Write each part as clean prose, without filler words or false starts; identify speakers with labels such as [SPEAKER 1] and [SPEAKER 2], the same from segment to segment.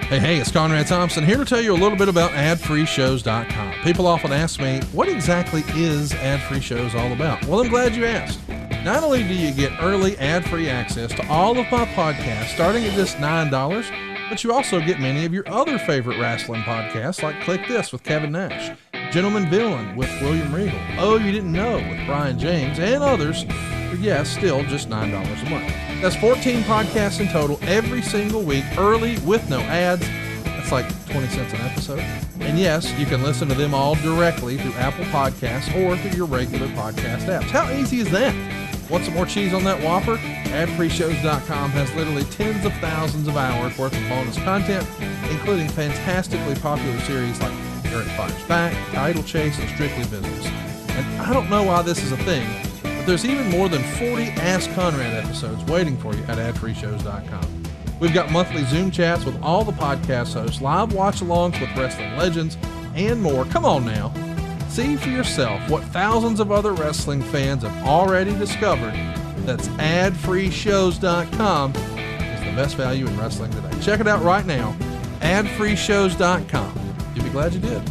[SPEAKER 1] Hey, it's Conrad Thompson here to tell you a little bit about adfreeshows.com. People often ask me, what exactly is Ad-Free Shows all about? Well, I'm glad you asked. Not only do you get early ad-free access to all of my podcasts starting at just $9, but you also get many of your other favorite wrestling podcasts like Click This with Kevin Nash, Gentleman Villain with William Regal, Oh You Didn't Know with Brian James, and others for, yes, still just $9 a month. That's 14 podcasts in total every single week, early with no ads. That's like 20 cents an episode. And yes, you can listen to them all directly through Apple Podcasts or through your regular podcast apps. How easy is that? Want some more cheese on that Whopper? AdFreeShows.com has literally tens of thousands of hours worth of bonus content, including fantastically popular series like Eric Fires Back, Title Chase, and Strictly Business. And I don't know why this is a thing, but there's even more than 40 Ask Conrad episodes waiting for you at AdFreeShows.com. We've got monthly Zoom chats with all the podcast hosts, live watch-alongs with wrestling legends, and more. Come on now. See for yourself what thousands of other wrestling fans have already discovered. That's adfreeshows.com is the best value in wrestling today. Check it out right now, adfreeshows.com. You'll be glad you did.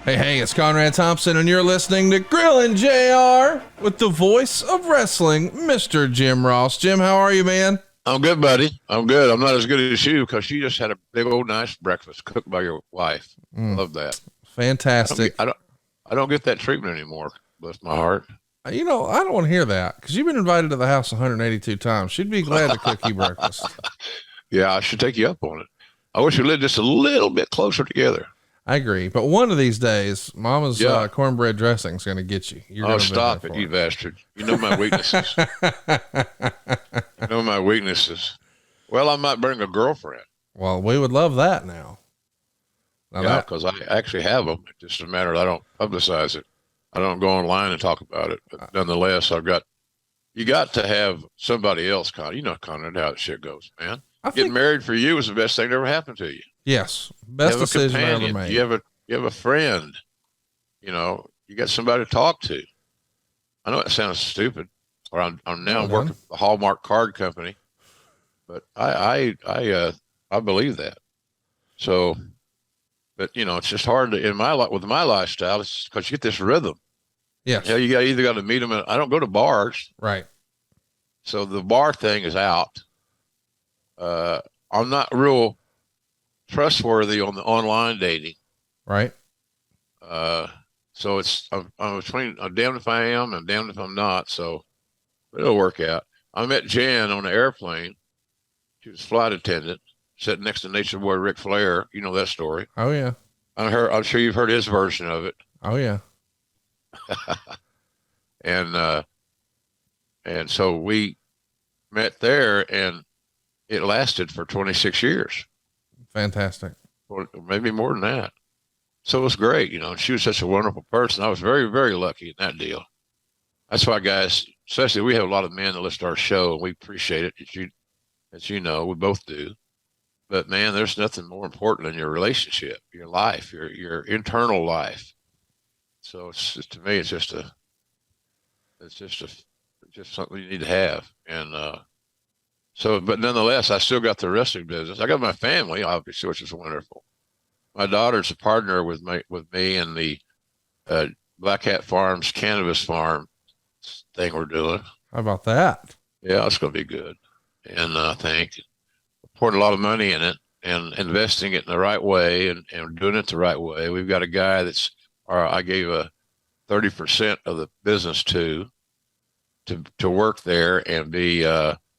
[SPEAKER 1] Hey, it's Conrad Thompson, and you're listening to Gilling JR with the voice of wrestling, Mr. Jim Ross. Jim, how are you, man?
[SPEAKER 2] I'm good, buddy. I'm good. I'm not as good as you because you just had a big old nice breakfast cooked by your wife. Love that.
[SPEAKER 1] Fantastic.
[SPEAKER 2] I don't get that treatment anymore. Bless my heart.
[SPEAKER 1] You know, I don't want to hear that because you've been invited to the house 182 times. She'd be glad to cook you breakfast.
[SPEAKER 2] Yeah, I should take you up on it. I wish we lived just a little bit closer together.
[SPEAKER 1] I agree, but one of these days, Mama's cornbread dressing is going to get you.
[SPEAKER 2] Stop it, you bastard! You know my weaknesses. You know my weaknesses. Well, I might bring a girlfriend.
[SPEAKER 1] Well, we would love that now.
[SPEAKER 2] Yeah, because I actually have them. It's just a matter that I don't publicize it. I don't go online and talk about it. But nonetheless, you got to have somebody else, Con. You know, Conrad, how that shit goes, man. Getting married for you was the best thing that ever happened to you.
[SPEAKER 1] Yes. Best decision I ever made.
[SPEAKER 2] You have a friend, you know, you got somebody to talk to. I know it sounds stupid, or I'm now working for the Hallmark Card Company, but I believe that. So, but you know, it's just hard to, with my lifestyle, it's because you get this rhythm.
[SPEAKER 1] Yes.
[SPEAKER 2] Yeah. You either got to meet them. I don't go to bars.
[SPEAKER 1] Right.
[SPEAKER 2] So the bar thing is out. I'm not real trustworthy on the online dating.
[SPEAKER 1] Right.
[SPEAKER 2] So I'm damned if I am and damned if I'm not. So it'll work out. I met Jan on the airplane. She was a flight attendant sitting next to Nature Boy Ric Flair. You know that story.
[SPEAKER 1] Oh yeah.
[SPEAKER 2] I'm sure you've heard his version of it.
[SPEAKER 1] Oh yeah.
[SPEAKER 2] And so we met there and it lasted for 26 years.
[SPEAKER 1] Fantastic.
[SPEAKER 2] Or maybe more than that. So it was great, you know, and she was such a wonderful person. I was very, very lucky in that deal. That's why, guys, especially we have a lot of men that listen to our show, and we appreciate it, as you know, we both do. But, man, there's nothing more important than your relationship, your life, your internal life. So it's just, to me, it's just something you need to have. And so, but nonetheless, I still got the wrestling business. I got my family, obviously, which is wonderful. My daughter's a partner with me in the Black Hat Farms cannabis farm thing we're doing.
[SPEAKER 1] How about that?
[SPEAKER 2] Yeah, it's going to be good. And I think poured a lot of money in it and investing it in the right way and doing it the right way. We've got a guy I gave 30% of the business to work there and be,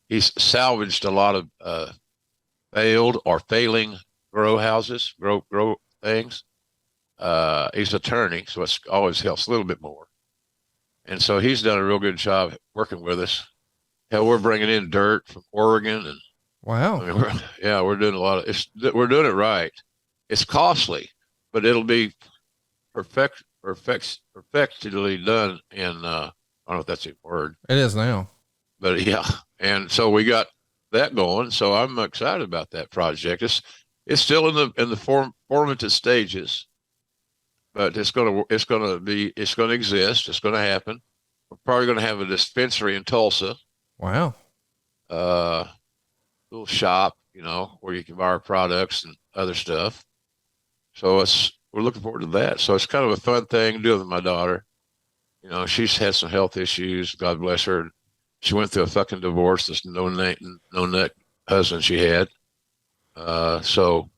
[SPEAKER 2] he's salvaged a lot of failed or failing grow houses, grow things. He's an attorney, so it always helps a little bit more. And so he's done a real good job working with us. Hell, we're bringing in dirt from Oregon, and
[SPEAKER 1] wow,
[SPEAKER 2] I mean, we're doing a lot of. We're doing it right. It's costly, but it'll be perfectly done in. I don't know if that's a word.
[SPEAKER 1] It is now.
[SPEAKER 2] But yeah, and so we got that going. So I'm excited about that project. It's still in the formative stages, but it's gonna exist. It's gonna happen. We're probably gonna have a dispensary in Tulsa,
[SPEAKER 1] Wow.
[SPEAKER 2] uh, little shop, where you can buy our products and other stuff. So we're looking forward to that. So it's kind of a fun thing to do with my daughter. She's had some health issues. God bless her. She went through a fucking divorce. This no nut husband she had. So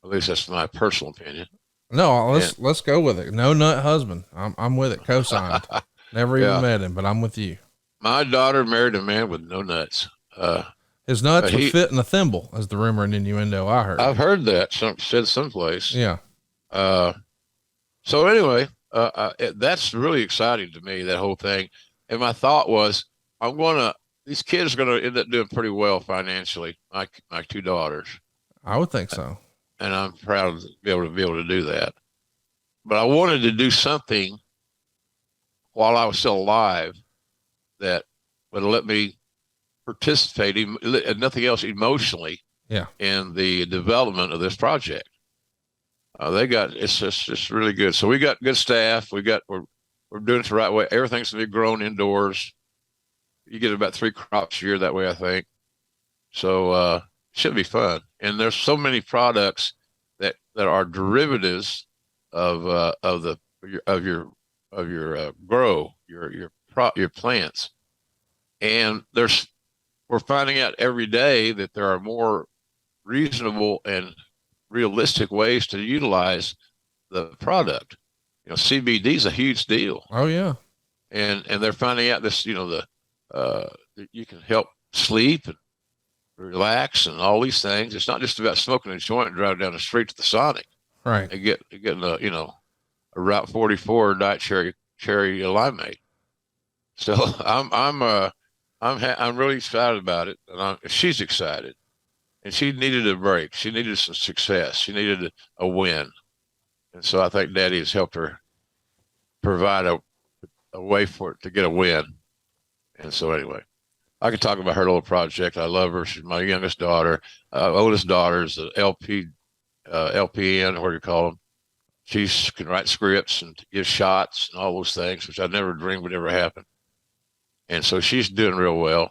[SPEAKER 2] at least that's my personal opinion.
[SPEAKER 1] No, let's go with it. No nut husband. I'm with it. Co-signed. Never even met him, but I'm with you.
[SPEAKER 2] My daughter married a man with no nuts.
[SPEAKER 1] His nuts would fit in a thimble, as the rumor and innuendo I heard.
[SPEAKER 2] I've heard that said someplace.
[SPEAKER 1] Yeah.
[SPEAKER 2] So anyway, that's really exciting to me, that whole thing. And my thought was, these kids are going to end up doing pretty well financially. My two daughters.
[SPEAKER 1] I would think so.
[SPEAKER 2] And I'm proud to be able to do that. But I wanted to do something while I was still alive that would let me participate, if nothing else, emotionally, in the development of this project. It's just really good. So we got good staff. We're doing it the right way. Everything's going to be grown indoors. You get about 3 crops a year that way, I think. So it should be fun. And there's so many products that are derivatives of your grow, your plants. And we're finding out every day that there are more reasonable and realistic ways to utilize the product. CBD is a huge deal.
[SPEAKER 1] Oh yeah.
[SPEAKER 2] And they're finding out this, you can help sleep and relax and all these things. It's not just about smoking a joint and driving down the street to the Sonic.
[SPEAKER 1] Right.
[SPEAKER 2] And getting a Route 44 Diet Cherry limeade. So I'm really excited about it, and she's excited, and she needed a break. She needed some success. She needed a win, and so I think Daddy has helped her provide a way for it to get a win. And so anyway, I can talk about her little project. I love her. She's my youngest daughter. Oldest daughter is the LPN, what do you call them? She can write scripts and give shots and all those things, which I never dreamed would ever happen. And so she's doing real well.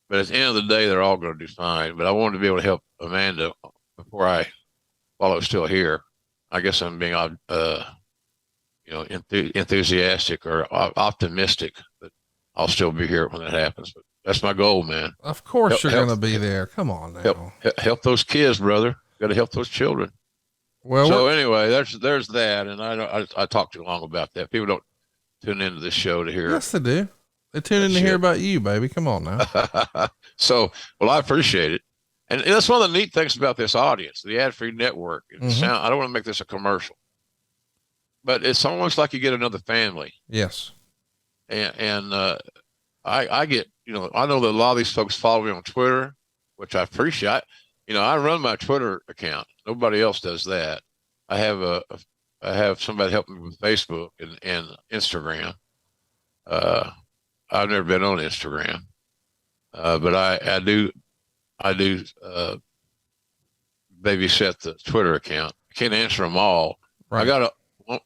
[SPEAKER 2] But at the end of the day, they're all going to do fine. But I wanted to be able to help Amanda while I was still here. I guess I'm being, enthusiastic or optimistic that I'll still be here when that happens. But that's my goal, man.
[SPEAKER 1] Of course you're going to be there. Come on now.
[SPEAKER 2] Help those kids, brother. Got to help those children. Well, so anyway, there's that. And I talked too long about that. People don't tune into this show to hear.
[SPEAKER 1] Yes, they do. They tune in to hear about you, baby. Come on now.
[SPEAKER 2] So, I appreciate it. And that's one of the neat things about this audience, the ad-free network. I don't want to make this a commercial, but it's almost like you get another family.
[SPEAKER 1] Yes.
[SPEAKER 2] And I get, I know that a lot of these folks follow me on Twitter, which I appreciate. I run my Twitter account. Nobody else does that. I have somebody help me with Facebook and Instagram. I've never been on Instagram, but I do babysit the Twitter account. I can't answer them all. Right. I got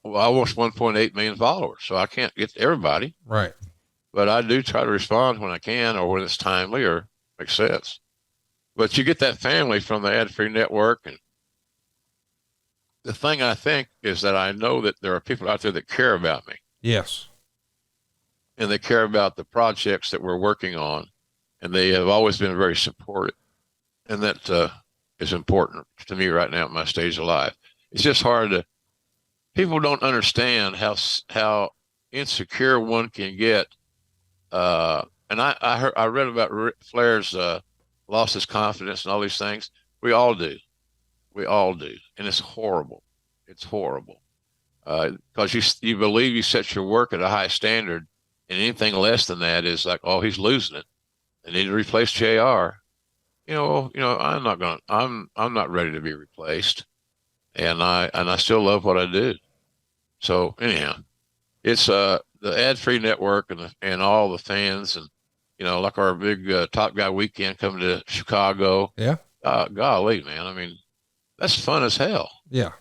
[SPEAKER 2] almost 1.8 million followers, so I can't get to everybody.
[SPEAKER 1] Right.
[SPEAKER 2] But I do try to respond when I can or when it's timely or makes sense. But you get that family from the ad-free network. And the thing I think is that I know that there are people out there that care about me.
[SPEAKER 1] Yes.
[SPEAKER 2] And they care about the projects that we're working on. And they have always been very supportive. And that is important to me right now at my stage of life. It's just hard people don't understand how insecure one can get. And I read about Flair's lost his confidence and all these things. We all do. And it's horrible. It's horrible. Because you believe you set your work at a high standard, and anything less than that is like, oh, he's losing it. They need to replace JR. I'm not ready to be replaced. And I still love what I do. So anyhow, it's the ad-free network and all the fans and like our big Top Guy weekend coming to Chicago.
[SPEAKER 1] Yeah.
[SPEAKER 2] Golly, man. I mean, that's fun as hell.
[SPEAKER 1] Yeah.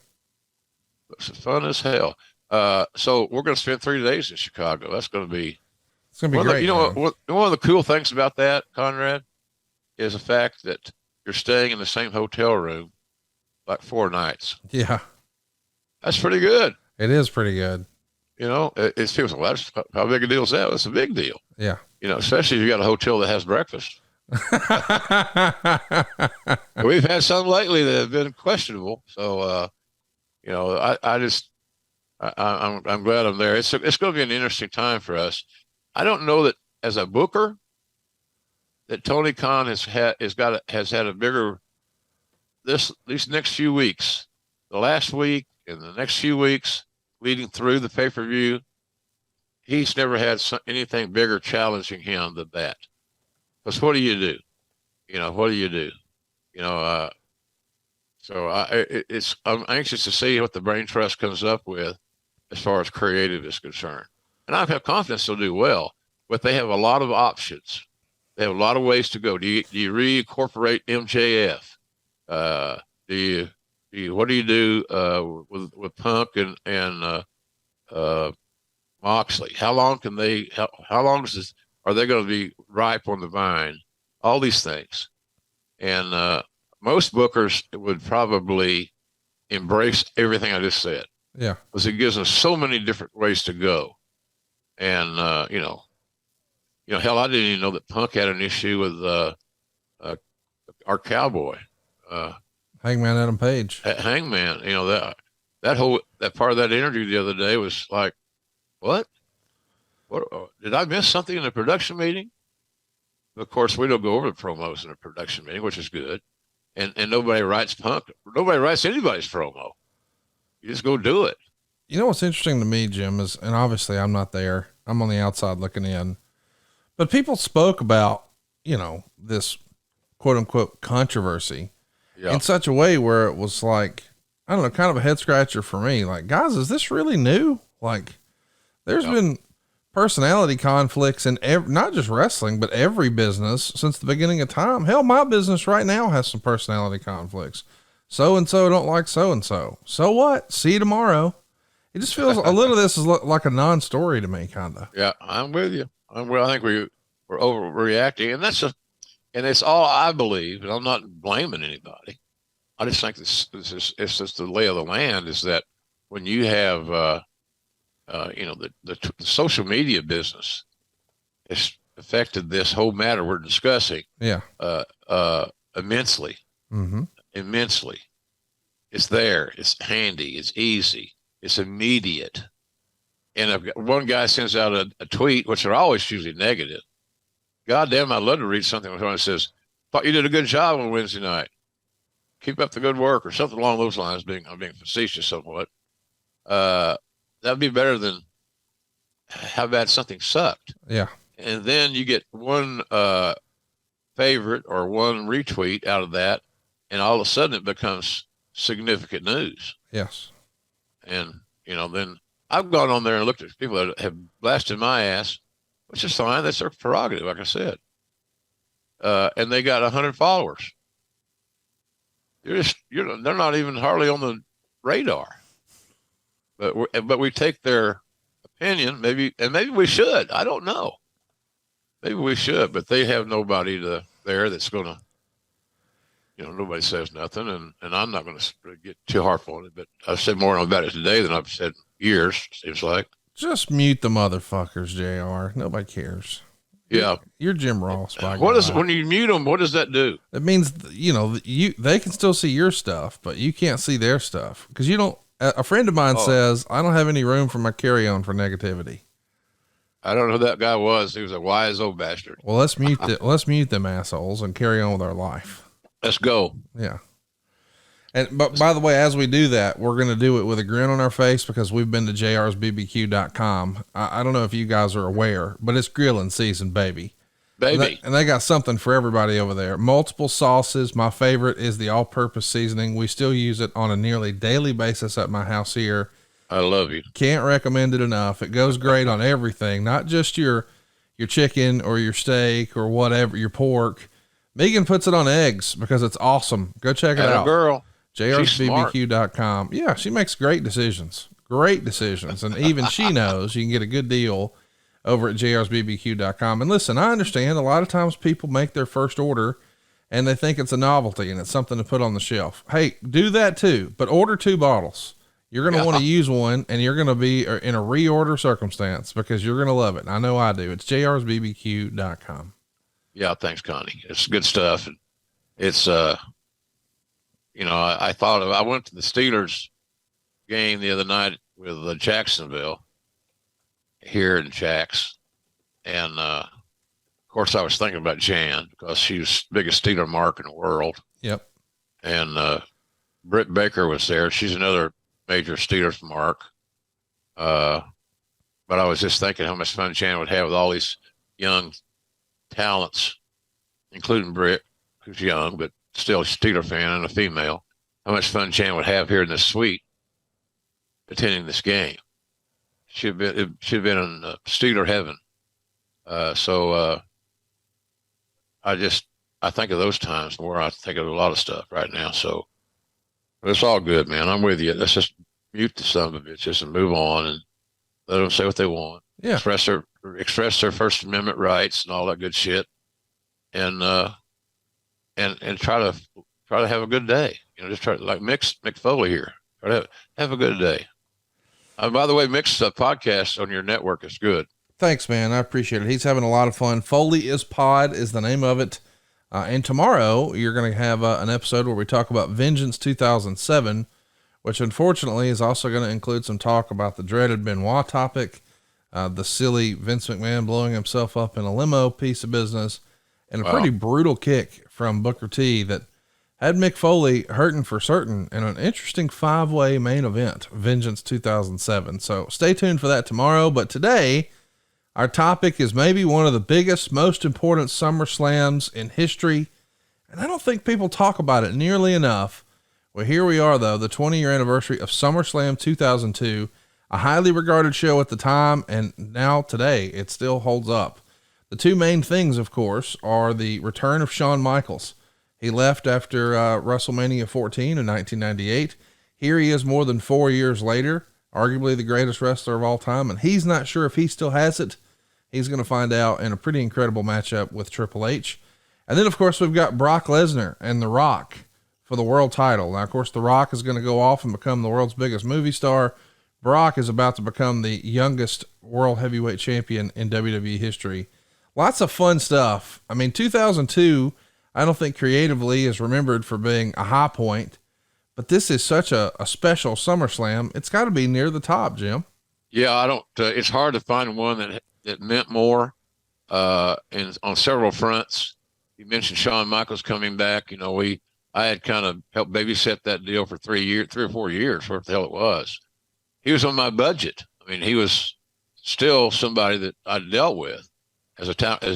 [SPEAKER 2] It's fun as hell. So we're going to spend 3 days in Chicago. That's going to be,
[SPEAKER 1] It's going to be great.
[SPEAKER 2] One of the cool things about that, Conrad, is the fact that you're staying in the same hotel room like 4 nights.
[SPEAKER 1] Yeah.
[SPEAKER 2] That's pretty good.
[SPEAKER 1] It is pretty good.
[SPEAKER 2] It's people say, well, how big a deal is that? It's a big deal.
[SPEAKER 1] Yeah.
[SPEAKER 2] Especially if you got a hotel that has breakfast. We've had some lately that have been questionable. So, I'm glad I'm there. It's going to be an interesting time for us. I don't know that as a booker that Tony Khan has had a bigger these next few weeks, the last week and the next few weeks leading through the pay-per-view. He's never had anything bigger challenging him than that. Because what do you do? What do you do? So I'm anxious to see what the Brain Trust comes up with as far as creative is concerned. And I have confidence they'll do well, but they have a lot of options. They have a lot of ways to go. Do you reincorporate MJF? What do you do with Punk and Moxley? How long are they going to be ripe on the vine? All these things. And most bookers would probably embrace everything I just said.
[SPEAKER 1] Yeah. Because
[SPEAKER 2] it gives us so many different ways to go. And, hell, I didn't even know that Punk had an issue with our cowboy.
[SPEAKER 1] Hangman Adam Page.
[SPEAKER 2] Hangman, that part of that interview the other day was like, what? Did I miss something in the production meeting? Of course, we don't go over the promos in a production meeting, which is good. And nobody writes Punk. Nobody writes anybody's promo. You just go do it.
[SPEAKER 1] What's interesting to me, Jim, is, and obviously I'm not there, I'm on the outside looking in, but people spoke about, this quote unquote controversy in such a way where it was like, I don't know, kind of a head scratcher for me. Like, guys, is this really new? Like, there's been personality conflicts in not just wrestling, but every business since the beginning of time. Hell, my business right now has some personality conflicts. So-and-so don't like so-and-so. So what? See you tomorrow. It just feels a little of this is like a non-story to me, kind of.
[SPEAKER 2] Yeah, I'm with you. I think we're overreacting, and it's all I believe, and I'm not blaming anybody. I just think it's just the lay of the land is that when you have, the social media business has affected this whole matter we're discussing.
[SPEAKER 1] Yeah.
[SPEAKER 2] Immensely.
[SPEAKER 1] Mm-hmm.
[SPEAKER 2] Immensely. It's there. It's handy. It's easy. It's immediate. And if one guy sends out a tweet, which are always usually negative. God damn, I'd love to read something where someone says, thought you did a good job on Wednesday night. Keep up the good work, or something along those lines, I'm being facetious somewhat. That'd be better than how bad something sucked.
[SPEAKER 1] Yeah.
[SPEAKER 2] And then you get one favorite or one retweet out of that, and all of a sudden it becomes significant news.
[SPEAKER 1] Yes.
[SPEAKER 2] And, then I've gone on there and looked at people that have blasted my ass, which is fine. That's their prerogative, like I said. And they got 100 followers. They're not even hardly on the radar. But we take their opinion, maybe we should. I don't know. Maybe we should, but they have nobody there that's going to, nobody says nothing, and I'm not going to get too harp on it, but I've said more about it today than I've said in years, seems like.
[SPEAKER 1] Just mute the motherfuckers, JR. Nobody cares.
[SPEAKER 2] Yeah.
[SPEAKER 1] You're Jim Ross.
[SPEAKER 2] When you mute them, what does that do?
[SPEAKER 1] It means, they can still see your stuff, but you can't see their stuff. Cause you don't, a friend of mine says, I don't have any room for my carry-on for negativity.
[SPEAKER 2] I don't know who that guy was. He was a wise old bastard.
[SPEAKER 1] Well, let's mute them assholes and carry on with our life.
[SPEAKER 2] Let's go.
[SPEAKER 1] Yeah. But by the way, as we do that, we're going to do it with a grin on our face because we've been to jrsbbq.com. I don't know if you guys are aware, but it's grilling season, baby. And they got something for everybody over there. Multiple sauces. My favorite is the all-purpose seasoning. We still use it on a nearly daily basis at my house here.
[SPEAKER 2] I love you.
[SPEAKER 1] Can't recommend it enough. It goes great on everything, not just your your chicken or your steak or whatever, your pork. Megan puts it on eggs because it's awesome. Go check it out.
[SPEAKER 2] Girl.
[SPEAKER 1] JR'sBBQ.com. Yeah, she makes great decisions. And even she knows you can get a good deal over at JR'sBBQ.com. And listen, I understand a lot of times people make their first order and they think it's a novelty and it's something to put on the shelf. Hey, do that too, but order 2 bottles. You're going to want to use one and you're going to be in a reorder circumstance because you're going to love it. I know I do. It's JR'sBBQ.com.
[SPEAKER 2] Yeah. Thanks, Connie. It's good stuff. It's, I went to the Steelers game the other night with Jacksonville here in Jacks. And, of course I was thinking about Jan because she was the biggest Steeler mark in the world.
[SPEAKER 1] Yep.
[SPEAKER 2] And, Britt Baker was there. She's another major Steelers mark. But I was just thinking how much fun Jan would have with all these young talents, including Britt, who's young, but still a Steeler fan and a female. How much fun Jan would have here in this suite attending this game. She'd been in Steeler heaven. I think of those times more. I think of a lot of stuff right now. So, but it's all good, man. I'm with you. Let's just mute the son of a bitches and move on and let them say what they want.
[SPEAKER 1] Yeah.
[SPEAKER 2] Express their First Amendment rights and all that good shit. And try to have a good day. Just try to, like Mick Foley here. Try to have a good day. By the way, Mick's podcast on your network is good.
[SPEAKER 1] Thanks, man. I appreciate it. He's having a lot of fun. Foley is Pod is the name of it. And tomorrow you're going to have an episode where we talk about Vengeance 2007, which unfortunately is also going to include some talk about the dreaded Benoit topic, the silly Vince McMahon blowing himself up in a limo piece of business, and a pretty brutal kick from Booker T that had Mick Foley hurting for certain in an interesting 5-way main event, Vengeance 2007. So stay tuned for that tomorrow. But today, our topic is maybe one of the biggest, most important SummerSlams in history. And I don't think people talk about it nearly enough. Well, here we are though, the 20-year anniversary of SummerSlam 2002, a highly regarded show at the time. And now today it still holds up. The 2 main things, of course, are the return of Shawn Michaels. He left after WrestleMania 14 in 1998. Here he is more than 4 years later, arguably the greatest wrestler of all time. And he's not sure if he still has it. He's going to find out in a pretty incredible matchup with Triple H. And then of course we've got Brock Lesnar and The Rock for the world title. Now, of course, The Rock is going to go off and become the world's biggest movie star. Brock is about to become the youngest world heavyweight champion in WWE history. Lots of fun stuff. I mean, 2002, I don't think creatively is remembered for being a high point, but this is such a special SummerSlam. It's got to be near the top, Jim.
[SPEAKER 2] Yeah, it's hard to find one that meant more, and on several fronts. You mentioned Shawn Michaels coming back. I had kind of helped babysit that deal for 3 or 4 years, what the hell it was. He was on my budget. I mean, he was still somebody that I dealt with as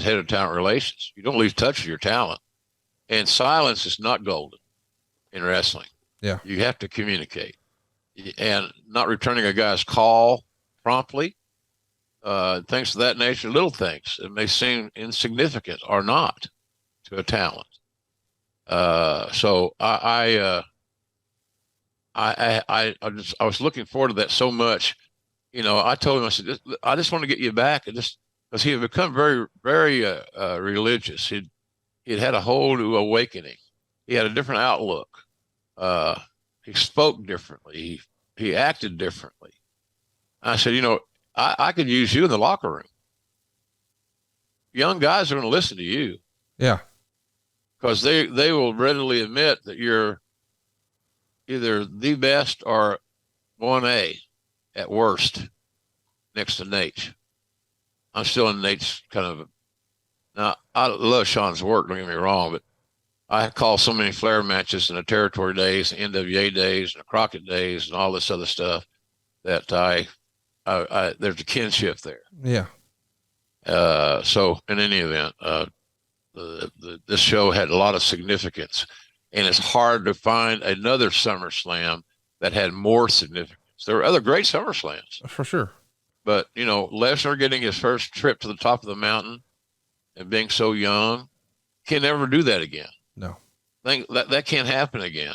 [SPEAKER 2] head of talent relations. You don't lose touch with your talent. And silence is not golden in wrestling.
[SPEAKER 1] Yeah.
[SPEAKER 2] You have to communicate. And not returning a guy's call promptly, things of that nature, little things that may seem insignificant are not to a talent. So I was looking forward to that so much. I told him, I said, I just want to get you back, and just because he had become very, very religious. He'd had a whole new awakening. He had a different outlook. He spoke differently. He acted differently. I said, I could use you in the locker room. Young guys are going to listen to you.
[SPEAKER 1] Yeah.
[SPEAKER 2] Because they will readily admit that you're either the best or 1A at worst next to Nate. I'm still in Nate's kind of. Now, I love Shawn's work, don't get me wrong, but I call so many Flair matches in the Territory days, the NWA days, and the Crockett days, and all this other stuff that there's a kinship there.
[SPEAKER 1] Yeah.
[SPEAKER 2] So in any event, this show had a lot of significance, and it's hard to find another SummerSlam that had more significance. There were other great SummerSlams.
[SPEAKER 1] For sure.
[SPEAKER 2] But, Lesnar getting his first trip to the top of the mountain and being so young, can never do that again.
[SPEAKER 1] No.
[SPEAKER 2] Think that can't happen again.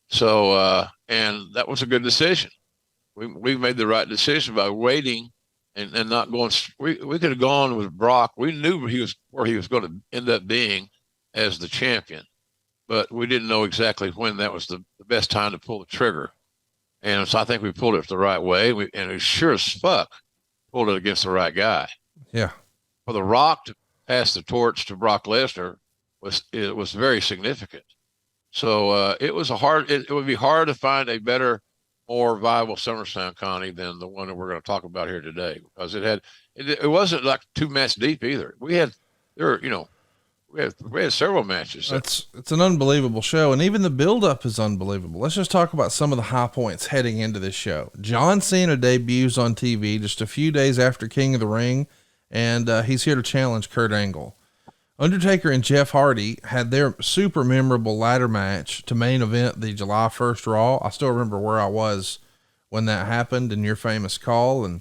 [SPEAKER 2] So, and that was a good decision. We made the right decision by waiting and not going. We could have gone with Brock. We knew where he was going to end up being as the champion, but we didn't know exactly when that was the best time to pull the trigger. And so I think we pulled it the right way. And we sure as fuck pulled it against the right guy.
[SPEAKER 1] Yeah.
[SPEAKER 2] For The Rock to pass the torch to Brock Lesnar was very significant. So it would be hard to find a better, more viable SummerSlam, Connie, than the one that we're going to talk about here today, because it wasn't like 2 match deep either. We had several matches.
[SPEAKER 1] It's an unbelievable show, and even the build-up is unbelievable. Let's just talk about some of the high points heading into this show. John Cena debuts on TV just a few days after King of the Ring, and he's here to challenge Kurt Angle. Undertaker and Jeff Hardy had their super memorable ladder match to main event the July 1st Raw. I still remember where I was when that happened and your famous call. And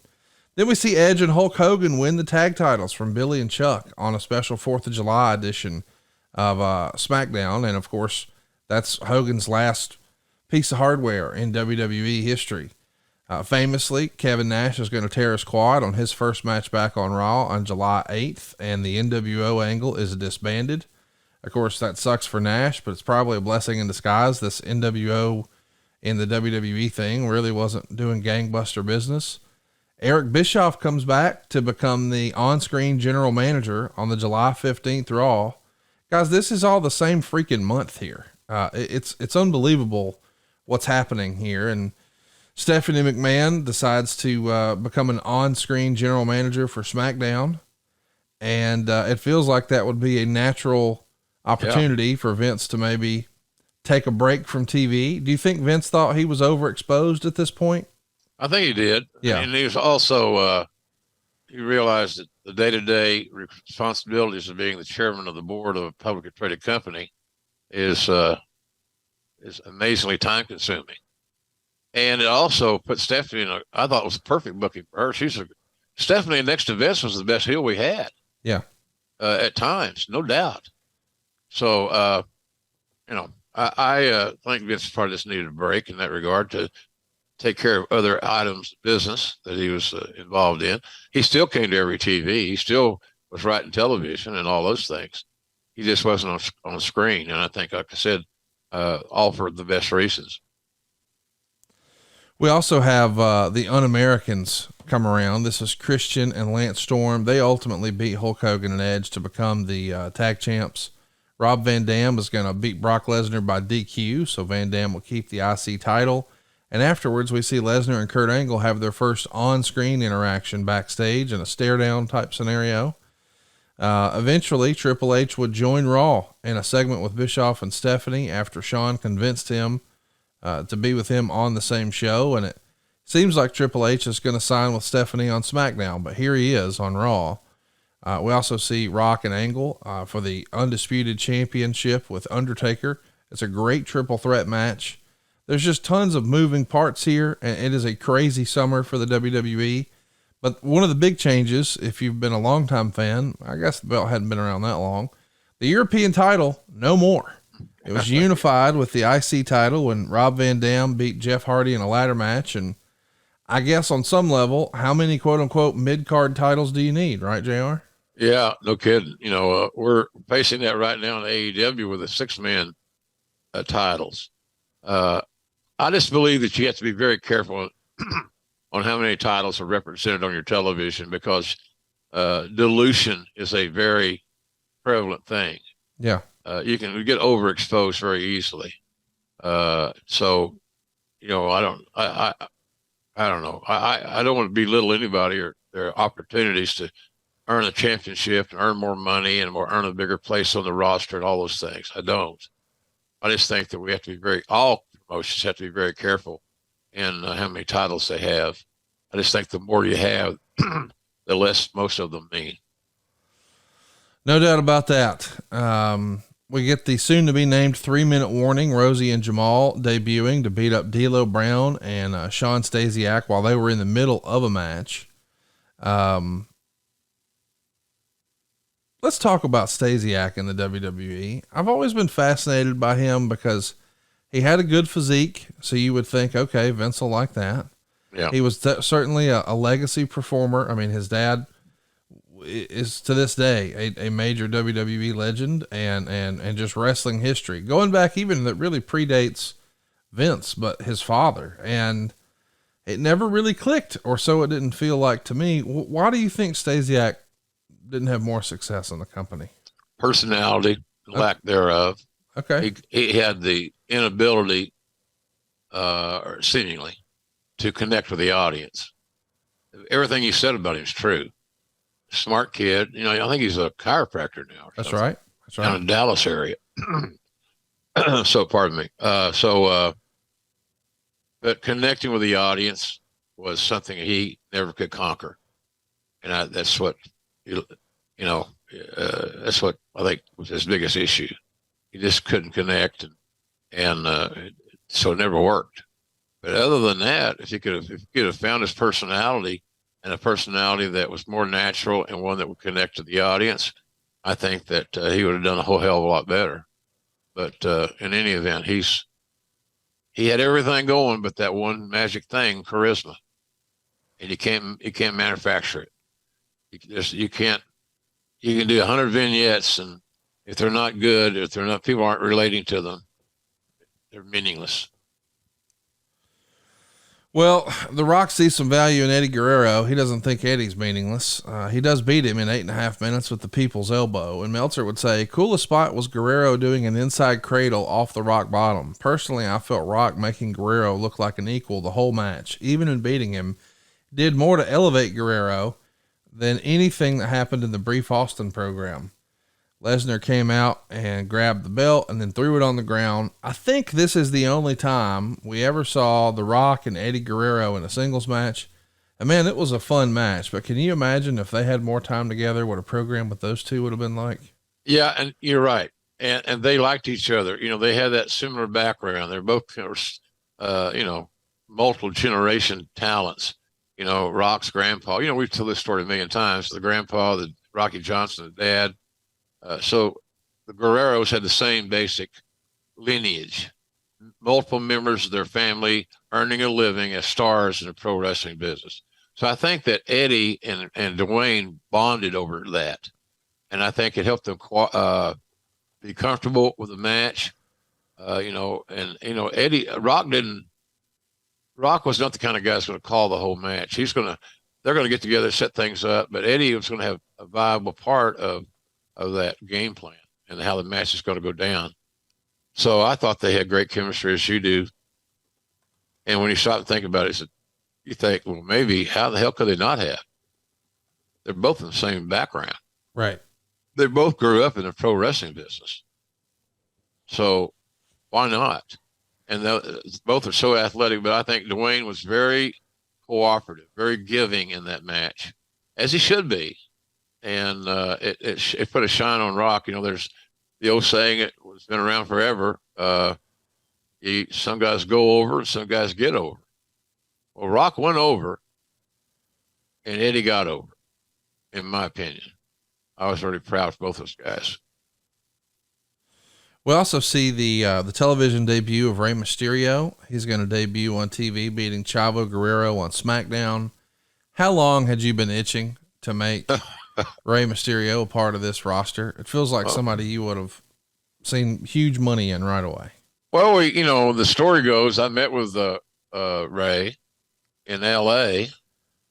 [SPEAKER 1] then we see Edge and Hulk Hogan win the tag titles from Billy and Chuck on a special 4th of July edition of SmackDown. And of course, that's Hogan's last piece of hardware in WWE history. Famously, Kevin Nash is going to tear his quad on his first match back on Raw on July 8th, and the NWO angle is disbanded. Of course, that sucks for Nash, but it's probably a blessing in disguise. This NWO in the WWE thing really wasn't doing gangbuster business. Eric Bischoff comes back to become the on-screen general manager on the July 15th Raw. Guys, this is all the same freaking month here. It's unbelievable what's happening here. And Stephanie McMahon decides to become an on-screen general manager for SmackDown. And it feels like that would be a natural opportunity for Vince to maybe take a break from TV. Do you think Vince thought he was overexposed at this point?
[SPEAKER 2] I think he did.
[SPEAKER 1] Yeah.
[SPEAKER 2] And he was also, he realized that the day-to-day responsibilities of being the chairman of the board of a publicly traded company is amazingly time-consuming. And it also put Stephanie I thought it was a perfect booking for her. Stephanie next to Vince was the best heel we had.
[SPEAKER 1] Yeah.
[SPEAKER 2] At times, no doubt. So, I think Vince probably just needed a break in that regard to take care of other items of business that he was involved in. He still came to every TV. He still was writing television and all those things. He just wasn't on screen. And I think, like I said, all for the best reasons.
[SPEAKER 1] We also have the Un-Americans come around. This is Christian and Lance Storm. They ultimately beat Hulk Hogan and Edge to become the tag champs. Rob Van Dam is going to beat Brock Lesnar by DQ, so Van Dam will keep the IC title. And afterwards, we see Lesnar and Kurt Angle have their first on-screen interaction backstage in a stare-down type scenario. Eventually, Triple H would join Raw in a segment with Bischoff and Stephanie after Shawn convinced him to be with him on the same show. And it seems like Triple H is going to sign with Stephanie on SmackDown, but here he is on Raw. We also see Rock and Angle for the Undisputed Championship with Undertaker. It's a great triple threat match. There's just tons of moving parts here, and it is a crazy summer for the WWE. But one of the big changes, if you've been a longtime fan, I guess the belt hadn't been around that long, the European title, no more. It was unified with the IC title when Rob Van Dam beat Jeff Hardy in a ladder match. And I guess on some level, how many quote unquote mid-card titles do you need, right, JR?
[SPEAKER 2] Yeah, no kidding. We're facing that right now in AEW with the 6-man titles. I just believe that you have to be very careful on how many titles are represented on your television, because dilution is a very prevalent thing.
[SPEAKER 1] Yeah.
[SPEAKER 2] You can get overexposed very easily. I don't know. I don't want to belittle anybody or their opportunities to earn a championship and earn more money and earn a bigger place on the roster and all those things. I don't. I just think that we have to be all promotions have to be very careful in how many titles they have. I just think the more you have, the less most of them mean.
[SPEAKER 1] No doubt about that. We get the soon to be named 3-minute warning, Rosie and Jamal debuting to beat up D'Lo Brown and Sean Stasiak while they were in the middle of a match. Um, let's talk about Stasiak in the WWE. I've always been fascinated by him because he had a good physique. So you would think, okay, Vince will like that.
[SPEAKER 2] Yeah.
[SPEAKER 1] He was certainly a legacy performer. I mean, his dad is to this day a major WWE legend and just wrestling history, going back even that really predates Vince, but his father. And it never really clicked, or so it didn't feel like to me. Why do you think Stasiak didn't have more success in the company?
[SPEAKER 2] Personality, lack thereof.
[SPEAKER 1] Okay.
[SPEAKER 2] He had the inability, or seemingly, to connect with the audience. Everything you said about him is true. Smart kid. You know, I think he's a chiropractor now.
[SPEAKER 1] That's right. That's right.
[SPEAKER 2] Down in Dallas area. So pardon me. But connecting with the audience was something he never could conquer. And that's what, that's what I think was his biggest issue. He just couldn't connect, and so it never worked. But other than that, if he could have found his personality, and a personality that was more natural and one that would connect to the audience, I think that he would have done a whole hell of a lot better. But in any event, he had everything going, but that one magic thing, charisma, and you can't manufacture it. You can do 100 vignettes, and if they're not good, people aren't relating to them, they're meaningless.
[SPEAKER 1] Well, The Rock sees some value in Eddie Guerrero. He doesn't think Eddie's meaningless. He does beat him in 8.5 minutes with the people's elbow. And Meltzer would say, coolest spot was Guerrero doing an inside cradle off the Rock bottom. Personally, I felt Rock making Guerrero look like an equal the whole match, even in beating him, did more to elevate Guerrero than anything that happened in the brief Austin program. Lesnar came out and grabbed the belt and then threw it on the ground. I think this is the only time we ever saw The Rock and Eddie Guerrero in a singles match. And man, it was a fun match, but can you imagine if they had more time together, what a program with those two would have been like?
[SPEAKER 2] Yeah. And you're right. And they liked each other. You know, they had that similar background. They're both, multiple generation talents. You know, Rock's grandpa, we've told this story a million times. The grandpa, the Rocky Johnson, the dad. So the Guerreros had the same basic lineage, multiple members of their family earning a living as stars in the pro wrestling business. So I think that Eddie and Dwayne bonded over that. And I think it helped them be comfortable with the match. Eddie, Rock was not the kind of guy that's going to call the whole match. They're going to get together, set things up, but Eddie was going to have a viable part of that game plan and how the match is going to go down. So I thought they had great chemistry, as you do. And when you stop and think about it, you think, well, maybe how the hell could they not have? They're both in the same background.
[SPEAKER 1] Right.
[SPEAKER 2] They both grew up in the pro wrestling business. So why not? And both are so athletic, but I think Dwayne was very cooperative, very giving in that match, as he should be. And it put a shine on Rock. There's the old saying, it was been around forever. Some guys go over and some guys get over. Well, Rock went over and Eddie got over, in my opinion. I was really proud of both those guys.
[SPEAKER 1] We also see the television debut of Rey Mysterio. He's going to debut on TV, beating Chavo Guerrero on SmackDown. How long had you been itching to make Rey Mysterio a part of this roster? It feels like somebody you would have seen huge money in right away.
[SPEAKER 2] Well, the story goes, I met with Rey in LA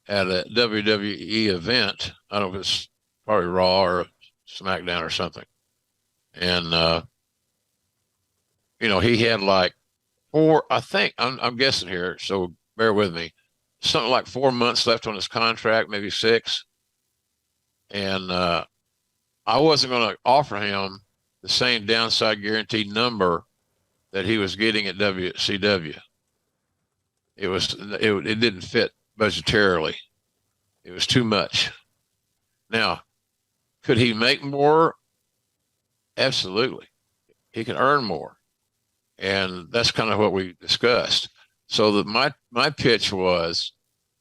[SPEAKER 2] at a WWE event. I don't know if it's probably Raw or SmackDown or something. And, he had like I'm guessing here, so bear with me, something like 4 months left on his contract, maybe 6. And I wasn't going to offer him the same downside guaranteed number that he was getting at WCW. It didn't fit budgetarily. It was too much. Now, could he make more? Absolutely. He can earn more. And that's kind of what we discussed. So my pitch was,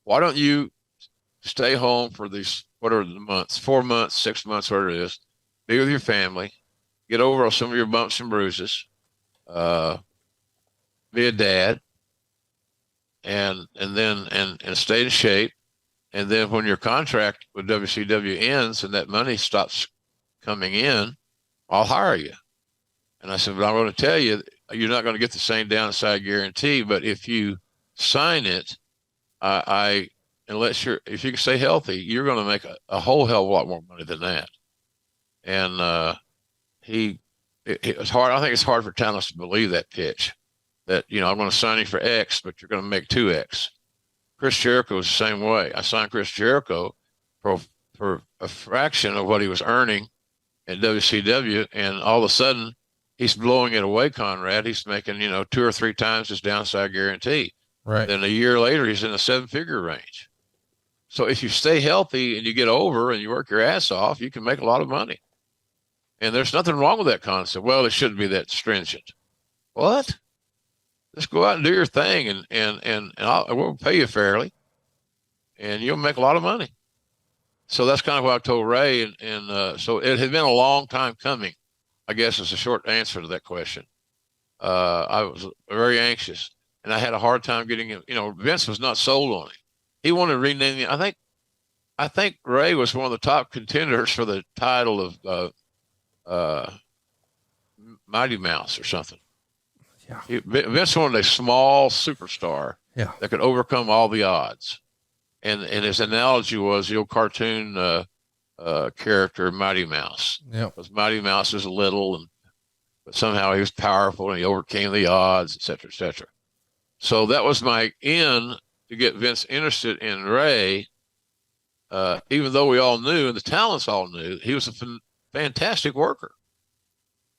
[SPEAKER 2] why don't you stay home for these, whatever the months, 4 months, 6 months, whatever it is, be with your family, get over some of your bumps and bruises, be a dad, and stay in shape. And then when your contract with WCW ends and that money stops coming in, I'll hire you. And I said, but I'm going to tell you, you're not going to get the same downside guarantee. But if you sign it, if you can stay healthy, you're going to make a whole hell of a lot more money than that. And it was hard. I think it's hard for talents to believe that pitch, that, I'm going to sign you for X, but you're going to make 2X. Chris Jericho was the same way. I signed Chris Jericho for a fraction of what he was earning at WCW, and all of a sudden he's blowing it away, Conrad. He's making, 2 or 3 times his downside guarantee.
[SPEAKER 1] Right.
[SPEAKER 2] Then a year later, he's in the 7-figure range. So if you stay healthy and you get over and you work your ass off, you can make a lot of money. And there's nothing wrong with that concept. Well, it shouldn't be that stringent. What? Just go out and do your thing, and we'll pay you fairly, and you'll make a lot of money. So that's kind of what I told Ray, and so it had been a long time coming, I guess is a short answer to that question. I was very anxious, and I had a hard time getting him. Vince was not sold on it. He wanted to rename it. I think Ray was one of the top contenders for the title of Mighty Mouse or something. Yeah. Vince wanted a small superstar that could overcome all the odds. And his analogy was the old cartoon character Mighty Mouse.
[SPEAKER 1] Yeah.
[SPEAKER 2] Because Mighty Mouse is little, but somehow he was powerful and he overcame the odds, et cetera, et cetera. So that was my in to get Vince interested in Ray, even though we all knew, and the talents all knew, he was a fantastic worker.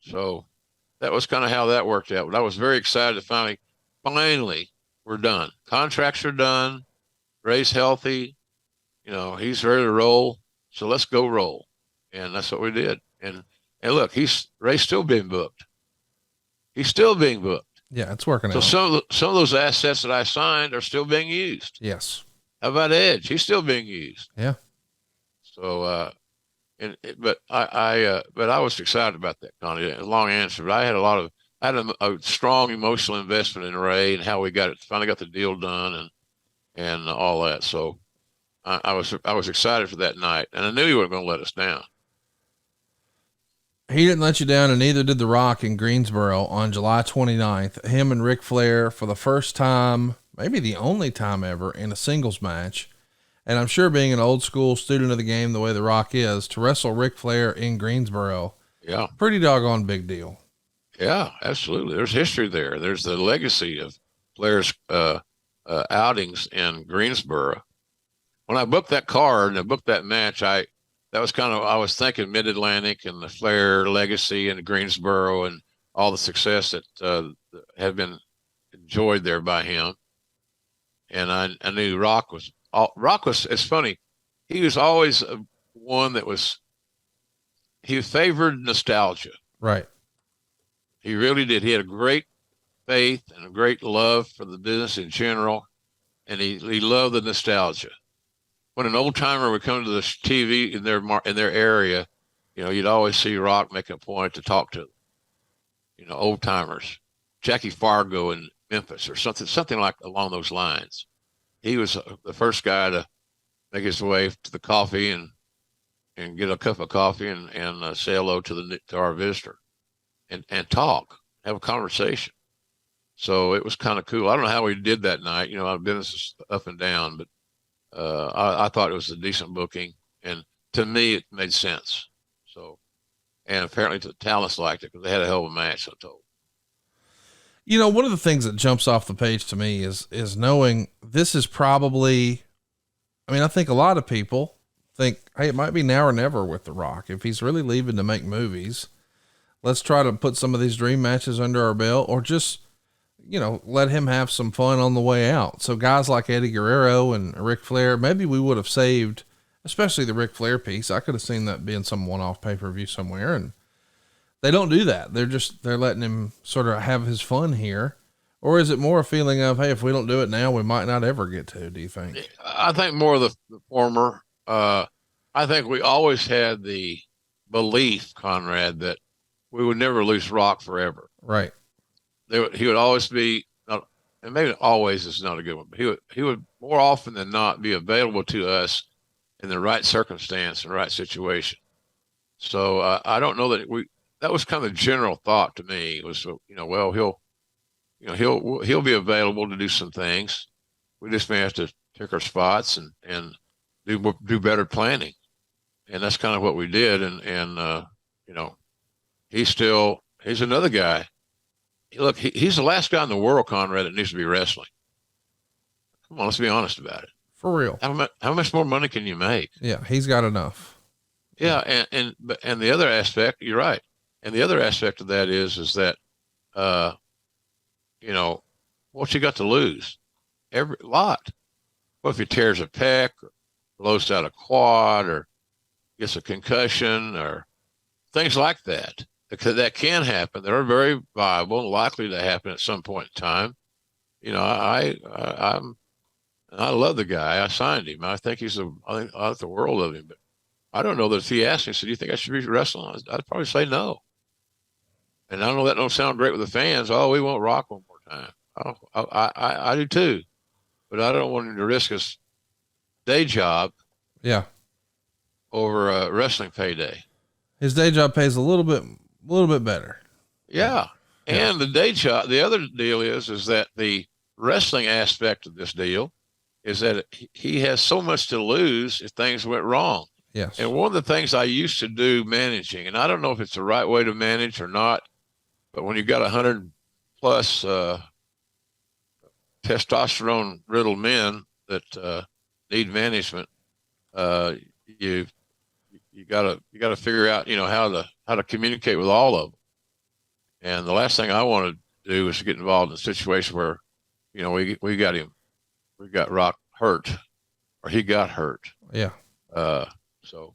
[SPEAKER 2] So that was kind of how that worked out. But I was very excited to finally, we're done. Contracts are done. Ray's healthy. He's ready to roll. So let's go roll. And that's what we did. And look, Ray's still being booked. He's still being booked.
[SPEAKER 1] Yeah, it's working
[SPEAKER 2] out.
[SPEAKER 1] So
[SPEAKER 2] some of those assets that I signed are still being used.
[SPEAKER 1] Yes.
[SPEAKER 2] How about Edge? He's still being used.
[SPEAKER 1] Yeah.
[SPEAKER 2] So, but I was excited about that, Connie. A long answer, but I had a strong emotional investment in Ray and how we finally got the deal done and all that. So I was excited for that night, and I knew he wasn't going to let us down.
[SPEAKER 1] He didn't let you down, and neither did The Rock in Greensboro on July 29th. Him and Ric Flair, for the first time, maybe the only time ever, in a singles match. And I'm sure, being an old school student of the game the way The Rock is, to wrestle Ric Flair in Greensboro, pretty doggone big deal.
[SPEAKER 2] Yeah, absolutely. There's history there. There's the legacy of Flair's outings in Greensboro. When I booked that card and I booked that match, I was thinking Mid-Atlantic and the Flair legacy in Greensboro and all the success that had been enjoyed there by him. And I knew Rock was, it's funny. He was always one that he favored nostalgia.
[SPEAKER 1] Right.
[SPEAKER 2] He really did. He had a great faith and a great love for the business in general. And he loved the nostalgia. When an old timer would come to the TV in their area, you'd always see Rock make a point to talk to, old timers, Jackie Fargo in Memphis or something like along those lines. He was the first guy to make his way to the coffee and get a cup of coffee and say hello to our visitor and talk, have a conversation. So it was kind of cool. I don't know how we did that night. Our business is up and down, but I thought it was a decent booking, and to me, it made sense. So, and apparently the talents liked it because they had a hell of a match, I'm told.
[SPEAKER 1] One of the things that jumps off the page to me is knowing this is probably, I think a lot of people think, hey, it might be now or never with The Rock. If he's really leaving to make movies, let's try to put some of these dream matches under our belt, or just, let him have some fun on the way out. So guys like Eddie Guerrero and Ric Flair, maybe we would have saved, especially the Ric Flair piece. I could have seen that being some one-off pay-per-view somewhere, and they don't do that. They're letting him sort of have his fun here Or is it more a feeling of, hey, if we don't do it now, we might not ever get to, do you think?
[SPEAKER 2] I think more of the former. I think we always had the belief, Conrad, that we would never lose Rock forever.
[SPEAKER 1] Right.
[SPEAKER 2] He would always be, not, and maybe always is not a good one, but he would more often than not be available to us in the right circumstance and right situation. So I don't know that that was kind of the general thought to me was, well, he'll be available to do some things. We just may have to pick our spots and do better planning. And that's kind of what we did. And he's another guy. Look, he's the last guy in the world, Conrad, that needs to be wrestling. Come on, let's be honest about it.
[SPEAKER 1] For real.
[SPEAKER 2] How much more money can you make?
[SPEAKER 1] Yeah, he's got enough.
[SPEAKER 2] Yeah, and the other aspect, you're right. And the other aspect of that is that, what you got to lose? Every lot. What if he tears a pec or blows out a quad or gets a concussion or things like that? Because that can happen. They're very viable and likely to happen at some point in time. I love the guy. I signed him. I think I like the world of him. But I don't know that if he asked me, so do you think I should be wrestling? I'd probably say no. And I know that don't sound great with the fans. Oh, we want Rock one more time. I do too, but I don't want him to risk his day job.
[SPEAKER 1] Yeah.
[SPEAKER 2] Over a wrestling payday.
[SPEAKER 1] His day job pays a little bit better.
[SPEAKER 2] Yeah. And the day job, the other deal is that the wrestling aspect of this deal is that he has so much to lose if things went wrong.
[SPEAKER 1] Yes.
[SPEAKER 2] And one of the things I used to do managing, and I don't know if it's the right way to manage or not, but when you've got 100 plus testosterone riddled men that need management, you gotta figure out, how to communicate with all of them. And the last thing I want to do is to get involved in a situation where, we got Rock hurt or he got hurt.
[SPEAKER 1] Yeah.
[SPEAKER 2] So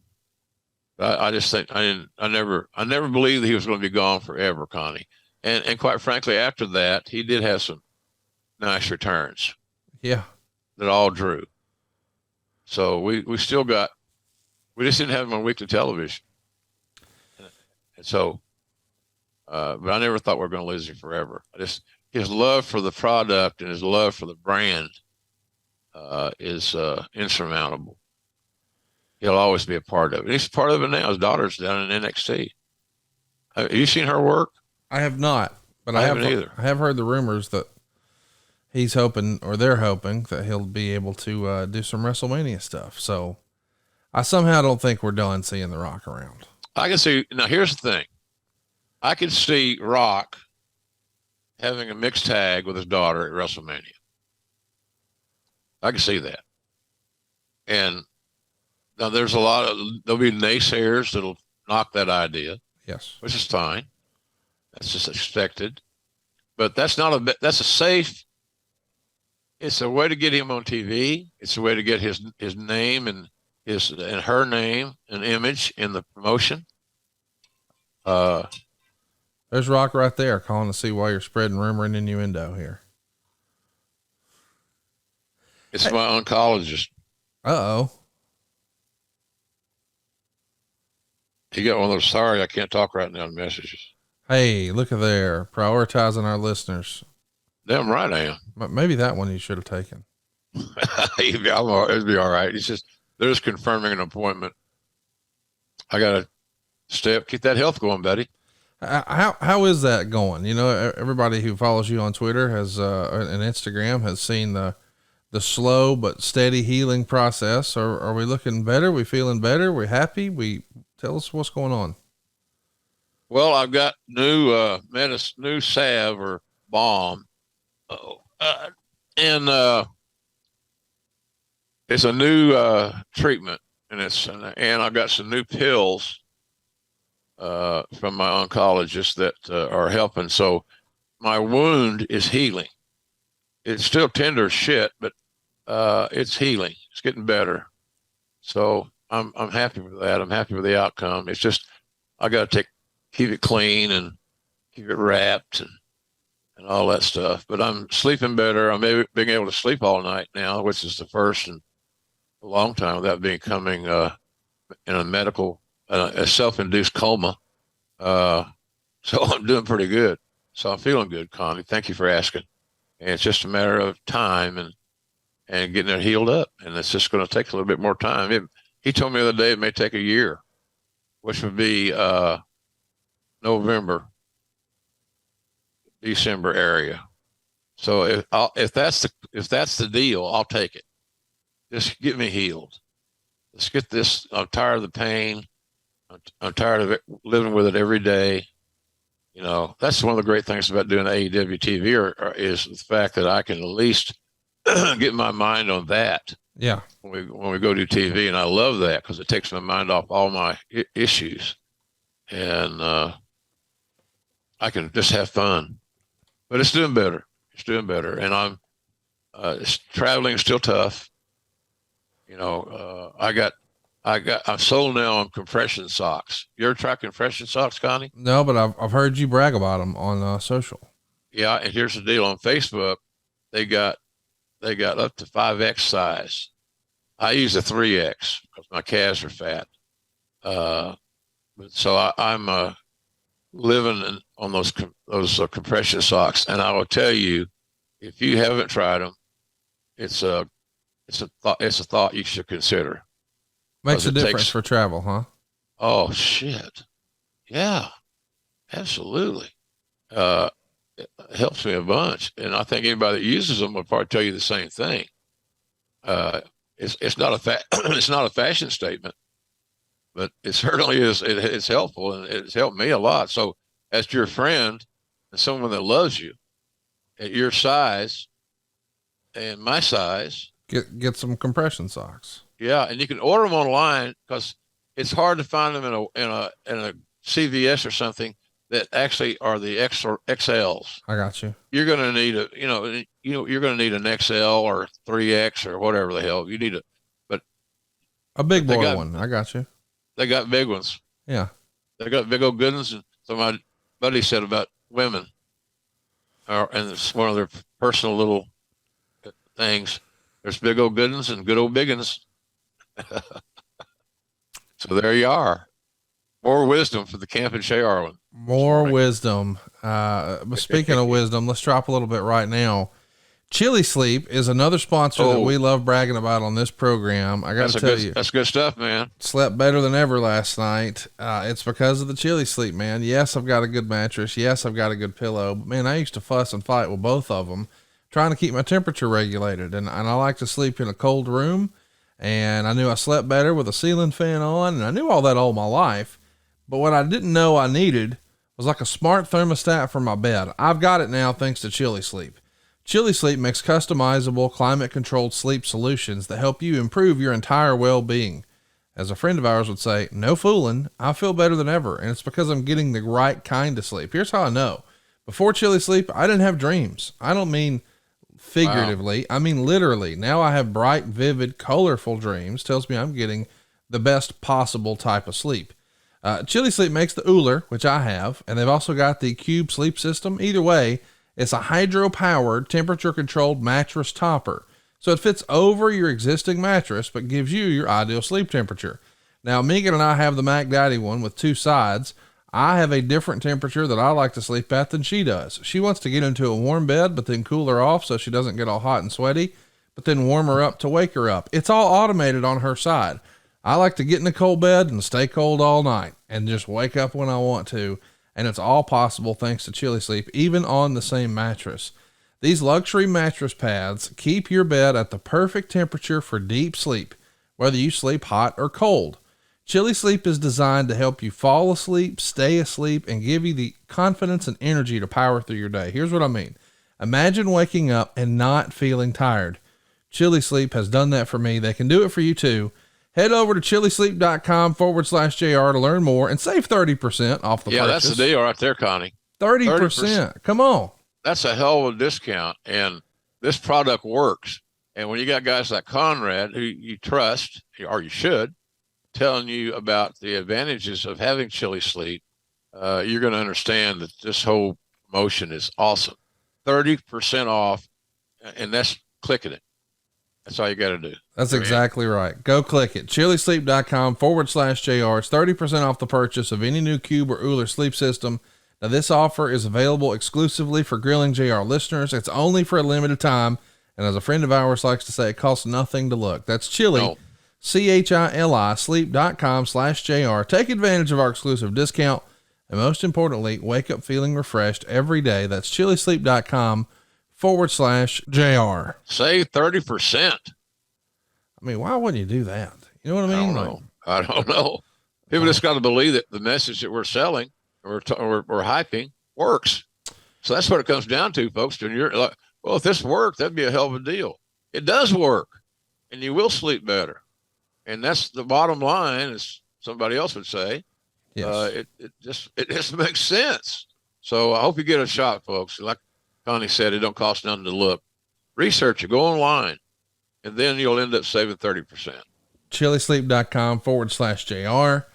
[SPEAKER 2] I just think I never believed that he was going to be gone forever, Connie. And quite frankly, after that, he did have some nice returns.
[SPEAKER 1] Yeah.
[SPEAKER 2] That all drew. So we just didn't have him on weekly television. And so, but I never thought we were going to lose him forever. His love for the product and his love for the brand is insurmountable. He'll always be a part of it. He's part of it now. His daughter's down in NXT. Have you seen her work?
[SPEAKER 1] I have not, but
[SPEAKER 2] I haven't either.
[SPEAKER 1] I have heard the rumors that he's hoping, or they're hoping, that he'll be able to do some WrestleMania stuff. So I somehow don't think we're done seeing The Rock around.
[SPEAKER 2] I can see, now here's the thing. I can see Rock having a mixed tag with his daughter at WrestleMania. I can see that. And now there's there'll be naysayers that'll knock that idea.
[SPEAKER 1] Yes.
[SPEAKER 2] Which is fine. That's just expected. But that's that's a safe, it's a way to get him on TV. It's a way to get his name and her name and image in the promotion.
[SPEAKER 1] There's Rock right there calling to see why you're spreading rumor and innuendo here.
[SPEAKER 2] It's my oncologist.
[SPEAKER 1] Uh-oh.
[SPEAKER 2] He got one of those, sorry, I can't talk right now, messages.
[SPEAKER 1] Hey, look at there. Prioritizing our listeners.
[SPEAKER 2] Damn right I am.
[SPEAKER 1] Maybe that one you should have taken.
[SPEAKER 2] It'd be all right. It's just, they're just confirming an appointment. I got to keep that health going, buddy.
[SPEAKER 1] How is that going? Everybody who follows you on Twitter and Instagram has seen the slow but steady healing process. Are we looking better? We feeling better? We happy? Tell us what's going on.
[SPEAKER 2] Well, I've got new medicine, new salve or balm. And it's a new treatment, and I've got some new pills from my oncologist that are helping. So my wound is healing. It's still tender as shit, but it's healing. It's getting better. So I'm happy with that. I'm happy with the outcome. It's just I got to keep it clean and keep it wrapped, and and all that stuff. But I'm sleeping better. I'm being able to sleep all night now, which is the first in a long time without becoming in a medical, a self-induced coma. So I'm doing pretty good. So I'm feeling good, Connie. Thank you for asking. And it's just a matter of time and getting it healed up. And it's just going to take a little bit more time. He told me the other day it may take a year, which would be November, December area. So if that's the deal, I'll take it. Just get me healed. Let's get this. I'm tired of the pain. I'm tired of it, living with it every day. You know, that's one of the great things about doing AEW TV is the fact that I can at least get my mind on that.
[SPEAKER 1] Yeah.
[SPEAKER 2] When we go do TV, and I love that because it takes my mind off all my issues, and I can just have fun. But it's doing better. It's doing better, and I'm traveling is still tough. You know, I'm sold now on compression socks. You ever try compression socks, Connie?
[SPEAKER 1] No, but I've heard you brag about them on social.
[SPEAKER 2] Yeah, and here's the deal on Facebook. They got up to 5X size. I use a 3X because my calves are fat. So I'm living on those compression socks, and I will tell you, if you haven't tried them, it's a thought you should consider.
[SPEAKER 1] Makes a difference for travel, huh?
[SPEAKER 2] Oh shit, yeah, absolutely. It helps me a bunch, and I think anybody that uses them would probably tell you the same thing. It's not it's not a fashion statement, but it certainly is. It's helpful, and it's helped me a lot. So, as your friend and someone that loves you at your size and my size,
[SPEAKER 1] get some compression socks.
[SPEAKER 2] Yeah, and you can order them online because it's hard to find them in a CVS or something that actually are the XLs.
[SPEAKER 1] I got you.
[SPEAKER 2] You're going to need you're going to need an XL or 3X or whatever the hell you need but
[SPEAKER 1] a big boy one. I got you.
[SPEAKER 2] They got big ones.
[SPEAKER 1] Yeah,
[SPEAKER 2] they got big old good ones. And so my buddy said about women, and it's one of their personal little things. There's big old good ones and good old big ones. So there you are. More wisdom for the camp in Shea Arlen.
[SPEAKER 1] More wisdom. But speaking of wisdom, let's drop a little bit right now. Chili Sleep is another sponsor that we love bragging about on this program. I got to tell you,
[SPEAKER 2] that's good stuff, man.
[SPEAKER 1] Slept better than ever last night. It's because of the Chili Sleep, man. Yes, I've got a good mattress. Yes, I've got a good pillow. But man, I used to fuss and fight with both of them, trying to keep my temperature regulated. And I like to sleep in a cold room. And I knew I slept better with a ceiling fan on, and I knew all that all my life. But what I didn't know I needed was like a smart thermostat for my bed. I've got it now thanks to Chili Sleep. Chili Sleep makes customizable, climate-controlled sleep solutions that help you improve your entire well-being. As a friend of ours would say, no fooling, I feel better than ever, and it's because I'm getting the right kind of sleep. Here's how I know. Before Chili Sleep, I didn't have dreams. I don't mean figuratively. Wow. I mean literally. Now I have bright, vivid, colorful dreams. Tells me I'm getting the best possible type of sleep. Chili Sleep makes the Uller, which I have, and they've also got the Cube sleep system. Either way, it's a hydro-powered, temperature-controlled mattress topper. So it fits over your existing mattress, but gives you your ideal sleep temperature. Now, Megan and I have the Mac Daddy one with two sides. I have a different temperature that I like to sleep at than she does. She wants to get into a warm bed, but then cool her off so she doesn't get all hot and sweaty, but then warm her up to wake her up. It's all automated on her side. I like to get in a cold bed and stay cold all night and just wake up when I want to. And it's all possible thanks to Chili Sleep, even on the same mattress. These luxury mattress pads keep your bed at the perfect temperature for deep sleep, whether you sleep hot or cold. Chili Sleep is designed to help you fall asleep, stay asleep, and give you the confidence and energy to power through your day. Here's what I mean. Imagine waking up and not feeling tired. Chili Sleep has done that for me. They can do it for you too. Head over to chilisleep.com/JR to learn more and save 30% off the purchase.
[SPEAKER 2] Yeah, that's the deal right there, Connie.
[SPEAKER 1] 30%. Come on.
[SPEAKER 2] That's a hell of a discount, and this product works. And when you got guys like Conrad, who you trust, or you should, telling you about the advantages of having Chili Sleep, you're going to understand that this whole promotion is awesome. 30% off, and that's clicking it. That's all you got to do.
[SPEAKER 1] That's exactly right. Go click it. ChiliSleep.com/JR. It's 30% off the purchase of any new Cube or Uller sleep system. Now, this offer is available exclusively for Grilling JR listeners. It's only for a limited time. And as a friend of ours likes to say, it costs nothing to look. That's Chili,
[SPEAKER 2] No.
[SPEAKER 1] CHILI, sleep.com/JR. Take advantage of our exclusive discount. And most importantly, wake up feeling refreshed every day. That's ChiliSleep.com/JR.
[SPEAKER 2] Save 30%.
[SPEAKER 1] I mean, why wouldn't you do that? You know what I mean?
[SPEAKER 2] I don't know. People just got to believe that the message that we're selling or we're hyping works. So that's what it comes down to, folks. And you're like, well, if this worked, that'd be a hell of a deal. It does work, and you will sleep better. And that's the bottom line, as somebody else would say.
[SPEAKER 1] Yes.
[SPEAKER 2] It just makes sense. So I hope you get a shot, folks. Like Connie said, it don't cost nothing to look. Research it, go online, and then you'll end up saving 30%.
[SPEAKER 1] ChiliSleep.com/JR.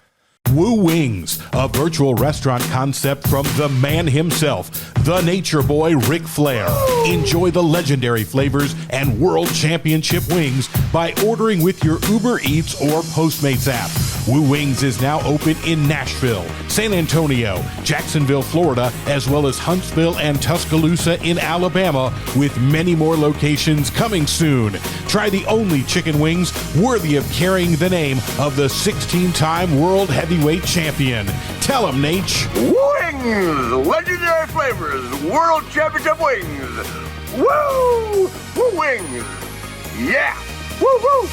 [SPEAKER 3] Woo Wings, a virtual restaurant concept from the man himself, the Nature Boy, Ric Flair. Enjoy the legendary flavors and world championship wings by ordering with your Uber Eats or Postmates app. Woo Wings is now open in Nashville, San Antonio, Jacksonville, Florida, as well as Huntsville and Tuscaloosa in Alabama, with many more locations coming soon. Try the only chicken wings worthy of carrying the name of the 16-time world heavyweight champion. Tell him, Nate.
[SPEAKER 4] Wings! Legendary flavors! World Championship wings! Woo! Woo wings! Yeah! Woo woo!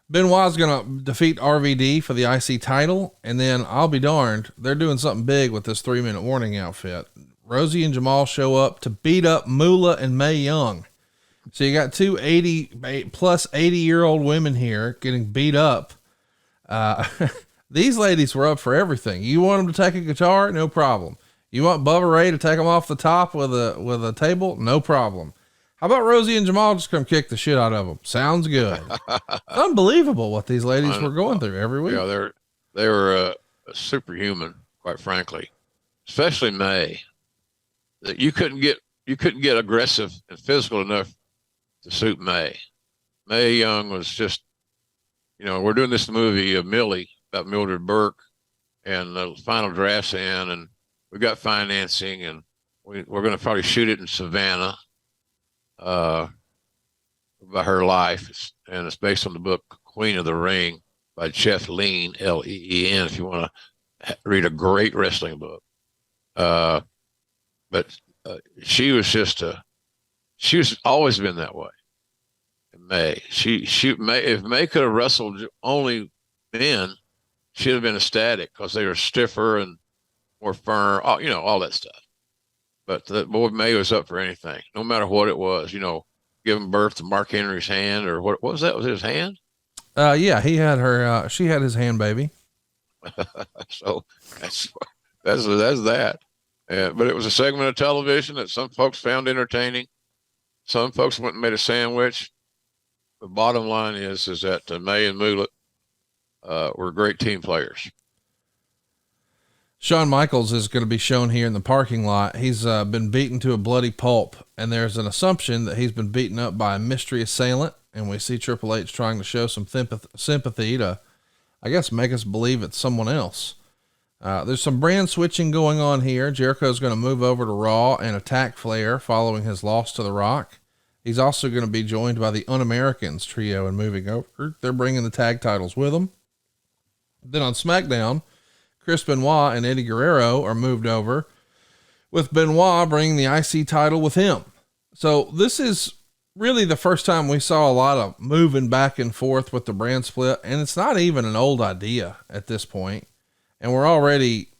[SPEAKER 1] Benoit's going to defeat RVD for the IC title. And then I'll be darned, they're doing something big with this 3-minute warning outfit. Rosie and Jamal show up to beat up Moolah and Mae Young. So you got two 80-year-old women here getting beat up. These ladies were up for everything. You want them to take a guitar? No problem. You want Bubba Ray to take them off the top with a table? No problem. How about Rosie and Jamal just come kick the shit out of them? Sounds good. Unbelievable what these ladies were going through every week.
[SPEAKER 2] Yeah, they were superhuman, quite frankly, especially Mae. That you couldn't get aggressive and physical enough to suit Mae. Mae Young was just, we're doing this movie of Millie about Mildred Burke, and the final draft's in, and we got financing, and we're going to probably shoot it in Savannah. About her life, and it's based on the book Queen of the Ring by Jeff Leen, Leen, if you want to read a great wrestling book. But she was always been that way. Mae, if Mae could have wrestled only men, she'd have been ecstatic because they were stiffer and more firm, all that stuff. But boy, Mae was up for anything, no matter what it was, giving birth to Mark Henry's hand, or what was that? Was it his hand?
[SPEAKER 1] Yeah, he had her, she had his hand baby.
[SPEAKER 2] So that's that. But it was a segment of television that some folks found entertaining. Some folks went and made a sandwich. The bottom line is that Mae and Moolah were great team players.
[SPEAKER 1] Shawn Michaels is going to be shown here in the parking lot. He's been beaten to a bloody pulp, and there's an assumption that he's been beaten up by a mystery assailant. And we see Triple H trying to show some sympathy to, I guess, make us believe it's someone else. There's some brand switching going on here. Jericho's going to move over to Raw and attack Flair following his loss to The Rock. He's also going to be joined by the Un-Americans trio and moving over. They're bringing the tag titles with them. Then on SmackDown, Chris Benoit and Eddie Guerrero are moved over, with Benoit bringing the IC title with him. So this is really the first time we saw a lot of moving back and forth with the brand split. And it's not even an old idea at this point. And we're already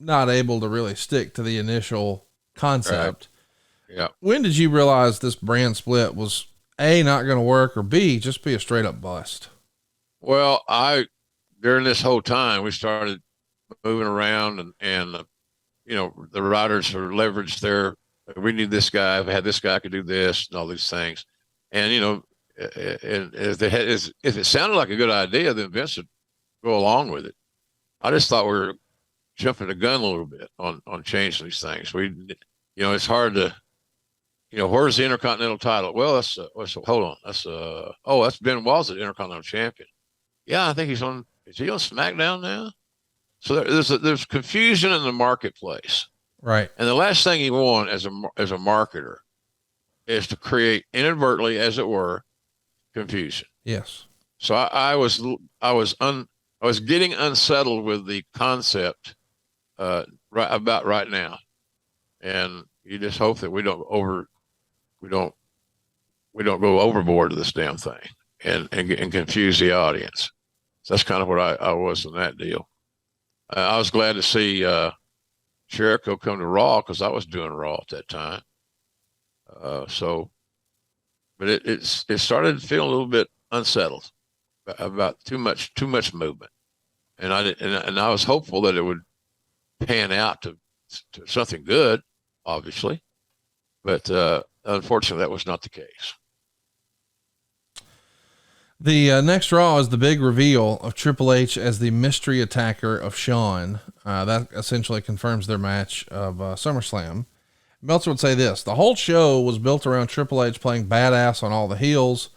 [SPEAKER 1] not able to really stick to the initial concept.
[SPEAKER 2] Right. Yeah.
[SPEAKER 1] When did you realize this brand split was A, not going to work, or B, just be a straight up bust?
[SPEAKER 2] Well, during this whole time, we started moving around and the writers are leveraged we need this guy. If I had this guy, I could do this and all these things. And, and if it sounded like a good idea, then Vince would go along with it. I just thought we were jumping the gun a little bit on changing these things. It's hard to, where's the Intercontinental title? Well, hold on. That's Benoit's the Intercontinental Champion. Yeah, I think is he on SmackDown now? So there's confusion in the marketplace.
[SPEAKER 1] Right.
[SPEAKER 2] And the last thing you want as a marketer is to create inadvertently, as it were, confusion.
[SPEAKER 1] Yes.
[SPEAKER 2] So I was getting unsettled with the concept right now, and you just hope that we don't go overboard to this damn thing and confuse the audience. So that's kind of what I was in that deal. I was glad to see Jericho come to Raw because I was doing Raw at that time. But it started feeling a little bit unsettled about too much movement, and I was hopeful that it would pan out to something good, obviously, but unfortunately that was not the case.
[SPEAKER 1] The next Raw is the big reveal of Triple H as the mystery attacker of Shawn. That essentially confirms their match of SummerSlam. Meltzer would say this: the whole show was built around Triple H playing badass on all the heels,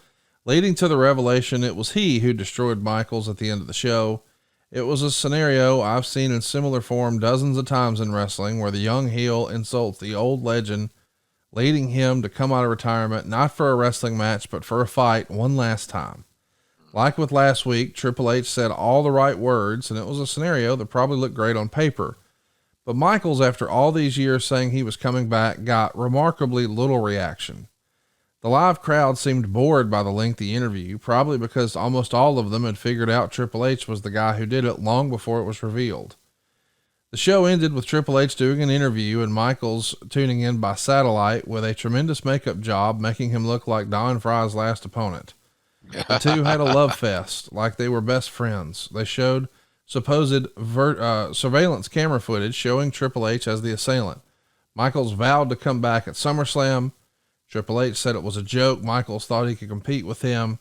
[SPEAKER 1] leading to the revelation it was he who destroyed Michaels at the end of the show. It was a scenario I've seen in similar form dozens of times in wrestling, where the young heel insults the old legend, leading him to come out of retirement, not for a wrestling match, but for a fight one last time. Like with last week, Triple H said all the right words, and it was a scenario that probably looked great on paper. But Michaels, after all these years saying he was coming back, got remarkably little reaction. The live crowd seemed bored by the lengthy interview, probably because almost all of them had figured out Triple H was the guy who did it long before it was revealed. The show ended with Triple H doing an interview and Michaels tuning in by satellite with a tremendous makeup job, making him look like Don Frye's last opponent. The two had a love fest, like they were best friends. They showed supposed surveillance camera footage showing Triple H as the assailant. Michaels vowed to come back at SummerSlam. Triple H said it was a joke. Michaels thought he could compete with him,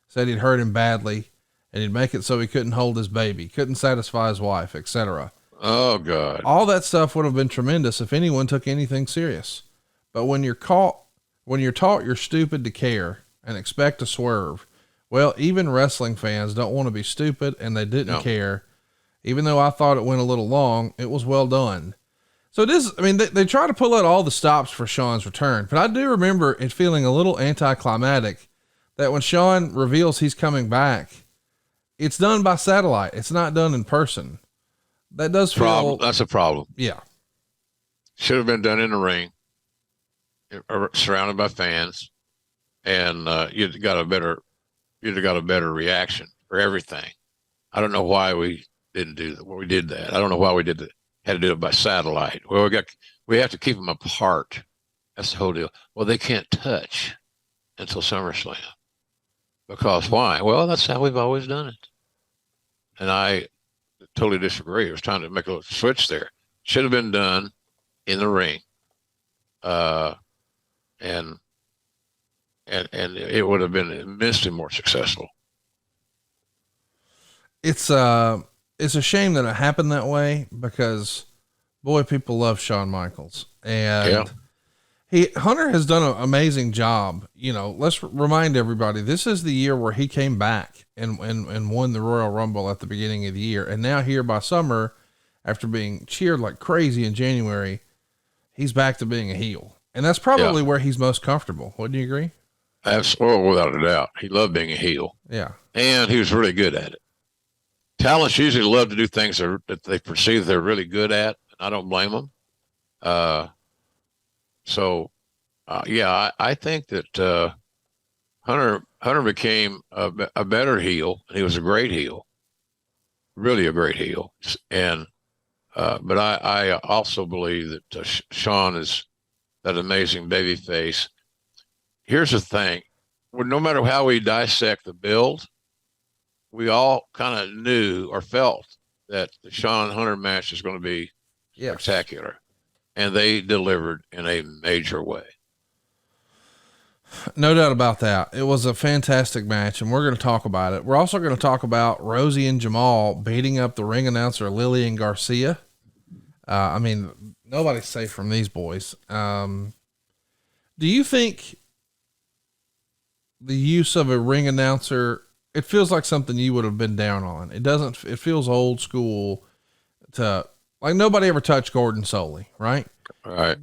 [SPEAKER 1] said he'd hurt him badly, and he'd make it so he couldn't hold his baby, couldn't satisfy his wife, etc.
[SPEAKER 2] Oh, God.
[SPEAKER 1] All that stuff would have been tremendous if anyone took anything serious. But when you're taught you're stupid to care and expect to swerve, well, even wrestling fans don't want to be stupid, and they didn't care. Even though I thought it went a little long, it was well done. So it is, I mean, they try to pull out all the stops for Shawn's return, but I do remember it feeling a little anticlimactic that when Shawn reveals he's coming back, it's done by satellite. It's not done in person. That does feel...
[SPEAKER 2] That's a problem.
[SPEAKER 1] Yeah.
[SPEAKER 2] Should have been done in the ring, surrounded by fans, and you'd have got a better reaction for everything. I don't know why we didn't do that. Well, we did that. I don't know why we had to do it by satellite. Well, we have to keep them apart. That's the whole deal. Well, they can't touch until SummerSlam. Because why? Well, that's how we've always done it. And I totally disagree. I was trying to make a little switch there. Should have been done in the ring. And it would have been immensely more successful.
[SPEAKER 1] It's a shame that it happened that way because, boy, people love Shawn Michaels, and Hunter has done an amazing job. You know, let's remind everybody, this is the year where he came back and won the Royal Rumble at the beginning of the year. And now here by summer, after being cheered like crazy in January, he's back to being a heel. And that's probably where he's most comfortable. Wouldn't you agree?
[SPEAKER 2] Absolutely, without a doubt. He loved being a heel. Yeah. And he was really good at it. Talents usually love to do things that they perceive they're really good at. And I don't blame them. I think that Hunter became a better heel. He was a great heel, really a great heel. And but I also believe that Shawn is that amazing baby face. Here's the thing. No matter how we dissect the build, we all kind of knew or felt that the Shawn Hunter match is going to be spectacular. And they delivered in a major way.
[SPEAKER 1] No doubt about that. It was a fantastic match, and we're going to talk about it. We're also going to talk about Rosie and Jamal beating up the ring announcer Lillian Garcia. I mean, nobody's safe from these boys. Do you think the use of a ring announcer, it feels like something you would have been down on? It feels old school to, like, nobody ever touched Gordon Soley, right?
[SPEAKER 2] All right.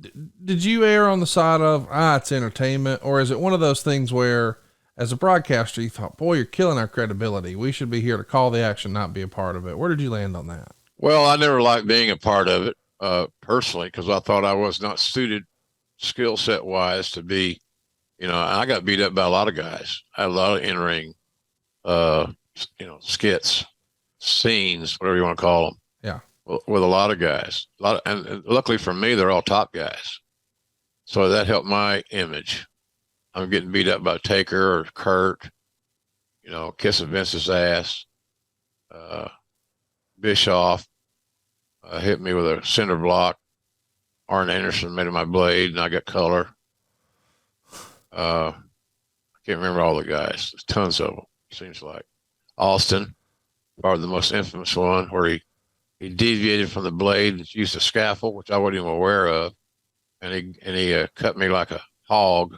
[SPEAKER 1] Did you err on the side of, it's entertainment? Or is it one of those things where, as a broadcaster, you thought, boy, you're killing our credibility. We should be here to call the action, not be a part of it. Where did you land on that?
[SPEAKER 2] Well, I never liked being a part of it, personally, because I thought I was not suited skill set wise to be, I got beat up by a lot of guys. I had a lot of in-ring, skits, scenes, whatever you want to call them.
[SPEAKER 1] Yeah.
[SPEAKER 2] With a lot of guys, and luckily for me, they're all top guys. So that helped my image. I'm getting beat up by Taker or Kurt, kissing Vince's ass. Bischoff hit me with a cinder block. Arn Anderson made my blade, and I got color. I can't remember all the guys. There's tons of them, seems like. Austin, probably the most infamous one, where he deviated from the blade and used a scaffold, which I wasn't even aware of, and he cut me like a hog.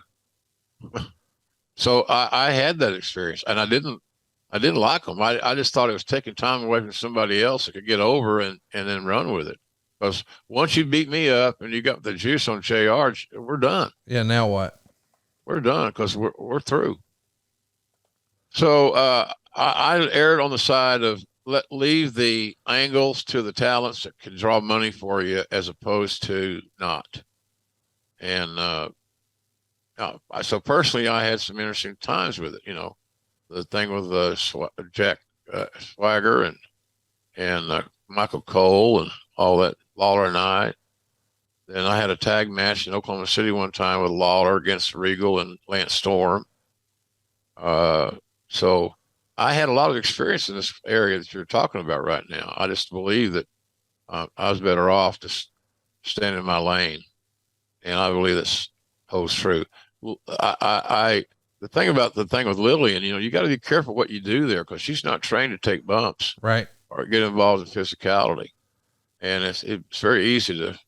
[SPEAKER 2] So I had that experience, and I didn't like them. I just thought it was taking time away from somebody else that could get over and then run with it. Because once you beat me up and you got the juice on JR, we're done.
[SPEAKER 1] Yeah. Now what?
[SPEAKER 2] We're done because we're through. So I erred on the side of leave the angles to the talents that can draw money for you, as opposed to not. And so personally, I had some interesting times with it. The thing with Jack Swagger and Michael Cole and all that, Lawler and I. Then I had a tag match in Oklahoma City one time with Lawler against Regal and Lance Storm. So I had a lot of experience in this area that you're talking about right now. I just believe that I was better off to stand in my lane, and I believe this holds true. The thing with Lillian, you got to be careful what you do there, because she's not trained to take bumps,
[SPEAKER 1] right,
[SPEAKER 2] or get involved in physicality, and it's very easy to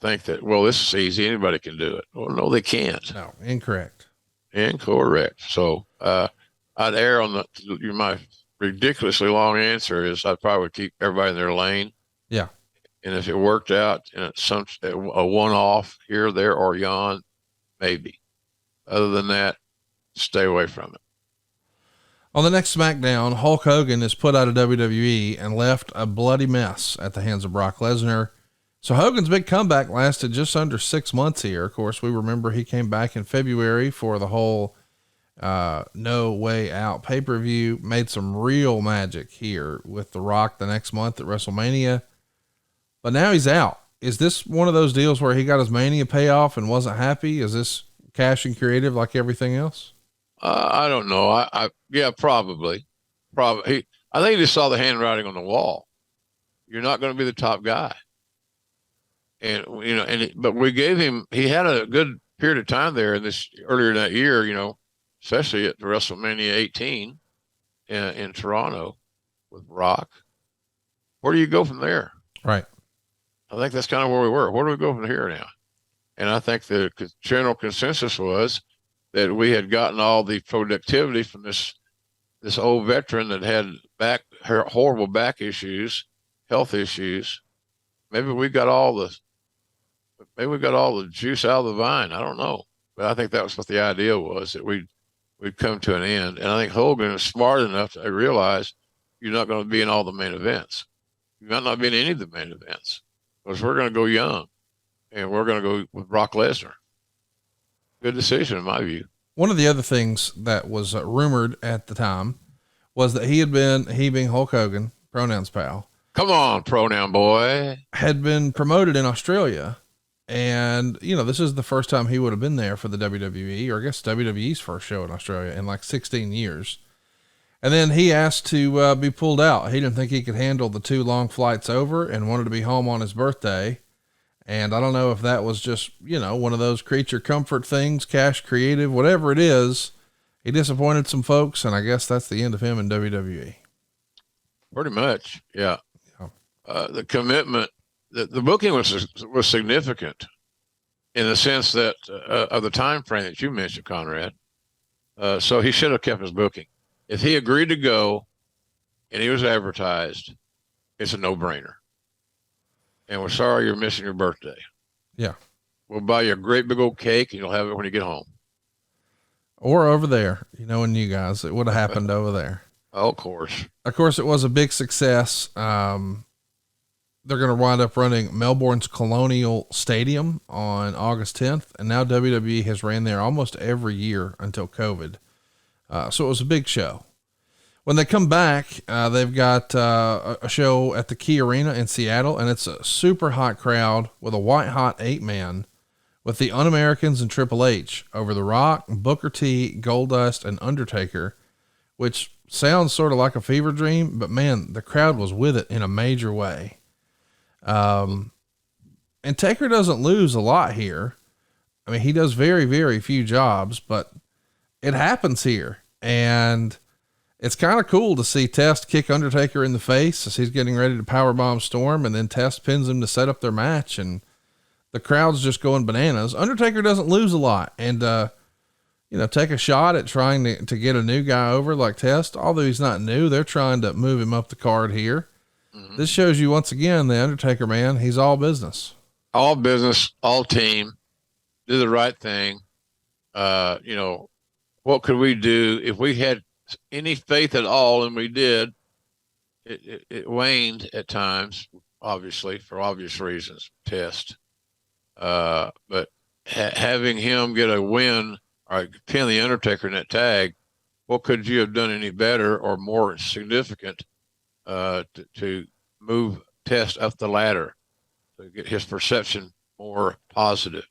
[SPEAKER 2] think that, well, this is easy, anybody can do it. Well, no, they can't.
[SPEAKER 1] No, incorrect.
[SPEAKER 2] So I'd err on my ridiculously long answer is I'd probably keep everybody in their lane.
[SPEAKER 1] Yeah.
[SPEAKER 2] And if it worked out and it's a one-off here, there, or yon, maybe. Other than that, stay away from it.
[SPEAKER 1] On the next SmackDown, Hulk Hogan is put out of WWE and left a bloody mess at the hands of Brock Lesnar. So Hogan's big comeback lasted just under 6 months here. Of course, we remember he came back in February for the whole No Way Out pay-per-view, made some real magic here with The Rock the next month at WrestleMania. But now he's out. Is this one of those deals where he got his Mania payoff and wasn't happy? Is this cash and creative like everything else?
[SPEAKER 2] I don't know. Yeah, probably. I think he just saw the handwriting on the wall. You're not going to be the top guy. And, but we gave him, he had a good period of time there earlier in that year, especially at the WrestleMania 18 in Toronto with Rock. Where do you go from there?
[SPEAKER 1] Right.
[SPEAKER 2] I think that's kind of where we were. Where do we go from here now? And I think the general consensus was that we had gotten all the productivity from this old veteran that had horrible back issues, health issues. Maybe we got all the juice out of the vine. I don't know, but I think that was what the idea was, that we'd come to an end. And I think Hogan was smart enough to realize you're not going to be in all the main events. You might not be in any of the main events, because we're going to go young, and we're going to go with Brock Lesnar. Good decision in my view.
[SPEAKER 1] One of the other things that was rumored at the time was that he being Hulk Hogan, pronouns pal.
[SPEAKER 2] Come on, pronoun boy.
[SPEAKER 1] Had been promoted in Australia. And, this is the first time he would have been there for the WWE, or I guess WWE's first show in Australia in like 16 years. And then he asked to be pulled out. He didn't think he could handle the 2 long flights over and wanted to be home on his birthday. And I don't know if that was just, one of those creature comfort things, cash creative, whatever it is. He disappointed some folks, and I guess that's the end of him in WWE.
[SPEAKER 2] Pretty much. Yeah. The commitment the booking was significant in the sense that of the time frame that you mentioned, Conrad. So he should have kept his booking. If he agreed to go and he was advertised, it's a no-brainer. And we're sorry you're missing your birthday.
[SPEAKER 1] Yeah.
[SPEAKER 2] We'll buy you a great big old cake and you'll have it when you get home.
[SPEAKER 1] Or over there, and you guys, it would have happened over there.
[SPEAKER 2] Oh, of course.
[SPEAKER 1] Of course, it was a big success. They're going to wind up running Melbourne's Colonial Stadium on August 10th. And now WWE has ran there almost every year until COVID. So it was a big show. When they come back, they've got a show at the Key Arena in Seattle, and it's a super hot crowd with a white hot 8-man with the Un-Americans and Triple H over The Rock, Booker T, Goldust, and Undertaker, which sounds sort of like a fever dream, but man, the crowd was with it in a major way. And Taker doesn't lose a lot here. I mean, he does very, very few jobs, but it happens here. And it's kind of cool to see Test kick Undertaker in the face as he's getting ready to powerbomb Storm, and then Test pins him to set up their match, and the crowd's just going bananas. Undertaker doesn't lose a lot, and, take a shot at trying to get a new guy over like Test. Although he's not new, they're trying to move him up the card here. Mm-hmm. This shows you once again, the Undertaker, man, he's all business,
[SPEAKER 2] all team, do the right thing. What could we do if we had any faith at all? And we did. It waned at times, obviously, for obvious reasons, Test. But having him get a win or pin the Undertaker in that tag, what could you have done any better or more significant to move Test up the ladder, to get his perception more positive?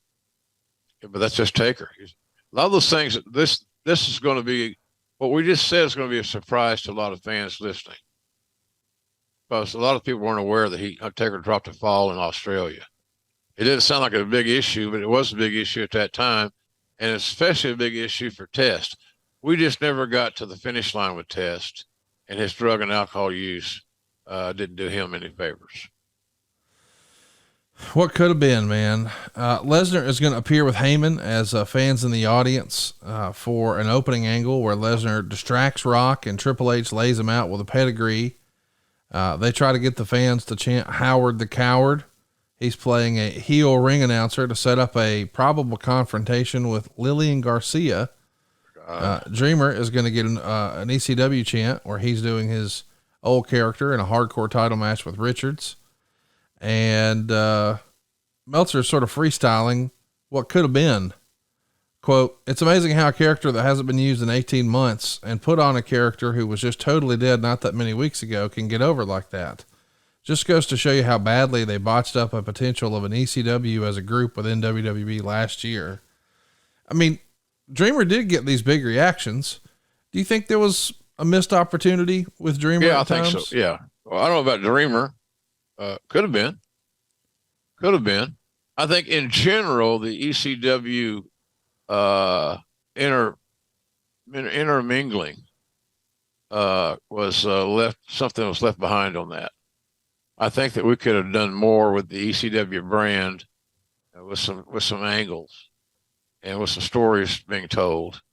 [SPEAKER 2] But that's just Taker. A lot of those things, this is going to be, what we just said is going to be a surprise to a lot of fans listening. Because a lot of people weren't aware that Taker dropped a fall in Australia. It didn't sound like a big issue, but it was a big issue at that time. And especially a big issue for Test. We just never got to the finish line with Test, and his drug and alcohol use didn't do him any favors.
[SPEAKER 1] What could have been, man. Lesnar is going to appear with Heyman as fans in the audience for an opening angle where Lesnar distracts Rock and Triple H lays him out with a pedigree. They try to get the fans to chant Howard the Coward. He's playing a heel ring announcer to set up a probable confrontation with Lillian Garcia. Dreamer is going to get an ECW chant where he's doing his old character in a hardcore title match with Richards. And Meltzer is sort of freestyling what could have been. Quote, "It's amazing how a character that hasn't been used in 18 months and put on a character who was just totally dead not that many weeks ago can get over like that. Just goes to show you how badly they botched up a potential of an ECW as a group within WWE last year." I mean, Dreamer did get these big reactions. Do you think there was a missed opportunity with Dreamer?
[SPEAKER 2] Yeah, I think so. Yeah. Well, I don't know about Dreamer. Could have been. I think in general, the ECW intermingling was left behind on that. I think that we could have done more with the ECW brand, with some angles and with some stories being told,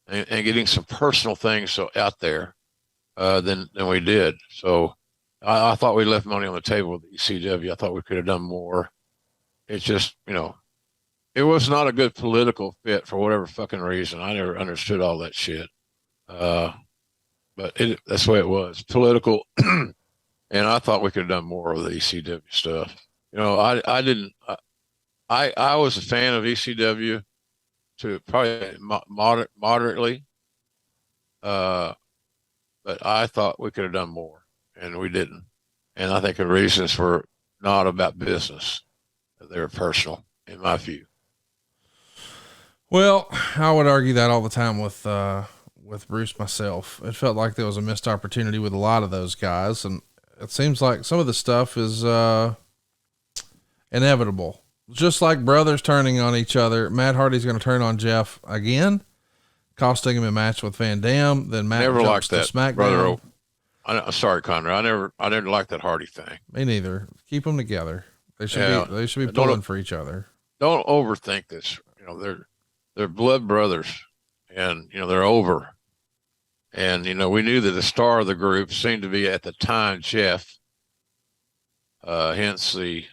[SPEAKER 2] and getting some personal things out there than we did. So I thought we left money on the table with the ECW. I thought we could have done more. It's just, it was not a good political fit for whatever fucking reason. I never understood all that shit. But that's the way it was, political. And I thought we could have done more with the ECW stuff. I was a fan of ECW to probably moderately. But I thought we could have done more. And we didn't. And I think the reasons were not about business. They were personal, in my view.
[SPEAKER 1] Well, I would argue that all the time with Bruce myself. It felt like there was a missed opportunity with a lot of those guys. And it seems like some of the stuff is inevitable. Just like brothers turning on each other. Matt Hardy's going to turn on Jeff again, costing him a match with Van Dam. Then Matt
[SPEAKER 2] never liked
[SPEAKER 1] to
[SPEAKER 2] that,
[SPEAKER 1] SmackDown.
[SPEAKER 2] Brother. I'm sorry, Conrad. I never liked that Hardy thing.
[SPEAKER 1] Me neither. Keep them together. They should be pulling for each other.
[SPEAKER 2] Don't overthink this. You know, they're blood brothers, and you know they're over. And you know, we knew that the star of the group seemed to be at the time Jeff. Hence the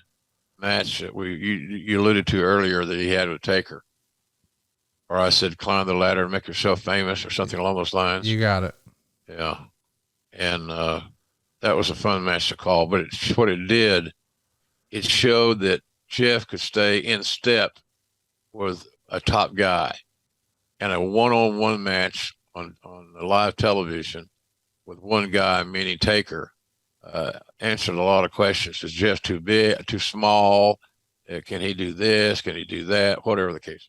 [SPEAKER 2] match that you alluded to earlier that he had with Taker. Or I said, climb the ladder and make yourself famous, or something along those lines.
[SPEAKER 1] You got it.
[SPEAKER 2] Yeah. And that was a fun match to call. But what it did, it showed that Jeff could stay in step with a top guy. And a one-on-one match on the live television with one guy, meaning Taker, answered a lot of questions. Is Jeff too big, too small? Can he do this? Can he do that? Whatever the case.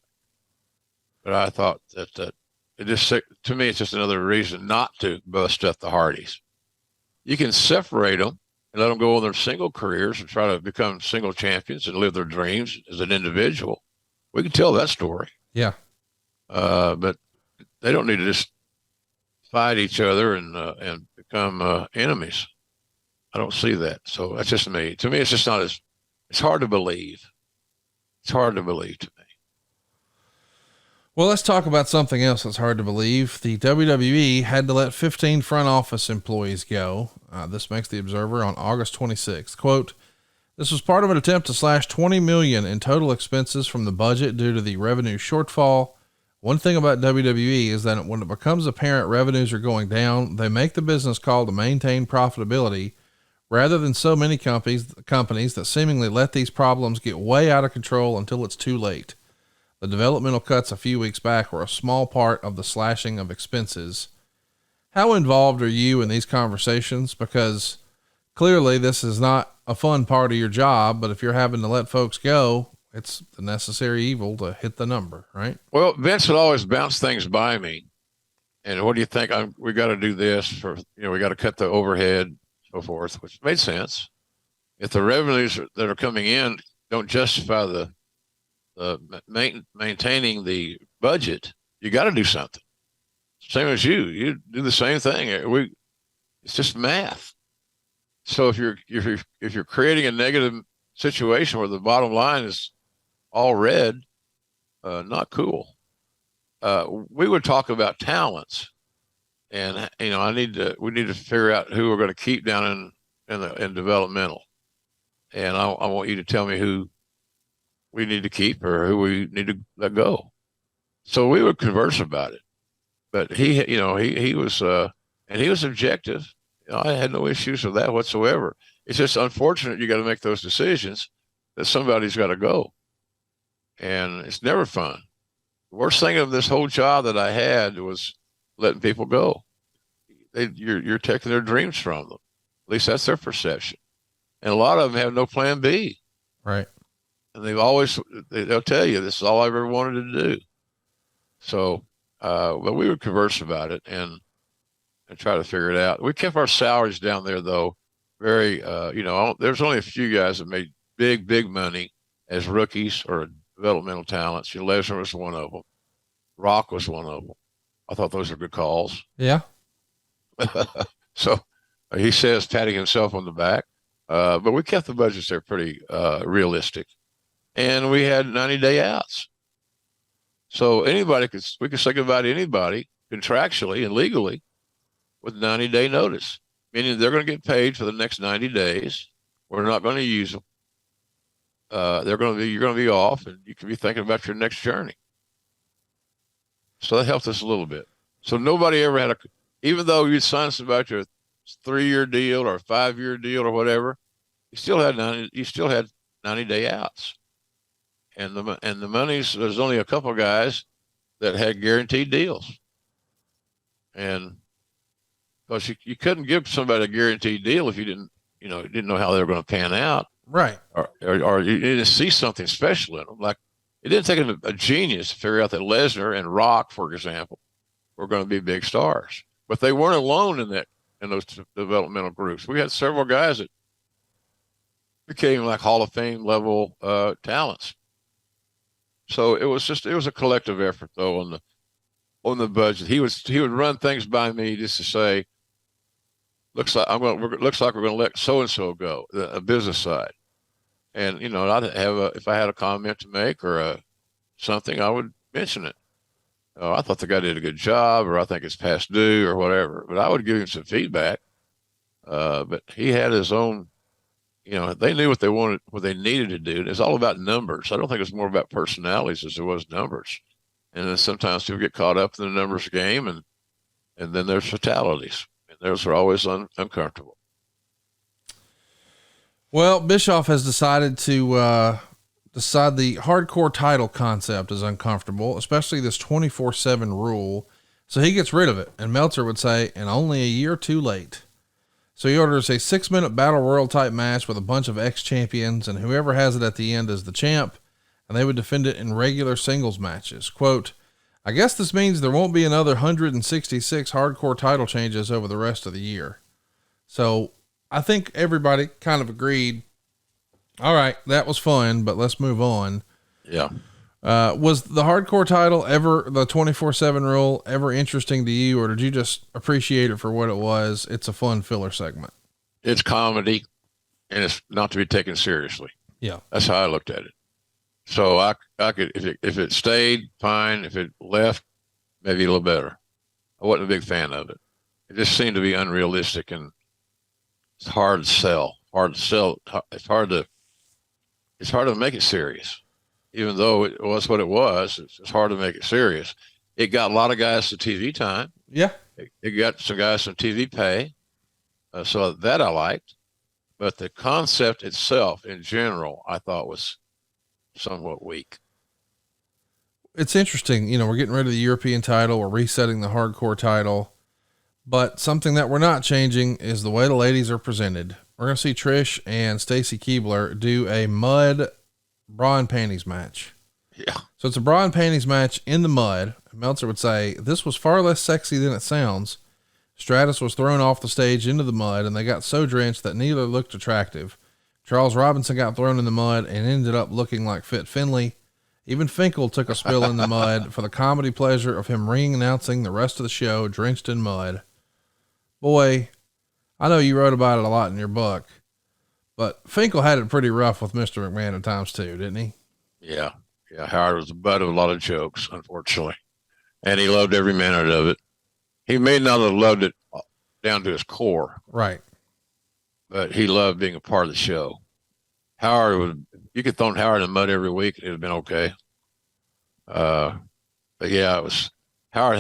[SPEAKER 2] But I thought that it just, to me, it's just another reason not to bust up the Hardys. You can separate them and let them go on their single careers and try to become single champions and live their dreams as an individual. We can tell that story.
[SPEAKER 1] Yeah.
[SPEAKER 2] But they don't need to just fight each other and become enemies. I don't see that. So that's just me. To me, it's just not as, it's hard to believe. It's hard to believe to me.
[SPEAKER 1] Well, let's talk about something else that's hard to believe. The WWE had to let 15 front office employees go. This makes the Observer on August 26th. Quote, this was part of an attempt to slash $20 million in total expenses from the budget due to the revenue shortfall. One thing about WWE is that when it becomes apparent revenues are going down, they make the business call to maintain profitability rather than so many companies that seemingly let these problems get way out of control until it's too late. The developmental cuts a few weeks back were a small part of the slashing of expenses. How involved are you in these conversations? Because clearly this is not a fun part of your job, but if you're having to let folks go, it's the necessary evil to hit the number, right?
[SPEAKER 2] Well, Vince would always bounce things by me. And what do you think? We got to do this for, you know, we got to cut the overhead, so forth, which made sense. If the revenues that are coming in don't justify the maintaining the budget, you got to do something. Same as you do the same thing. It's just math. So if you're creating a negative situation where the bottom line is all red, not cool. We would talk about talents, and you know, we need to figure out who we're going to keep down in developmental, and I want you to tell me who we need to keep or who we need to let go. So we would converse about it, but he was, and he was objective. You know, I had no issues with that whatsoever. It's just unfortunate you got to make those decisions that somebody's got to go. And it's never fun. The worst thing of this whole job that I had was letting people go. You're taking their dreams from them. At least that's their perception. And a lot of them have no plan B.
[SPEAKER 1] Right.
[SPEAKER 2] And they'll tell you, this is all I've ever wanted to do. So, but we would converse about it and try to figure it out. We kept our salaries down there though. Very, there's only a few guys that made big money as rookies or developmental talents. You know, Lesnar was one of them. Rock was one of them. I thought those were good calls.
[SPEAKER 1] Yeah.
[SPEAKER 2] So he says, patting himself on the back. But we kept the budgets there pretty realistic. And we had 90-day outs. So we could say goodbye to anybody contractually and legally with 90-day notice, meaning they're going to get paid for the next 90 days. We're not going to use them. You're going to be off, and you can be thinking about your next journey. So that helped us a little bit. So nobody ever had even though you'd sign somebody to a 3-year deal or a 5-year deal or whatever, you still had 90-day outs. And the money's, there's only a couple of guys that had guaranteed deals. And because you couldn't give somebody a guaranteed deal if you didn't know how they were going to pan out.
[SPEAKER 1] Right.
[SPEAKER 2] Or you didn't see something special in them. Like, it didn't take a genius to figure out that Lesnar and Rock, for example, were going to be big stars. But they weren't alone in those developmental groups. We had several guys that became like Hall of Fame level talents. So it was a collective effort though on the budget. He would run things by me just to say, looks like we're going to let so and so go, a business side. And, I'd if I had a comment to make or something, I would mention it. Oh, I thought the guy did a good job, or I think it's past due, or whatever. But I would give him some feedback. But he had his own, they knew what they wanted, what they needed to do. It's all about numbers. I don't think it's more about personalities as it was numbers. And then sometimes people get caught up in the numbers game, and then there's fatalities, and those are always uncomfortable.
[SPEAKER 1] Well, Bischoff has decided to decide the hardcore title concept is uncomfortable, especially this 24/7 rule. So he gets rid of it. And Meltzer would say, and only a year too late. So he orders a 6-minute battle royal type match with a bunch of ex-champions, and whoever has it at the end is the champ, and they would defend it in regular singles matches. Quote, I guess this means there won't be another 166 hardcore title changes over the rest of the year. So I think everybody kind of agreed, all right, that was fun, but let's move on.
[SPEAKER 2] Yeah.
[SPEAKER 1] Was the hardcore title ever, the 24/7 rule, ever interesting to you, or did you just appreciate it for what it was? It's a fun filler segment.
[SPEAKER 2] It's comedy, and it's not to be taken seriously.
[SPEAKER 1] Yeah.
[SPEAKER 2] That's how I looked at it. So I could, if it stayed, fine. If it left, maybe a little better. I wasn't a big fan of it. It just seemed to be unrealistic, and it's hard to sell. It's hard to make it serious. Even though it was what it was, it's hard to make it serious. It got a lot of guys to TV time.
[SPEAKER 1] Yeah.
[SPEAKER 2] It got some guys some TV pay. So that I liked. But the concept itself in general, I thought was somewhat weak.
[SPEAKER 1] It's interesting. We're getting rid of the European title. We're resetting the hardcore title, but something that we're not changing is the way the ladies are presented. We're going to see Trish and Stacy Keibler do a mud bra and panties match.
[SPEAKER 2] Yeah.
[SPEAKER 1] So it's a bra and panties match in the mud. Meltzer would say this was far less sexy than it sounds. Stratus was thrown off the stage into the mud, and they got so drenched that neither looked attractive. Charles Robinson got thrown in the mud and ended up looking like Fit Finlay. Even Finkel took a spill in the mud for the comedy pleasure of him ring-announcing the rest of the show drenched in mud. Boy, I know you wrote about it a lot in your book, but Finkel had it pretty rough with Mr. McMahon at times too, didn't he?
[SPEAKER 2] Yeah. Yeah. Howard was the butt of a lot of jokes, unfortunately. And he loved every minute of it. He may not have loved it down to his core.
[SPEAKER 1] Right.
[SPEAKER 2] But he loved being a part of the show. You could throw Howard in the mud every week. It would have been okay. But yeah, it was Howard,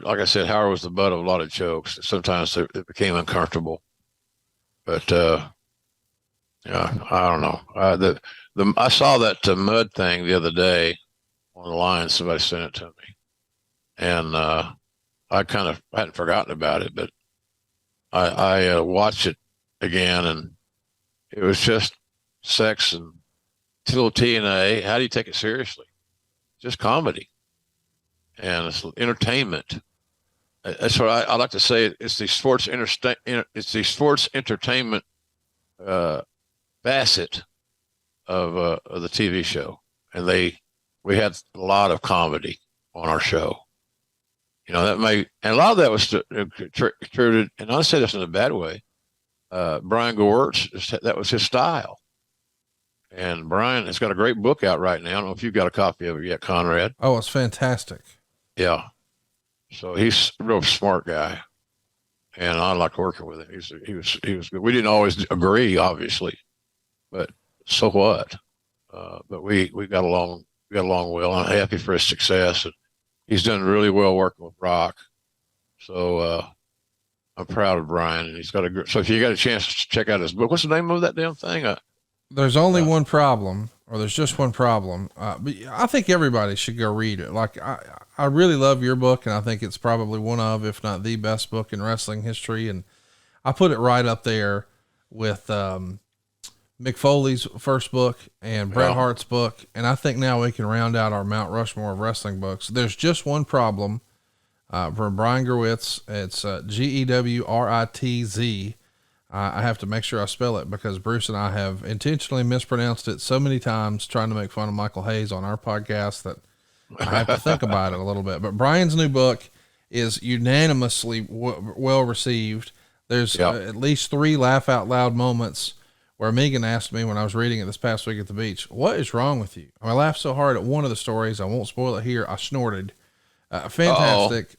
[SPEAKER 2] like I said, Howard was the butt of a lot of jokes. Sometimes it became uncomfortable. But yeah, I don't know. I saw that mud thing the other day on the line. Somebody sent it to me, and I hadn't forgotten about it, but I watched it again, and it was just sex and a little TNA. How do you take it seriously? Just comedy, and it's entertainment. That's what I like to say. It's the sports entertainment facet of the TV show, and we had a lot of comedy on our show. And a lot of that was treated, and I say this in a bad way. Brian Gewirtz, that was his style, and Brian has got a great book out right now. I don't know if you've got a copy of it yet, Conrad.
[SPEAKER 1] Oh, it's fantastic.
[SPEAKER 2] Yeah. So he's a real smart guy, and I like working with him. He was good. We didn't always agree, obviously, but so what? But we got along well. I'm happy for his success, and he's done really well working with Brock. So I'm proud of Brian, and he's got so if you got a chance to check out his book, what's the name of that damn thing?
[SPEAKER 1] There's only one problem, or there's just one problem. But I think everybody should go read it. Like I really love your book, and I think it's probably one of, if not the best book in wrestling history. And I put it right up there with Mick Foley's first book and Bret Hart's book. And I think now we can round out our Mount Rushmore of wrestling books. There's just one problem from Brian Gewirtz. It's Gewritz. I have to make sure I spell it because Bruce and I have intentionally mispronounced it so many times trying to make fun of Michael Hayes on our podcast that I have to think about it a little bit. But Brian's new book is unanimously well received. There's at least 3 laugh out loud moments where Megan asked me when I was reading it this past week at the beach, what is wrong with you? I laughed so hard at one of the stories. I won't spoil it here. I snorted. Fantastic.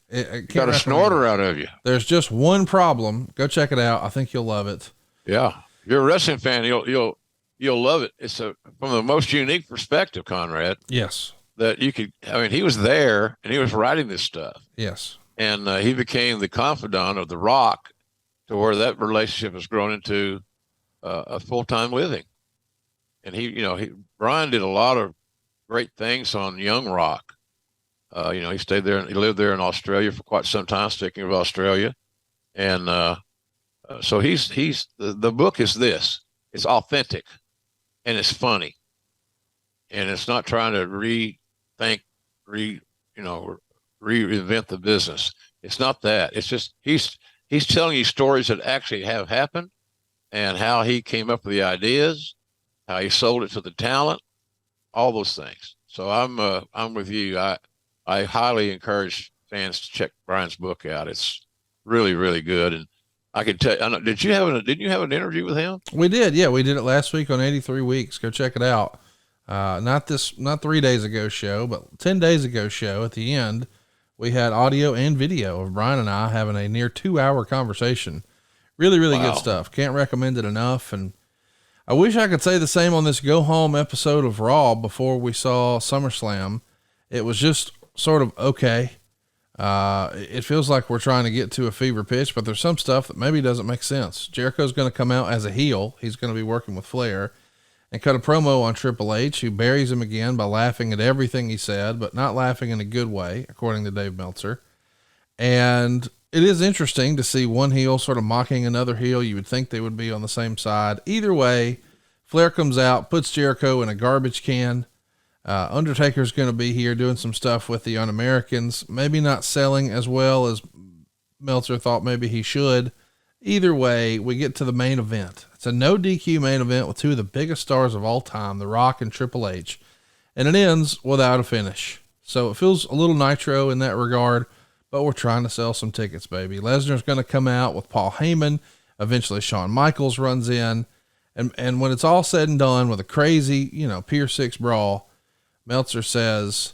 [SPEAKER 2] Got a snorter out of you.
[SPEAKER 1] There's just one problem. Go check it out. I think you'll love it.
[SPEAKER 2] Yeah. You're a wrestling fan. You'll love it. It's from the most unique perspective, Conrad.
[SPEAKER 1] Yes.
[SPEAKER 2] That you could, he was there and he was writing this stuff.
[SPEAKER 1] Yes.
[SPEAKER 2] And he became the confidant of The Rock to where that relationship has grown into a full-time living. And Brian did a lot of great things on Young Rock. He stayed there and he lived there in Australia for quite some time, speaking of Australia. And so the book is this. It's authentic and it's funny. And it's not trying to reinvent the business. It's not that. It's just he's telling you stories that actually have happened and how he came up with the ideas, how he sold it to the talent, all those things. So I'm with you. I highly encourage fans to check Brian's book out. It's really, really good. And I can tell you, didn't you have an interview with him?
[SPEAKER 1] We did. Yeah. We did it last week on 83 Weeks. Go check it out. Not 3 days ago show, but 10 days ago show. At the end, we had audio and video of Brian and I having a near 2-hour conversation. Really, really good stuff. Can't recommend it enough. And I wish I could say the same on this go home episode of Raw before we saw SummerSlam. It was just sort of okay. It feels like we're trying to get to a fever pitch, but there's some stuff that maybe doesn't make sense. Jericho's going to come out as a heel. He's going to be working with Flair and cut a promo on Triple H, who buries him again by laughing at everything he said, but not laughing in a good way, according to Dave Meltzer. And it is interesting to see one heel sort of mocking another heel. You would think they would be on the same side. Either way, Flair comes out, puts Jericho in a garbage can. Undertaker's going to be here doing some stuff with the Un-Americans, maybe not selling as well as Meltzer thought maybe he should. Either way, we get to the main event. It's a no DQ main event with two of the biggest stars of all time, The Rock and Triple H, and it ends without a finish. So it feels a little nitro in that regard, but we're trying to sell some tickets, baby. Lesnar's going to come out with Paul Heyman. Eventually Shawn Michaels runs in, and when it's all said and done with a crazy, Pier 6 brawl, Meltzer says,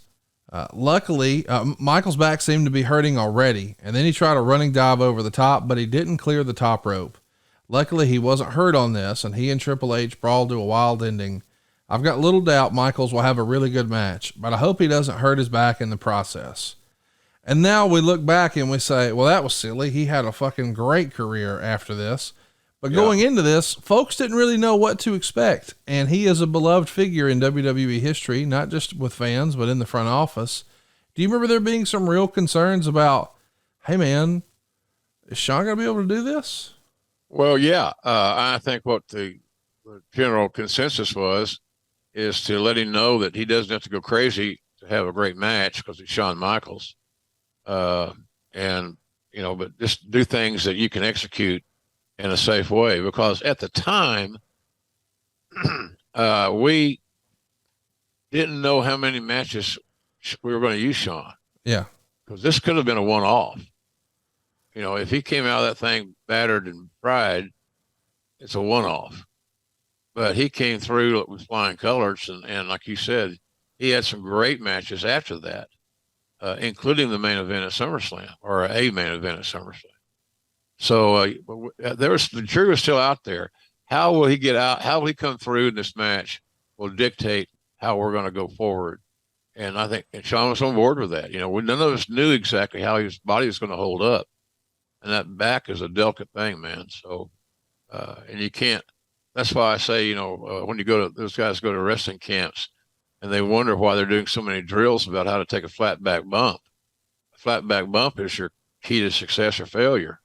[SPEAKER 1] luckily, Michael's back seemed to be hurting already, and then he tried a running dive over the top, but he didn't clear the top rope. Luckily, he wasn't hurt on this, and he and Triple H brawled to a wild ending. I've got little doubt Michaels will have a really good match, but I hope he doesn't hurt his back in the process. And now we look back and we say, well, that was silly. He had a fucking great career after this. But going into this, folks didn't really know what to expect. And he is a beloved figure in WWE history, not just with fans, but in the front office. Do you remember there being some real concerns about, hey man, is Shawn going to be able to do this?
[SPEAKER 2] Well, yeah. I think what the general consensus is to let him know that he doesn't have to go crazy to have a great match because he's Shawn Michaels. But just do things that you can execute in a safe way, because at the time, we didn't know how many matches we were going to use Shawn.
[SPEAKER 1] Yeah.
[SPEAKER 2] Because this could have been a one-off. If he came out of that thing battered and fried, it's a one-off. But he came through with flying colors, and like you said, he had some great matches after that, including the main event at SummerSlam, or a main event at SummerSlam. So the jury was still out there. How will he get out? How will he come through in this match will dictate how we're going to go forward. And I think Shawn was on board with that. None of us knew exactly how his body was going to hold up. And that back is a delicate thing, man. So, and you can't, that's why I say, when those guys go to wrestling camps and they wonder why they're doing so many drills about how to take a flat back bump. A flat back bump is your key to success or failure.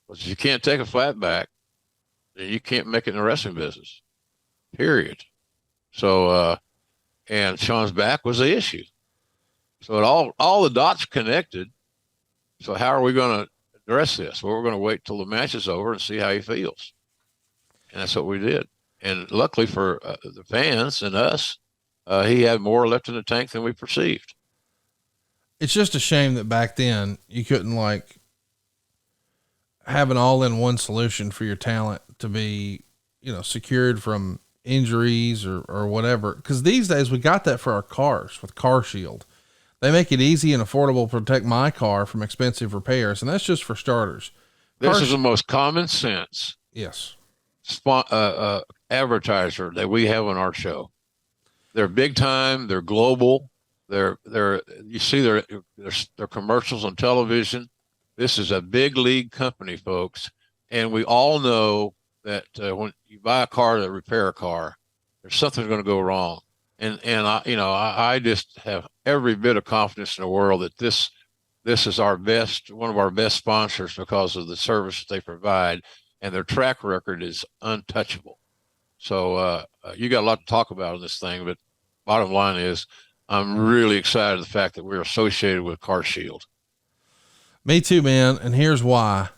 [SPEAKER 2] But if you can't take a flat back, then you can't make it in the wrestling business, period. So, and Shawn's back was the issue. So all the dots connected. So how are we going to address this? Well, we're going to wait till the match is over and see how he feels. And that's what we did. And luckily for the fans and us, he had more left in the tank than we perceived.
[SPEAKER 1] It's just a shame that back then you couldn't have an all-in-one solution for your talent to be, secured from injuries or whatever. Cause these days we got that for our cars with Car Shield. They make it easy and affordable to protect my car from expensive repairs. And that's just for starters.
[SPEAKER 2] This is the most common sense.
[SPEAKER 1] Yes.
[SPEAKER 2] Advertiser that we have on our show. They're big time. They're global. You see their commercials on television. This is a big league company, folks. And we all know that when you buy a car to repair a car, there's something going to go wrong. And I just have every bit of confidence in the world that this is one of our best sponsors because of the service that they provide, and their track record is untouchable. So you got a lot to talk about in this thing, but bottom line is I'm really excited the fact that we're associated with Car Shield.
[SPEAKER 1] Me too, man. And here's why.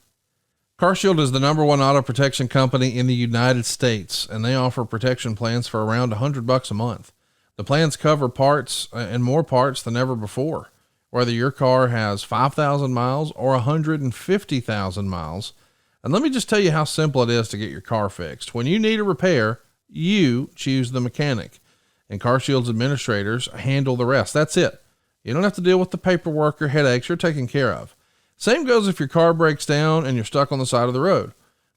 [SPEAKER 1] Car Shield is the #1 auto protection company in the United States, and they offer protection plans for around $100 a month. The plans cover parts and more parts than ever before, whether your car has 5,000 miles or 150,000 miles. And let me just tell you how simple it is to get your car fixed. When you need a repair, you choose the mechanic, and Car Shield's administrators handle the rest. That's it. You don't have to deal with the paperwork or headaches. You're taken care of. Same goes if your car breaks down and you're stuck on the side of the road.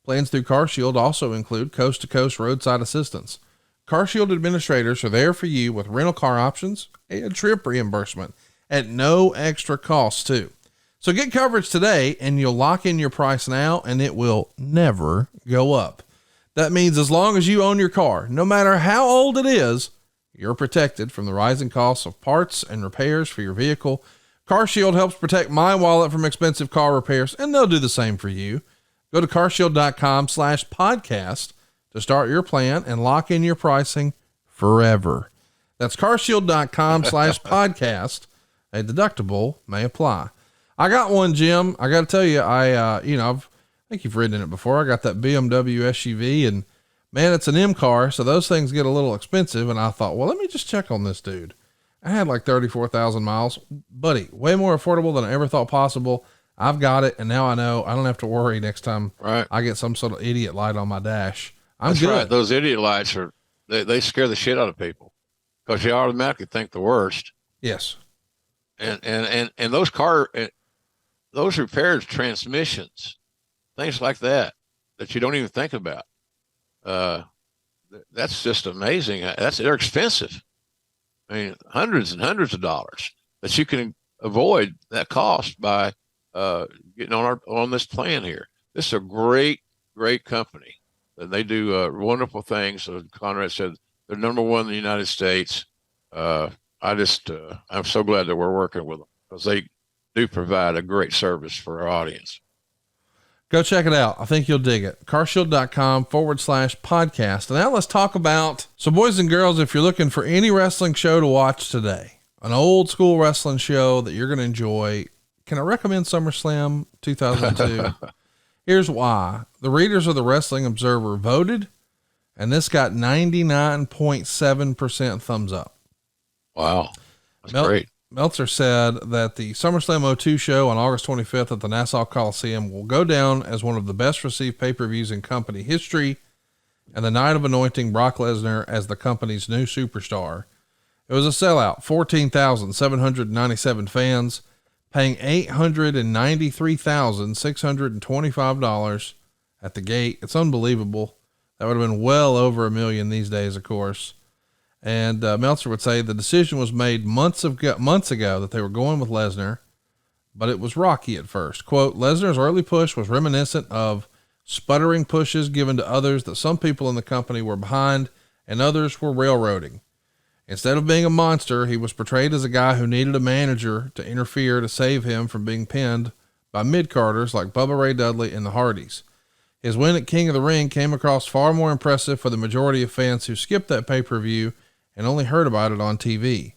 [SPEAKER 1] Plans through Car Shield also include coast-to-coast roadside assistance. Car Shield administrators are there for you with rental car options and trip reimbursement at no extra cost too. So get coverage today and you'll lock in your price now, and it will never go up. That means as long as you own your car, no matter how old it is, you're protected from the rising costs of parts and repairs for your vehicle. Car Shield helps protect my wallet from expensive car repairs, and they'll do the same for you. Go to carshield.com/podcast to start your plan and lock in your pricing forever. That's carshield.com/podcast. A deductible may apply. I got one, Jim. I got to tell you, I think you've ridden in it before. I got that BMW SUV, and man, it's an M car. So those things get a little expensive. And I thought, well, let me just check on this dude. I had like 34,000 miles, buddy, way more affordable than I ever thought possible. I've got it. And now I know I don't have to worry next time I get some sort of idiot light on my dash. That's good. Right.
[SPEAKER 2] Those idiot lights they scare the shit out of people because you automatically think the worst.
[SPEAKER 1] Yes.
[SPEAKER 2] And those repairs, transmissions, things like that you don't even think about. That's just amazing. They're expensive. I mean, hundreds and hundreds of dollars that you can avoid that cost by getting on this plan here. This is a great company, and they do wonderful things. So Conrad said they're #1 in the United States. I'm so glad that we're working with them because they do provide a great service for our audience.
[SPEAKER 1] Go check it out. I think you'll dig it. carshield.com/podcast. And now let's talk about, so boys and girls, if you're looking for any wrestling show to watch today, an old school wrestling show that you're going to enjoy, can I recommend Summerslam 2002? Here's why. The readers of the Wrestling Observer voted, and this got 99.7% thumbs up.
[SPEAKER 2] Wow. That's great.
[SPEAKER 1] Meltzer said that the SummerSlam 02 show on August 25th at the Nassau Coliseum will go down as one of the best received pay-per-views in company history, and the night of anointing Brock Lesnar as the company's new superstar. It was a sellout, 14,797 fans, paying $893,625 at the gate. It's unbelievable. That would have been well over $1 million these days, of course. And Meltzer would say the decision was made months ago that they were going with Lesnar, but it was rocky at first. Quote, Lesnar's early push was reminiscent of sputtering pushes given to others that some people in the company were behind and others were railroading. Instead of being a monster, he was portrayed as a guy who needed a manager to interfere to save him from being pinned by mid-carders like Bubba Ray Dudley and the Hardys. His win at King of the Ring came across far more impressive for the majority of fans who skipped that pay-per-view and only heard about it on TV.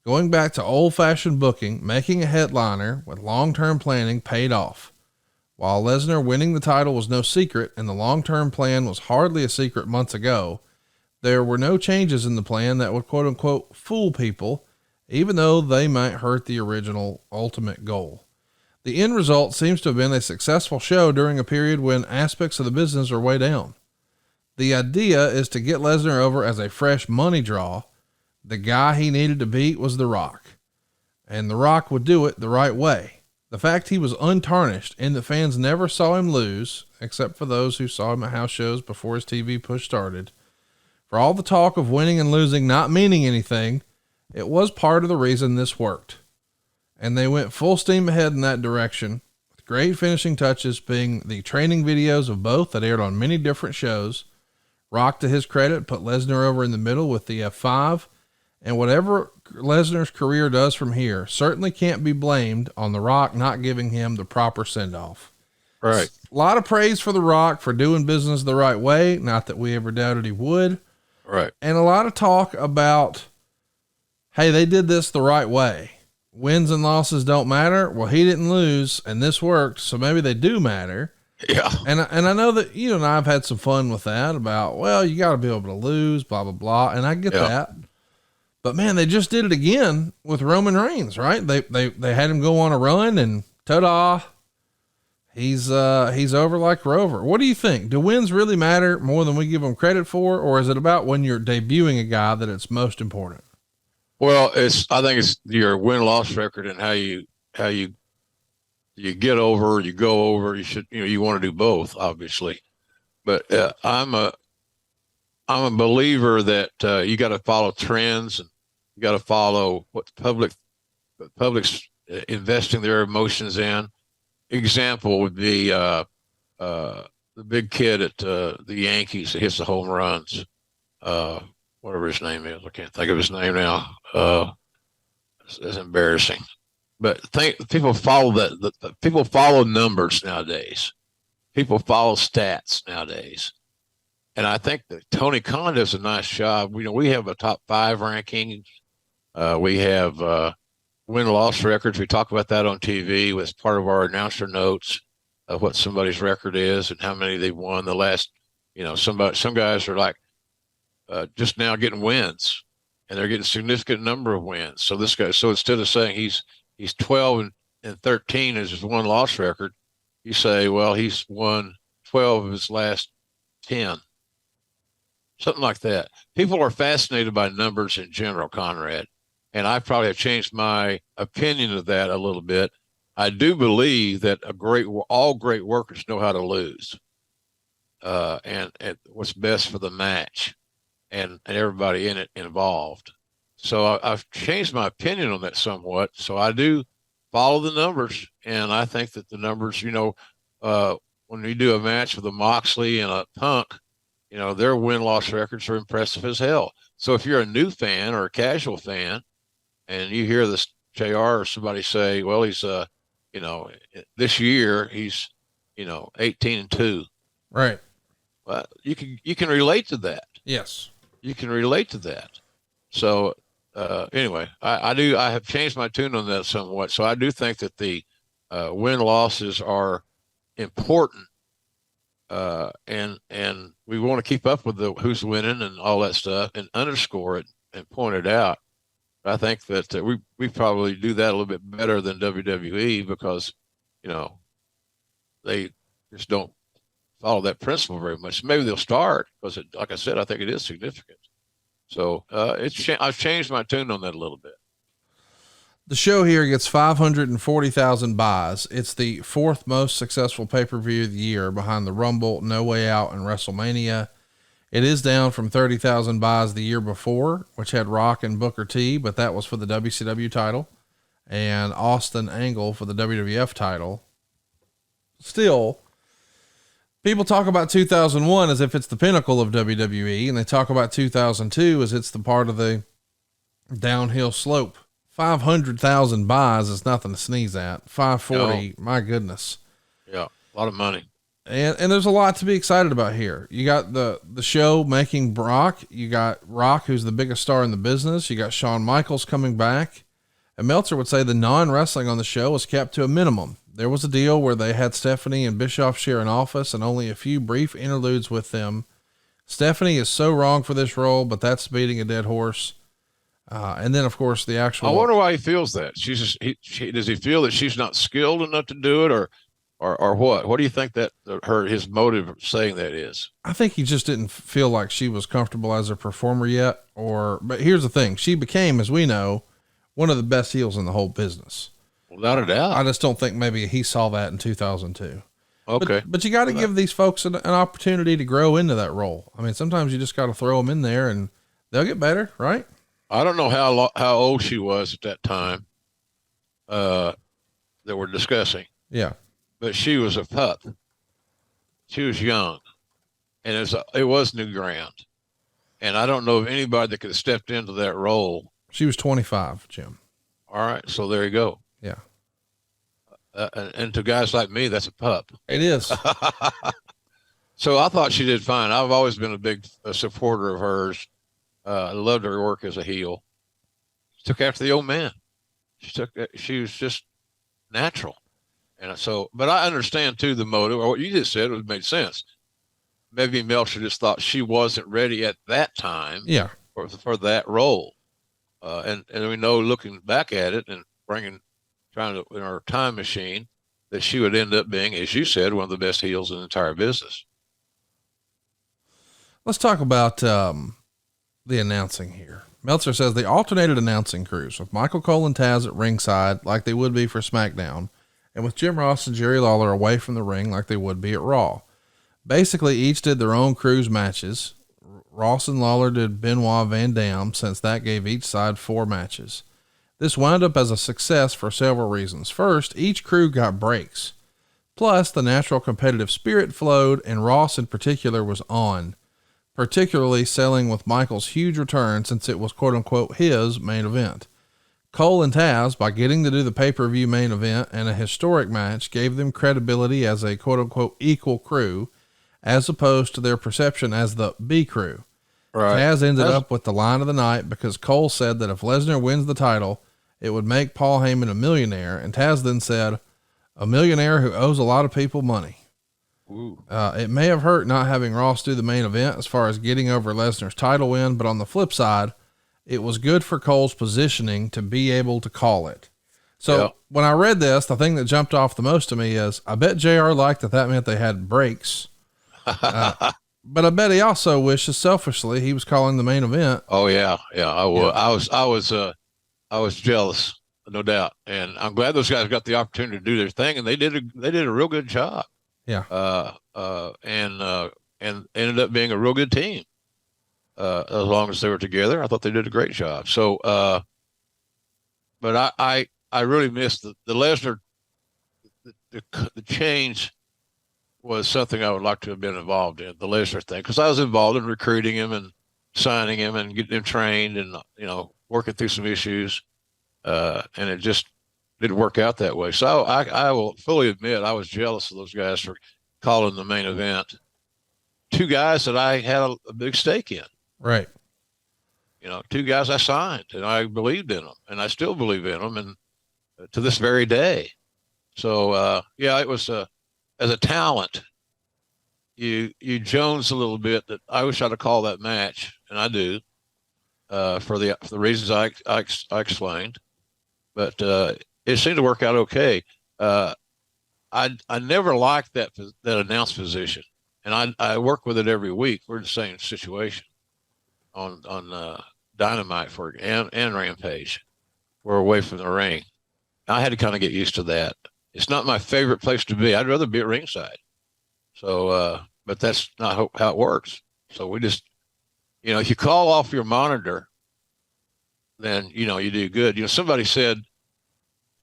[SPEAKER 1] Going back to old-fashioned booking, making a headliner with long-term planning paid off. While Lesnar winning the title was no secret, and the long-term plan was hardly a secret months ago, there were no changes in the plan that would quote-unquote fool people, even though they might hurt the original ultimate goal. The end result seems to have been a successful show during a period when aspects of the business are way down. The idea is to get Lesnar over as a fresh money draw. The guy he needed to beat was The Rock, and The Rock would do it the right way. The fact he was untarnished and the fans never saw him lose, except for those who saw him at house shows before his TV push started. For all the talk of winning and losing not meaning anything, it was part of the reason this worked. And they went full steam ahead in that direction, with great finishing touches being the training videos of both that aired on many different shows. Rock, to his credit, put Lesnar over in the middle with the F5, and whatever Lesnar's career does from here certainly can't be blamed on The Rock not giving him the proper send-off.
[SPEAKER 2] Right.
[SPEAKER 1] A lot of praise for The Rock for doing business the right way. Not that we ever doubted he would.
[SPEAKER 2] Right.
[SPEAKER 1] And a lot of talk about, hey, they did this the right way. Wins and losses don't matter. Well, he didn't lose and this worked, so maybe they do matter.
[SPEAKER 2] Yeah.
[SPEAKER 1] And I know that you and I have had some fun with that about, well, you got to be able to lose, blah, blah, blah. And I get that. But man, they just did it again with Roman Reigns, right? They had him go on a run and ta-da, he's over like Rover. What do you think? Do wins really matter more than we give them credit for? Or is it about when you're debuting a guy that it's most important?
[SPEAKER 2] Well, I think it's your win-loss record and how you get over, you go over. You want to do both, obviously. But I'm a believer that you got to follow trends, and you got to follow what the public's investing their emotions in. Example would be the big kid at the Yankees that hits the home runs. Whatever his name is, I can't think of his name now. It's embarrassing. But people follow that. People follow numbers nowadays. People follow stats nowadays. And I think that Tony Khan does a nice job. We have a top 5 ranking. We have win-loss records. We talk about that on TV as part of our announcer notes of what somebody's record is and how many they've won the last. Some guys are like just now getting wins, and they're getting a significant number of wins. So this guy, instead of saying he's 12 and 13 as his win-loss record, you say, well, he's won 12 of his last 10. Something like that. People are fascinated by numbers in general, Conrad, and I probably have changed my opinion of that a little bit. I do believe that all great workers know how to lose, and what's best for the match, and everybody in it involved. So I've changed my opinion on that somewhat. So I do follow the numbers, and I think that the numbers, when we do a match with a Moxley and a Punk, their win-loss records are impressive as hell. So if you're a new fan or a casual fan and you hear this JR or somebody say, well, he's, this year he's, 18-2.
[SPEAKER 1] Right.
[SPEAKER 2] Well, you can relate to that.
[SPEAKER 1] Yes. You
[SPEAKER 2] can relate to that. So anyway, I have changed my tune on that somewhat. So I do think that the win-losses are important. And we want to keep up with who's winning and all that stuff and underscore it and point it out. I think that we probably do that a little bit better than WWE because, they just don't follow that principle very much. Maybe they'll start because, like I said, I think it is significant. So I've changed my tune on that a little bit.
[SPEAKER 1] The show here gets 540,000 buys. It's the 4th most successful pay-per-view of the year behind the Rumble, No Way Out, and WrestleMania. It is down from 30,000 buys the year before, which had Rock and Booker T, but that was for the WCW title, and Austin Angle for the WWF title. Still, people talk about 2001 as if it's the pinnacle of WWE, and they talk about 2002 as it's the part of the downhill slope. 500,000 buys is nothing to sneeze at. 540, my goodness.
[SPEAKER 2] Yeah, a lot of money.
[SPEAKER 1] And there's a lot to be excited about here. You got the show making Brock. You got Rock, who's the biggest star in the business. You got Shawn Michaels coming back. And Meltzer would say the non-wrestling on the show was kept to a minimum. There was a deal where they had Stephanie and Bischoff share an office and only a few brief interludes with them. Stephanie is so wrong for this role, but that's beating a dead horse. And then, of course, the actual.
[SPEAKER 2] I wonder why he feels that. Does he feel that she's not skilled enough to do it, or or what? What do you think that his motive of saying that is?
[SPEAKER 1] I think he just didn't feel like she was comfortable as a performer yet. But here's the thing. She became, as we know, one of the best heels in the whole business.
[SPEAKER 2] Without a doubt.
[SPEAKER 1] I just don't think maybe he saw that in 2002.
[SPEAKER 2] Okay.
[SPEAKER 1] But you got to give these folks an opportunity to grow into that role. I mean, sometimes you just got to throw them in there and they'll get better, right?
[SPEAKER 2] I don't know how old she was at that time that we're discussing.
[SPEAKER 1] Yeah.
[SPEAKER 2] But she was a pup. She was young, and it was new ground. And I don't know of anybody that could have stepped into that role.
[SPEAKER 1] She was 25, Jim.
[SPEAKER 2] All right. So there you go.
[SPEAKER 1] Yeah.
[SPEAKER 2] And to guys like me, that's a pup.
[SPEAKER 1] It is.
[SPEAKER 2] So I thought she did fine. I've always been a big supporter of hers. I loved her work as a heel. She took after the old man. She was just natural. And so, but I understand too, the motive, or what you just said, it made sense. Maybe Melcher just thought she wasn't ready at that time.
[SPEAKER 1] Yeah.
[SPEAKER 2] For that role. And we know, looking back at it and trying to, in our time machine, that she would end up being, as you said, one of the best heels in the entire business.
[SPEAKER 1] Let's talk about, the announcing here. Meltzer says they alternated announcing crews with Michael Cole and Taz at ringside like they would be for SmackDown, and with Jim Ross and Jerry Lawler away from the ring like they would be at Raw. Basically, each did their own cruise matches. Ross and Lawler did Benoit Van Dam, since that gave each side 4 matches. This wound up as a success for several reasons. First, each crew got breaks. Plus, the natural competitive spirit flowed, and Ross in particular was on, particularly selling with Michael's huge return since it was quote unquote his main event. Cole and Taz, by getting to do the pay-per-view main event and a historic match, gave them credibility as a quote unquote equal crew, as opposed to their perception as the B crew. Right. Taz ended up with the line of the night because Cole said that if Lesnar wins the title, it would make Paul Heyman a millionaire. And Taz then said, a millionaire who owes a lot of people money. It may have hurt not having Ross do the main event as far as getting over Lesnar's title win, but on the flip side, it was good for Cole's positioning to be able to call it. So when I read this, the thing that jumped off the most to me is I bet JR liked that meant they had breaks. But I bet he also wishes selfishly he was calling the main event.
[SPEAKER 2] Oh yeah. Yeah. I was jealous, no doubt. And I'm glad those guys got the opportunity to do their thing, and they did a real good job.
[SPEAKER 1] Yeah.
[SPEAKER 2] And ended up being a real good team. As long as they were together, I thought they did a great job. So, but I really missed the Lesnar, the change was something I would like to have been involved in, the Lesnar thing. Cause I was involved in recruiting him and signing him and getting him trained and, working through some issues. And it just didn't work out that way. So I will fully admit I was jealous of those guys for calling the main event. 2 guys that I had a big stake in.
[SPEAKER 1] Right.
[SPEAKER 2] 2 guys I signed, and I believed in them, and I still believe in them, and to this very day. So, it was as a talent, you Jones a little bit that I wish I'd have called that match, and I do, for the reasons I explained, but it seemed to work out okay. I never liked that announce position, and I work with it every week. We're in the same situation on Dynamite and Rampage. We're away from the ring. I had to kind of get used to that. It's not my favorite place to be. I'd rather be at ringside. So, but that's not how it works. So we just, if you call off your monitor, then, you do good. Somebody said,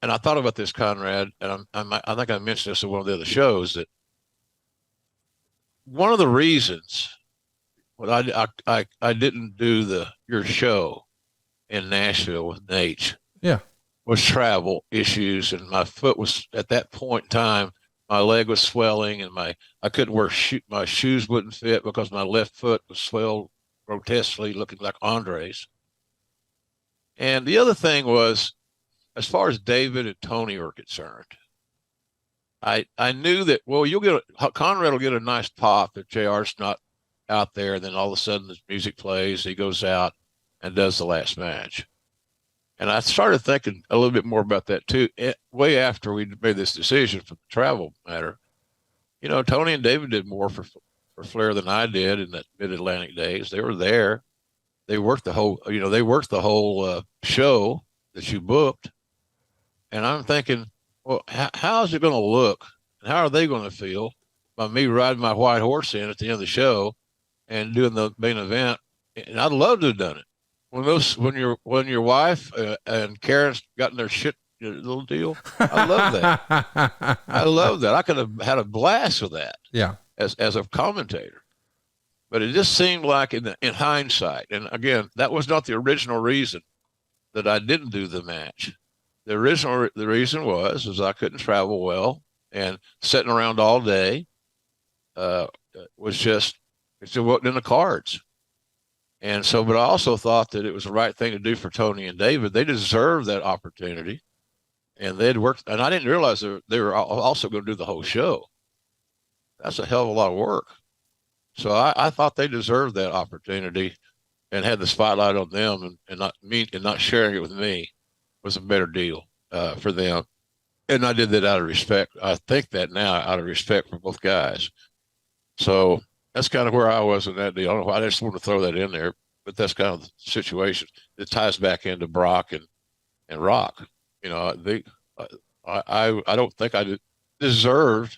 [SPEAKER 2] and I thought about this, Conrad, and I think I mentioned this in one of the other shows, that one of the reasons I didn't do your show in Nashville with Nate.
[SPEAKER 1] Yeah.
[SPEAKER 2] Was travel issues, and my foot was, at that point in time, my leg was swelling, and I couldn't wear my shoes wouldn't fit because my left foot was swelled grotesquely, looking like Andre's. And the other thing was, as far as David and Tony were concerned, I knew that, well, Conrad will get a nice pop if JR's not out there. Then all of a sudden the music plays, he goes out and does the last match. And I started thinking a little bit more about that too. Way after we made this decision for the travel matter, you know, Tony and David did more for Flair than I did in that Mid-Atlantic days. They were there. They worked the whole, show that you booked. And I'm thinking, well, how is it going to look? And how are they going to feel by me riding my white horse in at the end of the show and doing the main event? And I'd love to have done it. When your wife and Karen's gotten their shit little deal, I love that. I love that. I could have had a blast with that.
[SPEAKER 1] Yeah.
[SPEAKER 2] As a commentator, but it just seemed like in hindsight, and again, that was not the original reason that I didn't do the match. The reason was I couldn't travel well, and sitting around all day it wasn't in the cards. And so, but I also thought that it was the right thing to do for Tony and David. They deserved that opportunity, and they'd worked, and I didn't realize they were also going to do the whole show. That's a hell of a lot of work. So I thought they deserved that opportunity, and had the spotlight on them, and not sharing it with me was a better deal for them. And I did that out of respect. I think that now out of respect for both guys. So that's kind of where I was in that deal. I don't know. I just want to throw that in there, but that's kind of the situation. It ties back into Brock and Rock. You know, I don't think I deserved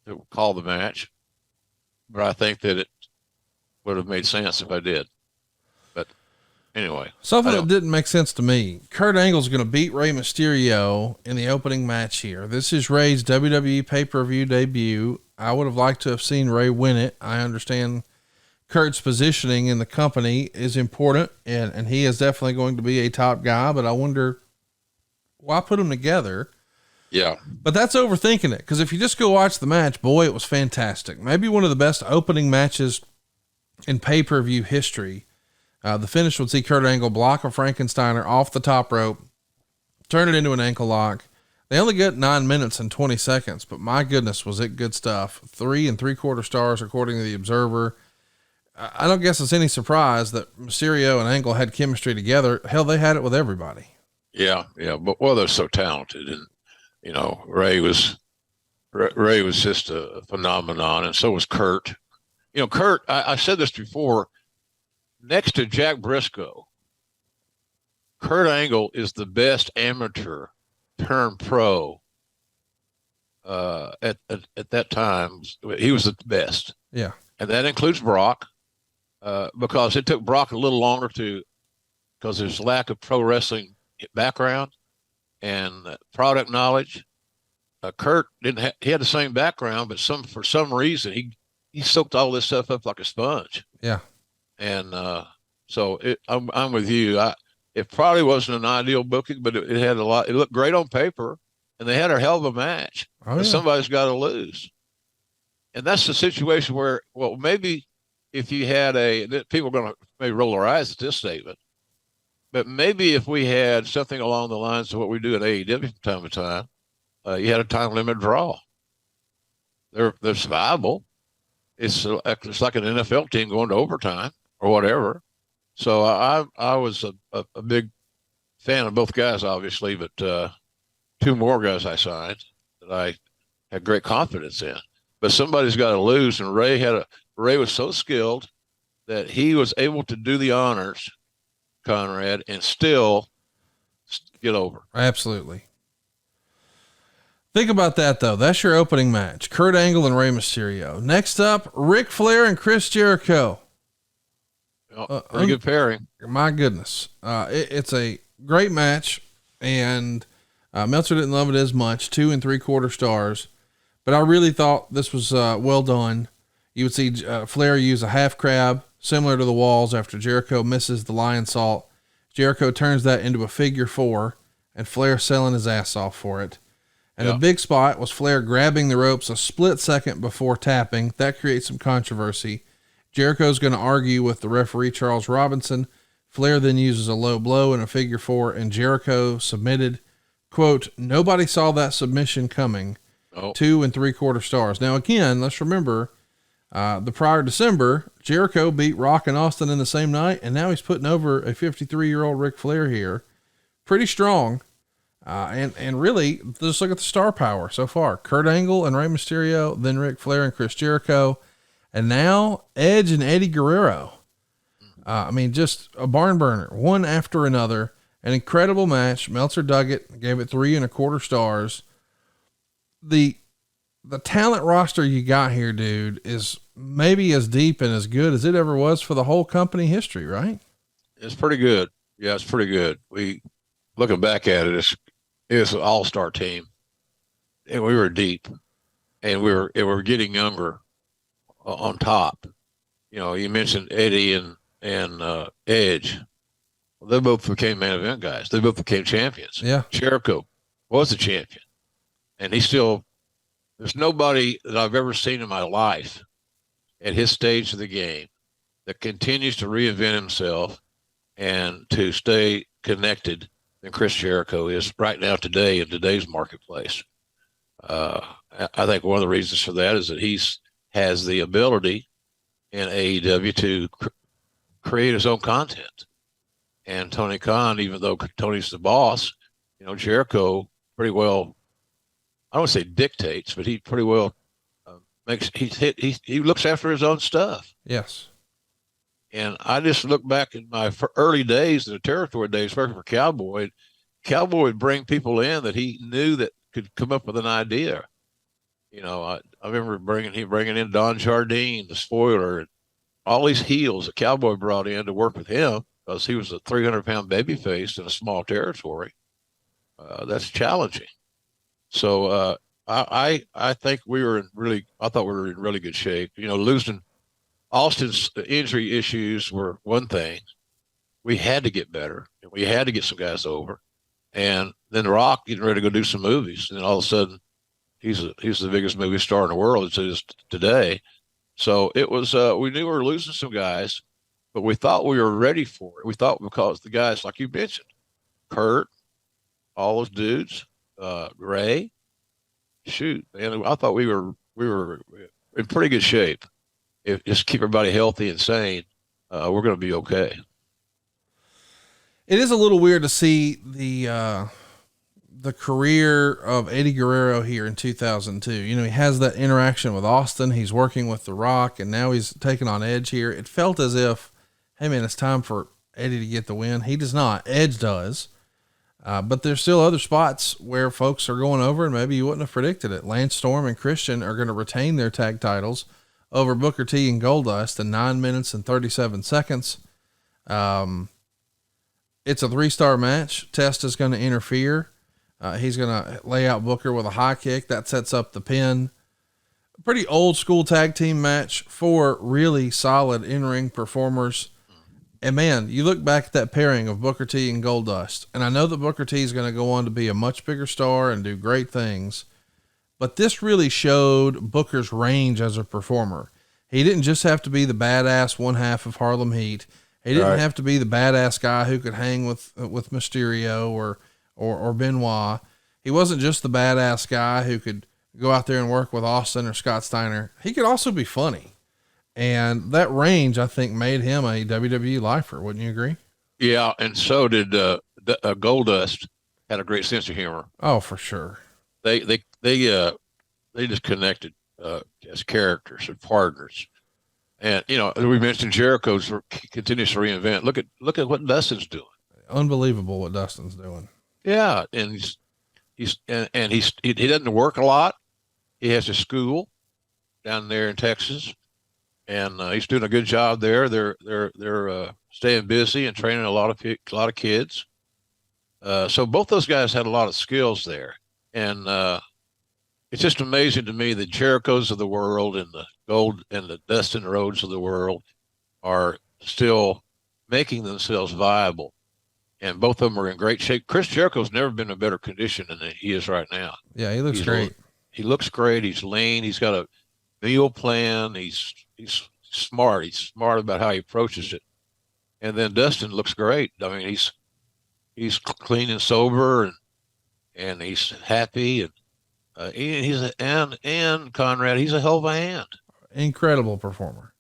[SPEAKER 2] to call the match, but I think that it would have made sense if I did. But anyway,
[SPEAKER 1] something that didn't make sense to me. Kurt Angle's going to beat Rey Mysterio in the opening match here. This is Rey's WWE pay-per-view debut. I would have liked to have seen Rey win it. I understand Kurt's positioning in the company is important, and he is definitely going to be a top guy, but I wonder why put them together.
[SPEAKER 2] Yeah.
[SPEAKER 1] But that's overthinking it. Cause if you just go watch the match, boy, it was fantastic. Maybe one of the best opening matches in pay-per-view history. The finish would see Kurt Angle block a Frankensteiner off the top rope, turn it into an ankle lock. They only get 9 minutes and 20 seconds, but my goodness, was it good stuff. 3 3/4 stars, according to the Observer. I don't guess it's any surprise that Mysterio and Angle had chemistry together. Hell, they had it with everybody.
[SPEAKER 2] Yeah. Yeah. But they're so talented, and, you know, Rey was just a phenomenon, and so was Kurt. You know, Kurt, I said this before, next to Jack Briscoe, Kurt Angle is the best amateur turned pro. At that time, he was the best.
[SPEAKER 1] Yeah.
[SPEAKER 2] And that includes Brock, because it took Brock a little longer because there's lack of pro wrestling background and product knowledge. Kurt he had the same background, but for some reason he soaked all this stuff up like a sponge.
[SPEAKER 1] Yeah.
[SPEAKER 2] And so I'm with you. It probably wasn't an ideal booking, but it had a lot. It looked great on paper, and they had a hell of a match.
[SPEAKER 1] Oh,
[SPEAKER 2] but
[SPEAKER 1] yeah.
[SPEAKER 2] Somebody's got to lose, and that's the situation where, well, maybe if you had people are going to maybe roll their eyes at this statement, but maybe if we had something along the lines of what we do at AEW from time to time, you had a time limit draw. They're survivable. It's like an NFL team going to overtime or whatever. So I was a big fan of both guys, obviously, but 2 more guys I signed that I had great confidence in. But somebody's got to lose, and Rey was so skilled that he was able to do the honors, Conrad, and still get over.
[SPEAKER 1] Absolutely. Think about that, though. That's your opening match. Kurt Angle and Rey Mysterio. Next up, Ric Flair and Chris Jericho.
[SPEAKER 2] Pretty good pairing.
[SPEAKER 1] My goodness. It's a great match, and Meltzer didn't love it as much, 2 3/4 stars, but I really thought this was well done. You would see Flair use a half crab similar to the walls after Jericho misses the lion salt. Jericho turns that into a figure 4, and Flair selling his ass off for it. And the big spot was Flair grabbing the ropes a split second before tapping. That creates some controversy. Jericho's going to argue with the referee, Charles Robinson. Flair then uses a low blow and a figure 4, and Jericho submitted. Quote, "Nobody saw that submission coming." 2 3/4 stars. Now, again, let's remember the prior December, Jericho beat Rock and Austin in the same night, and now he's putting over a 53-year-old Ric Flair here. pretty strong. And really, just look at the star power so far. Kurt Angle and Rey Mysterio, then Ric Flair and Chris Jericho, and now Edge and Eddie Guerrero. I mean, just a barn burner, one after another. An incredible match. Meltzer dug it, gave it 3.25 stars. The talent roster you got here, dude, is maybe as deep and as good as it ever was for the whole company history, right?
[SPEAKER 2] It's pretty good. Yeah, it's pretty good. Looking back at it, it's an all-star team, and we were deep, and we were getting younger on top. You know, you mentioned Eddie and Edge. Well, they both became main event guys. They both became champions.
[SPEAKER 1] Yeah.
[SPEAKER 2] Jericho was a champion, and there's nobody that I've ever seen in my life at his stage of the game that continues to reinvent himself and to stay connected than Chris Jericho is right now today in today's marketplace. I think one of the reasons for that is that has the ability in AEW to create his own content. And Tony Khan, even though Tony's the boss, you know, Jericho pretty well, I don't want to say dictates, but he pretty well he looks after his own stuff.
[SPEAKER 1] Yes.
[SPEAKER 2] And I just look back in my early days, the territory days, working for Cowboy. Cowboy would bring people in that he knew that could come up with an idea. You know, I remember bringing in Don Jardine, the Spoiler, and all these heels that Cowboy brought in to work with him because he was a 300-pound babyface in a small territory. That's challenging. So I think I thought we were in really good shape. You know, losing Austin's injury issues were one thing. We had to get better, and we had to get some guys over. And then The Rock getting ready to go do some movies, and then all of a sudden, he's the biggest movie star in the world today. So it was we knew we were losing some guys, but we thought we were ready for it. We thought because the guys like you mentioned, Kurt, all those dudes, Ray, and I thought we were in pretty good shape. If just keep everybody healthy and sane, we're going to be okay.
[SPEAKER 1] It is a little weird to see the career of Eddie Guerrero here in 2002. You know, he has that interaction with Austin. He's working with The Rock, and now he's taking on Edge here. It felt as if, hey man, it's time for Eddie to get the win. He does not. Edge does. But there's still other spots where folks are going over, and maybe you wouldn't have predicted it. Lance Storm and Christian are going to retain their tag titles over Booker T and Goldust in 9 minutes and 37 seconds. It's a 3-star match. Test is going to interfere. He's going to lay out Booker with a high kick that sets up the pin. Pretty old school tag team match. 4 really solid in-ring performers. And man, you look back at that pairing of Booker T and Goldust, and I know that Booker T is going to go on to be a much bigger star and do great things, but this really showed Booker's range as a performer. He didn't just have to be the badass one half of Harlem Heat. He didn't have to be the badass guy who could hang with Mysterio or Benoit. He wasn't just the badass guy who could go out there and work with Austin or Scott Steiner. He could also be funny. And that range, I think, made him a WWE lifer. Wouldn't you agree?
[SPEAKER 2] Yeah, and so did Goldust. Had a great sense of humor.
[SPEAKER 1] Oh, for sure.
[SPEAKER 2] They just connected as characters and partners. And you know, we mentioned Jericho continues to reinvent. Look at what Dustin's doing.
[SPEAKER 1] Unbelievable what Dustin's doing.
[SPEAKER 2] Yeah, and he doesn't work a lot. He has a school down there in Texas. And he's doing a good job there. They're staying busy and training a lot of kids. So both those guys had a lot of skills there, and it's just amazing to me that Jerichos of the world and the Dustin Rhodes of the world are still making themselves viable, and both of them are in great shape. Chris Jericho's never been in a better condition than he is right now.
[SPEAKER 1] Yeah, he looks great.
[SPEAKER 2] He looks great. He's lean. He's got a meal plan. He's smart. He's smart about how he approaches it. And then Dustin looks great. I mean, he's clean and sober, and he's happy, and Conrad, he's a hell of a hand.
[SPEAKER 1] Incredible performer.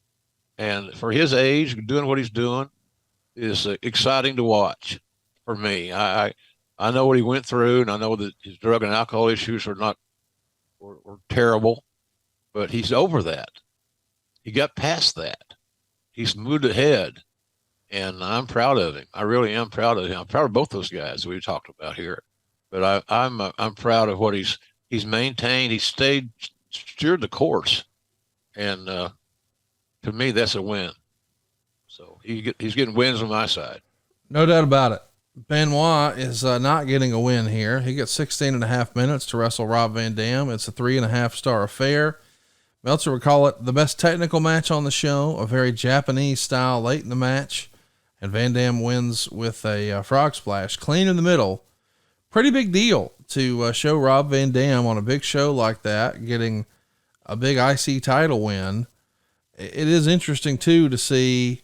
[SPEAKER 2] And for his age, doing what he's doing is exciting to watch for me. I I know what he went through, and I know that his drug and alcohol issues were terrible, but he's over that. He got past that. He's moved ahead, and I'm proud of him. I really am proud of him. I'm proud of both those guys we talked about here, but I'm proud of what he's maintained. He steered the course, and to me, that's a win. So he's getting wins on my side.
[SPEAKER 1] No doubt about it. Benoit is not getting a win here. He gets 16.5 minutes to wrestle Rob Van Dam. It's a 3.5 star affair. Meltzer would call it the best technical match on the show, a very Japanese style late in the match. And Van Dam wins with a frog splash clean in the middle. Pretty big deal to show Rob Van Dam on a big show like that, getting a big IC title win. It is interesting too to see,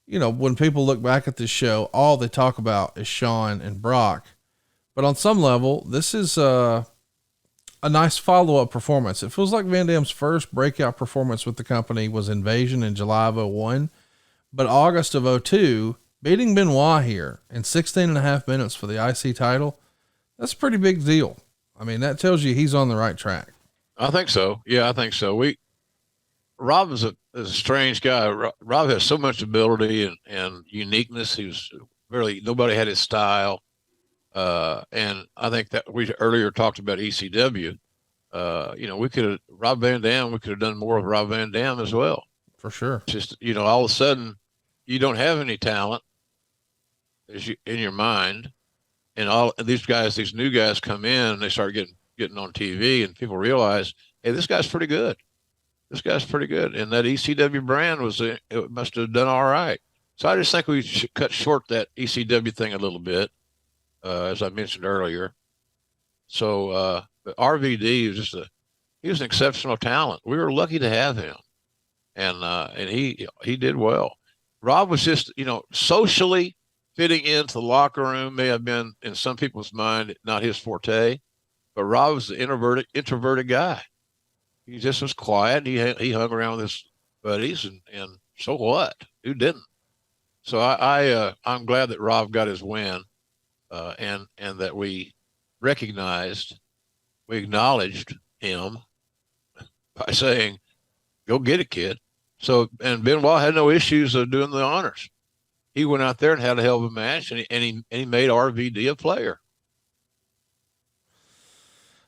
[SPEAKER 1] you know, when people look back at this show, all they talk about is Shawn and Brock. But on some level, this is a nice follow-up performance. It feels like Van Dam's first breakout performance with the company was Invasion in July of 2001, but August of 2002, beating Benoit here in 16.5 minutes for the IC title, that's a pretty big deal. I mean, that tells you he's on the right track.
[SPEAKER 2] I think so. Yeah, I think so. Rob is a strange guy. Rob has so much ability and uniqueness. He was nobody had his style. And I think that we earlier talked about ECW. Rob Van Dam, we could have done more of Rob Van Dam as well.
[SPEAKER 1] For sure.
[SPEAKER 2] Just, all of a sudden you don't have any talent in your mind. And all these new guys come in and they start getting on TV and people realize, hey, this guy's pretty good. This guy's pretty good. And that ECW brand it must have done all right. So I just think we should cut short that ECW thing a little bit. As I mentioned earlier. So, RVD he was an exceptional talent. We were lucky to have him. And he did well. Rob was just, socially fitting into the locker room may have been in some people's mind, not his forte, but Rob was the introverted guy. He just was quiet. He hung around with his buddies and so what? Who didn't? So I'm glad that Rob got his win. And that we acknowledged him by saying, go get it, kid. So, and Benoit had no issues of doing the honors. He went out there and had a hell of a match and he made RVD a player.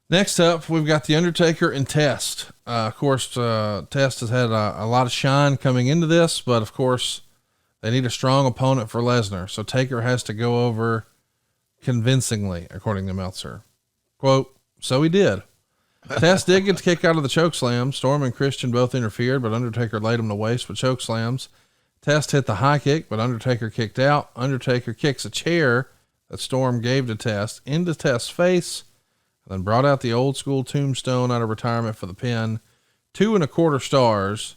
[SPEAKER 1] Next up, we've got the Undertaker and Test. Of course, Test has had a lot of shine coming into this, but of course they need a strong opponent for Lesnar. So Taker has to go over convincingly, according to Meltzer. Quote, so he did. Test did get to kick out of the chokeslam. Storm and Christian both interfered, but Undertaker laid him to waste with chokeslams. Test hit the high kick, but Undertaker kicked out. Undertaker kicks a chair that Storm gave to Test into Test's face, and then brought out the old school tombstone out of retirement for the pin. 2.25 stars.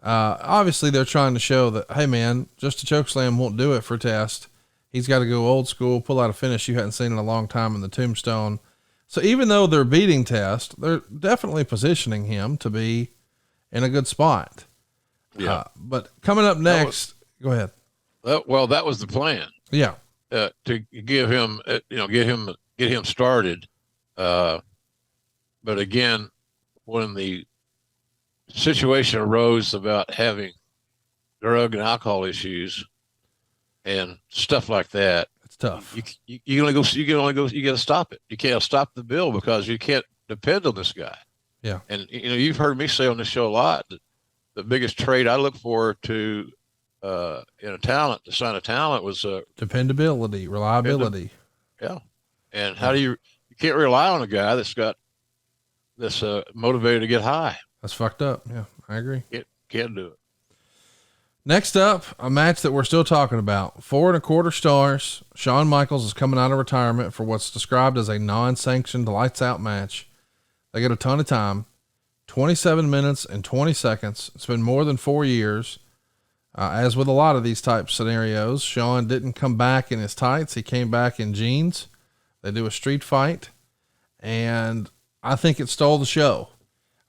[SPEAKER 1] Obviously they're trying to show that, hey man, just a chokeslam won't do it for Test. He's got to go old school, pull out a finish you hadn't seen in a long time in the tombstone. So even though they're beating Test, they're definitely positioning him to be in a good spot.
[SPEAKER 2] Yeah.
[SPEAKER 1] But coming up next, go ahead.
[SPEAKER 2] Well, that was the plan.
[SPEAKER 1] Yeah.
[SPEAKER 2] To give him, get him started. But again, when the situation arose about having drug and alcohol issues and stuff like that,
[SPEAKER 1] it's tough.
[SPEAKER 2] You can only go, you got to stop it. You can't stop the bill because you can't depend on this guy.
[SPEAKER 1] Yeah.
[SPEAKER 2] And, you've heard me say on this show a lot that the biggest trait I look for to sign a talent was
[SPEAKER 1] dependability, reliability.
[SPEAKER 2] Yeah. And how do you can't rely on a guy that's motivated to get high.
[SPEAKER 1] That's fucked up. Yeah, I agree.
[SPEAKER 2] Can't do it.
[SPEAKER 1] Next up, a match that we're still talking about. 4.25 stars. Shawn Michaels is coming out of retirement for what's described as a non-sanctioned lights out match. They get a ton of time, 27 minutes and 20 seconds. It's been more than 4 years. As with a lot of these type scenarios, Shawn didn't come back in his tights. He came back in jeans. They do a street fight, and I think it stole the show.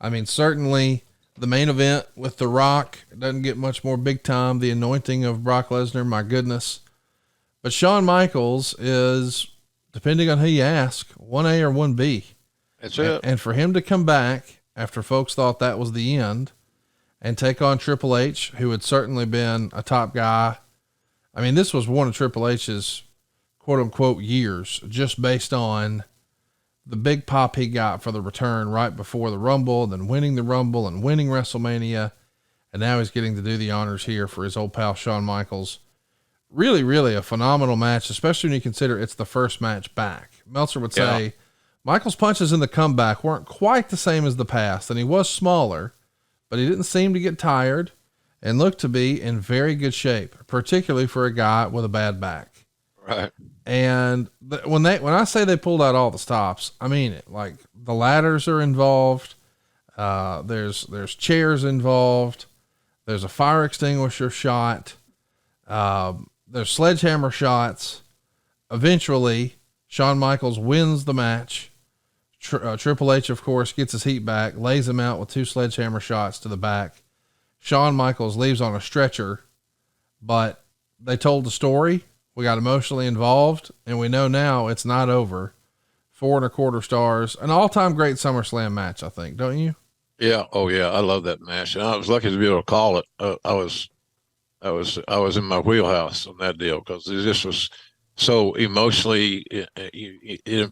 [SPEAKER 1] I mean, certainly the main event with The Rock doesn't get much more big time. The anointing of Brock Lesnar, my goodness. But Shawn Michaels is depending on who you ask, 1A or 1B.
[SPEAKER 2] That's it.
[SPEAKER 1] And for him to come back after folks thought that was the end and take on Triple H, who had certainly been a top guy. I mean, this was one of Triple H's quote unquote years, just based on the big pop he got for the return right before the Rumble, then winning the Rumble and winning WrestleMania. And now he's getting to do the honors here for his old pal, Shawn Michaels. Really, really a phenomenal match, especially when you consider it's the first match back. Meltzer would say Michaels' punches in the comeback weren't quite the same as the past, and he was smaller, but he didn't seem to get tired and looked to be in very good shape, particularly for a guy with a bad back.
[SPEAKER 2] Right.
[SPEAKER 1] And when I say they pulled out all the stops, I mean it. Like, the ladders are involved. There's chairs involved. There's a fire extinguisher shot. There's sledgehammer shots. Eventually, Shawn Michaels wins the match. Triple H, of course, gets his heat back, lays him out with 2 sledgehammer shots to the back. Shawn Michaels leaves on a stretcher, but they told the story. We got emotionally involved, and we know now it's not over. 4 1/4 stars, an all-time great SummerSlam match, I think, don't you?
[SPEAKER 2] Yeah. Oh yeah. I love that match. And I was lucky to be able to call it. I was in my wheelhouse on that deal, because it just was so emotionally, the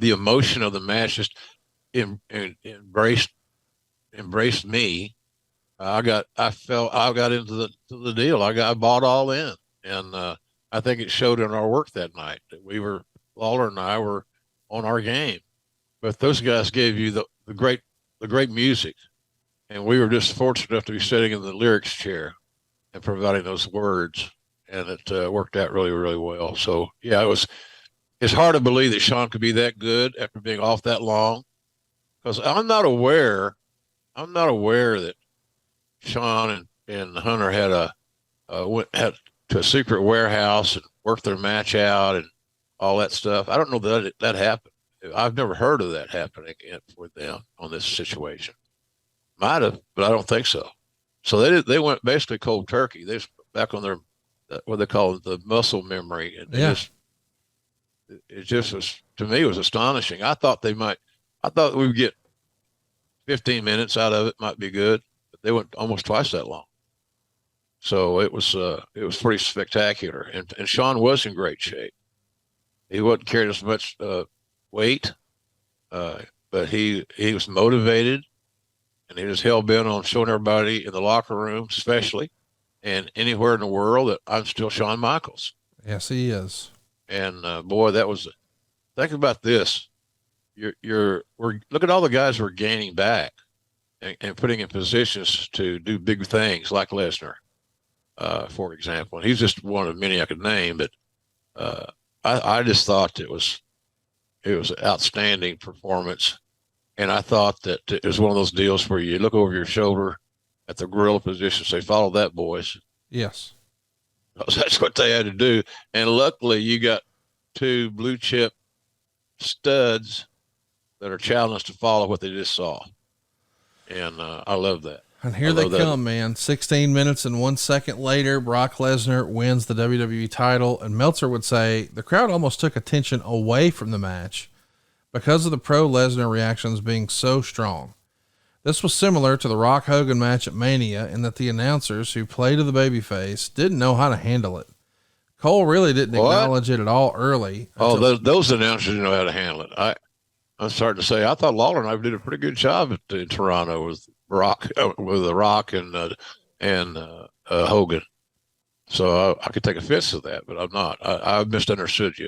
[SPEAKER 2] emotion of the match just embraced me. I got into the deal. I bought all in, and I think it showed in our work that night that Lawler and I were on our game, but those guys gave you the great music, and we were just fortunate enough to be sitting in the lyrics chair and providing those words, and it worked out really, really well. So yeah, it's hard to believe that Shawn could be that good after being off that long, because I'm not aware that Shawn and Hunter had went to a secret warehouse and worked their match out and all that stuff. I don't know that happened. I've never heard of that happening with them on this situation. Might have, but I don't think so. So they went basically cold turkey. They back on their, what they call it, the muscle memory. And it just was, to me, it was astonishing. I thought we would get 15 minutes out of it, might be good, but they went almost twice that long. So it was pretty spectacular. And Shawn was in great shape. He wasn't carrying as much weight, but he was motivated, and he was hell bent on showing everybody in the locker room, especially, and anywhere in the world, that I'm still Shawn Michaels.
[SPEAKER 1] Yes, he is.
[SPEAKER 2] And boy, think about this. We're look at all the guys we're gaining back and putting in positions to do big things, like Lesnar, for example. And he's just one of many I could name, but I just thought it was an outstanding performance. And I thought that it was one of those deals where you look over your shoulder at the gorilla position, say, follow that, boys.
[SPEAKER 1] Yes.
[SPEAKER 2] That's what they had to do. And luckily you got 2 blue chip studs that are challenged to follow what they just saw. And I love that.
[SPEAKER 1] And here they come, man. 16 minutes and 1 second later, Brock Lesnar wins the WWE title. And Meltzer would say the crowd almost took attention away from the match because of the pro Lesnar reactions being so strong. This was similar to the Rock Hogan match at Mania, in that the announcers who played to the babyface didn't know how to handle it. Cole really didn't acknowledge it at all early.
[SPEAKER 2] Those announcers didn't know how to handle it. I'm starting to say, I thought Lawler and I did a pretty good job in Toronto with Rock, The Rock and Hogan. So I could take offense to that, but I'm not. I misunderstood you.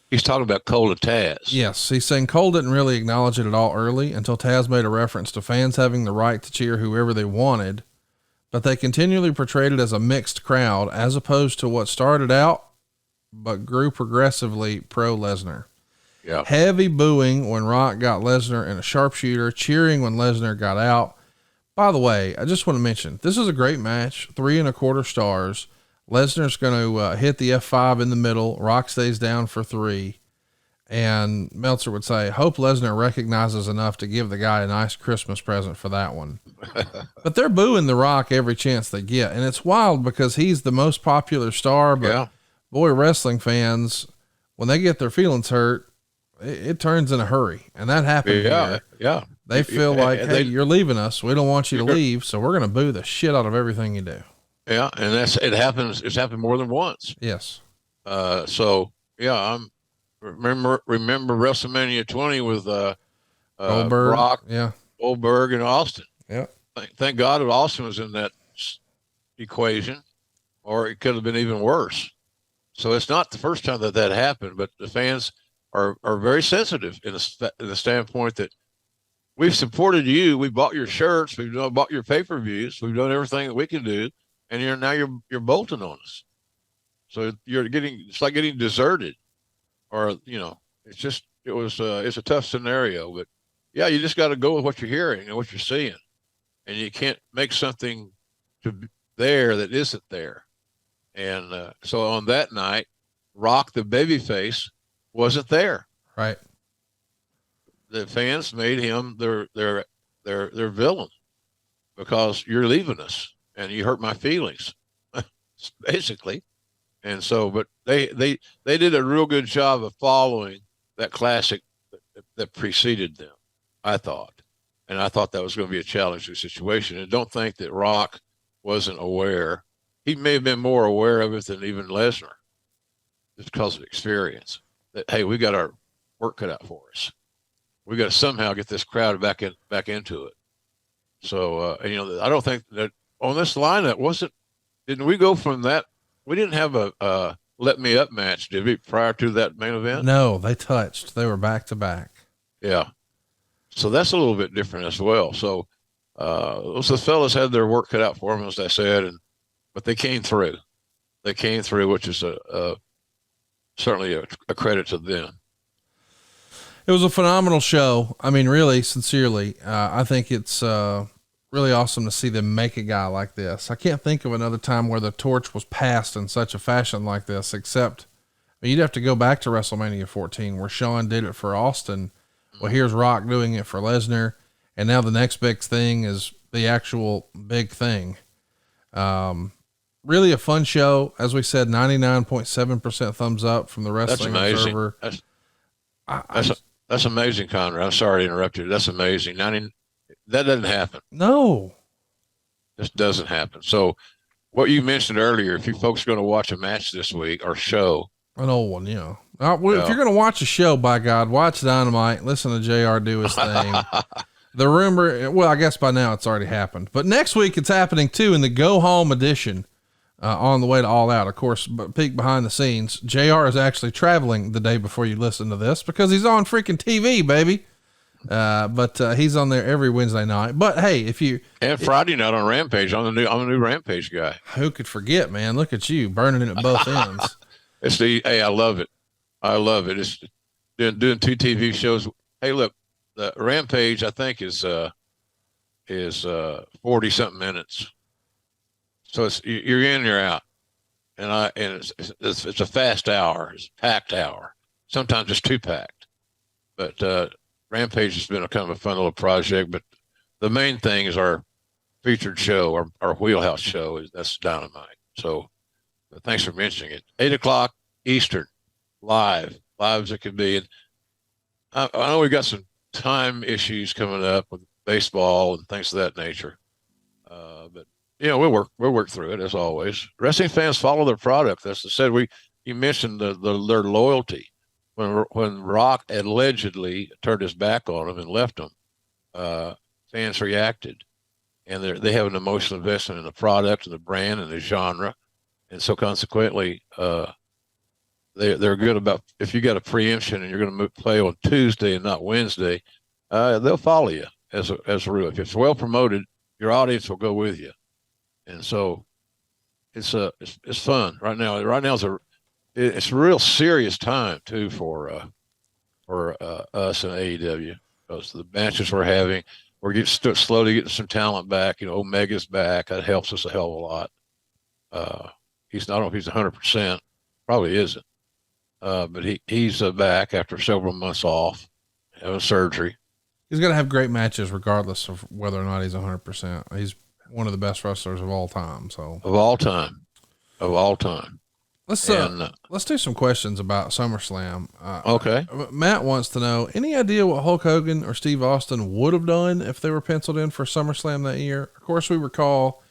[SPEAKER 2] He's talking about Cole and Taz.
[SPEAKER 1] Yes. He's saying Cole didn't really acknowledge it at all early until Taz made a reference to fans having the right to cheer whoever they wanted, but they continually portrayed it as a mixed crowd, as opposed to what started out, but grew progressively pro Lesnar.
[SPEAKER 2] Yeah.
[SPEAKER 1] Heavy booing when Rock got Lesnar in a sharpshooter, cheering when Lesnar got out. By the way, I just want to mention, this is a great match, 3 1/4 stars. Lesnar's going to hit the F5 in the middle. Rock stays down for 3. And Meltzer would say, hope Lesnar recognizes enough to give the guy a nice Christmas present for that one. But they're booing The Rock every chance they get. And it's wild because he's the most popular star, but boy, wrestling fans when they get their feelings hurt, it turns in a hurry. And that happened here.
[SPEAKER 2] Yeah.
[SPEAKER 1] They feel like, hey, you're leaving us. We don't want you to leave. So we're going to boo the shit out of everything you do.
[SPEAKER 2] Yeah. And it happens. It's happened more than once.
[SPEAKER 1] Yes.
[SPEAKER 2] So yeah, remember WrestleMania 20 with,
[SPEAKER 1] Goldberg.
[SPEAKER 2] Brock,
[SPEAKER 1] yeah.
[SPEAKER 2] Goldberg and Austin.
[SPEAKER 1] Yeah.
[SPEAKER 2] Thank God that Austin was in that equation, or it could have been even worse. So it's not the first time that happened, but the fans are very sensitive in the standpoint that we've supported you. We bought your shirts. We've bought your pay-per-views. We've done everything that we can do. And you're bolting on us. So it's like getting deserted, or, it's a tough scenario, but yeah, you just got to go with what you're hearing and what you're seeing. And you can't make something there that isn't there. And so on that night, Rock, the babyface, wasn't there.
[SPEAKER 1] Right.
[SPEAKER 2] The fans made him their villain because you're leaving us and you hurt my feelings, basically. And so, but they did a real good job of following that classic that preceded them, I thought. And I thought that was going to be a challenging situation. And don't think that Rock wasn't aware. He may have been more aware of it than even Lesnar, just because of experience. That, hey, we got our work cut out for us. We got to somehow get this crowd back into it. So, I don't think that on this lineup didn't we go from that? We didn't have a Let Me Up match, did we, prior to that main event?
[SPEAKER 1] No, they touched. They were back to back.
[SPEAKER 2] Yeah. So that's a little bit different as well. So the fellas had their work cut out for them, as I said, but they came through. They came through, which is certainly a credit to them.
[SPEAKER 1] It was a phenomenal show. I mean, really, sincerely, I think it's really awesome to see them make a guy like this. I can't think of another time where the torch was passed in such a fashion like this, except you'd have to go back to WrestleMania 14 where Shawn did it for Austin. Well, here's Rock doing it for Lesnar. And now the next big thing is the actual big thing. Really a fun show. As we said, 99.7% thumbs up from the Wrestling Observer.
[SPEAKER 2] That's amazing, Conrad. I'm sorry to interrupt you. That's amazing. That doesn't happen.
[SPEAKER 1] No.
[SPEAKER 2] This doesn't happen. So what you mentioned earlier, if you folks are going to watch a match this week or show.
[SPEAKER 1] An old one, yeah. If you're going to watch a show, by God, watch Dynamite, listen to JR do his thing. The rumor, well, I guess by now it's already happened, but next week it's happening too in the Go Home edition, on the way to All Out. Of course, peek behind the scenes. JR is actually traveling the day before you listen to this because he's on freaking TV, baby. But he's on there every Wednesday night. But hey,
[SPEAKER 2] and Friday night on Rampage, I'm a new Rampage guy.
[SPEAKER 1] Who could forget, man? Look at you burning it at both ends.
[SPEAKER 2] I love it. I love it. It's doing 2 TV shows. Hey, look, the Rampage, I think is 40 something minutes. So you're in, you're out. And it's a fast hour. It's a packed hour. Sometimes it's too packed, but, Rampage has been a kind of a fun little project, but the main thing is our featured show, our wheelhouse show. That's Dynamite. So thanks for mentioning it. 8:00 Eastern, live as it could be. And I know we've got some time issues coming up with baseball and things of that nature. But we'll work through it as always. Wrestling fans follow their product. That's said. You mentioned their loyalty. When Rock allegedly turned his back on him and left him, fans reacted, and they have an emotional investment in the product and the brand and the genre, and so consequently, they're good about, if you got a preemption and you're going to play on Tuesday and not Wednesday, they'll follow you as a rule. If it's well promoted, your audience will go with you, and so it's fun right now. It's a real serious time too for us in AEW, because the matches we're having, we're slowly getting some talent back. Omega's back. That helps us a hell of a lot. I don't know if he's 100%, probably isn't. But he's back after several months off, having surgery.
[SPEAKER 1] He's going to have great matches regardless of whether or not he's 100%. He's one of the best wrestlers of all time. So
[SPEAKER 2] of all time.
[SPEAKER 1] Let's do some questions about SummerSlam.
[SPEAKER 2] Okay.
[SPEAKER 1] Matt wants to know, any idea what Hulk Hogan or Steve Austin would have done if they were penciled in for SummerSlam that year? Of course, we recall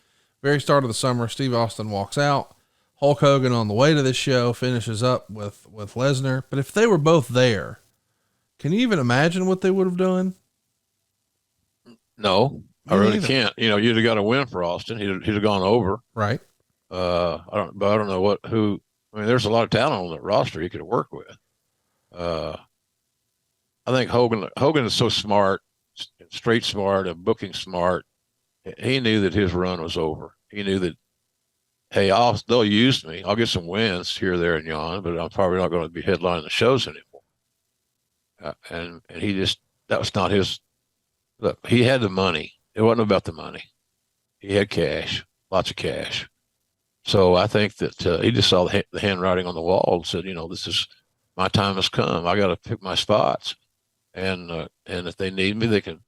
[SPEAKER 1] very start of the summer, Steve Austin walks out. Hulk Hogan on the way to this show finishes up with Lesnar. But if they were both there, can you even imagine what they would have done?
[SPEAKER 2] No, I really can't. You'd have got a win for Austin. He'd have gone over.
[SPEAKER 1] Right.
[SPEAKER 2] I don't know who. I mean, there's a lot of talent on that roster he could have worked with. I think Hogan is so smart, straight smart, and booking smart. He knew that his run was over. He knew that, hey, they'll use me. I'll get some wins here, there, and yon, but I'm probably not going to be headlining the shows anymore. And that was not his. Look, he had the money. It wasn't about the money. He had cash, lots of cash. So I think that he just saw the handwriting on the wall and said, this is my time has come. I got to pick my spots, and if they need me, they can.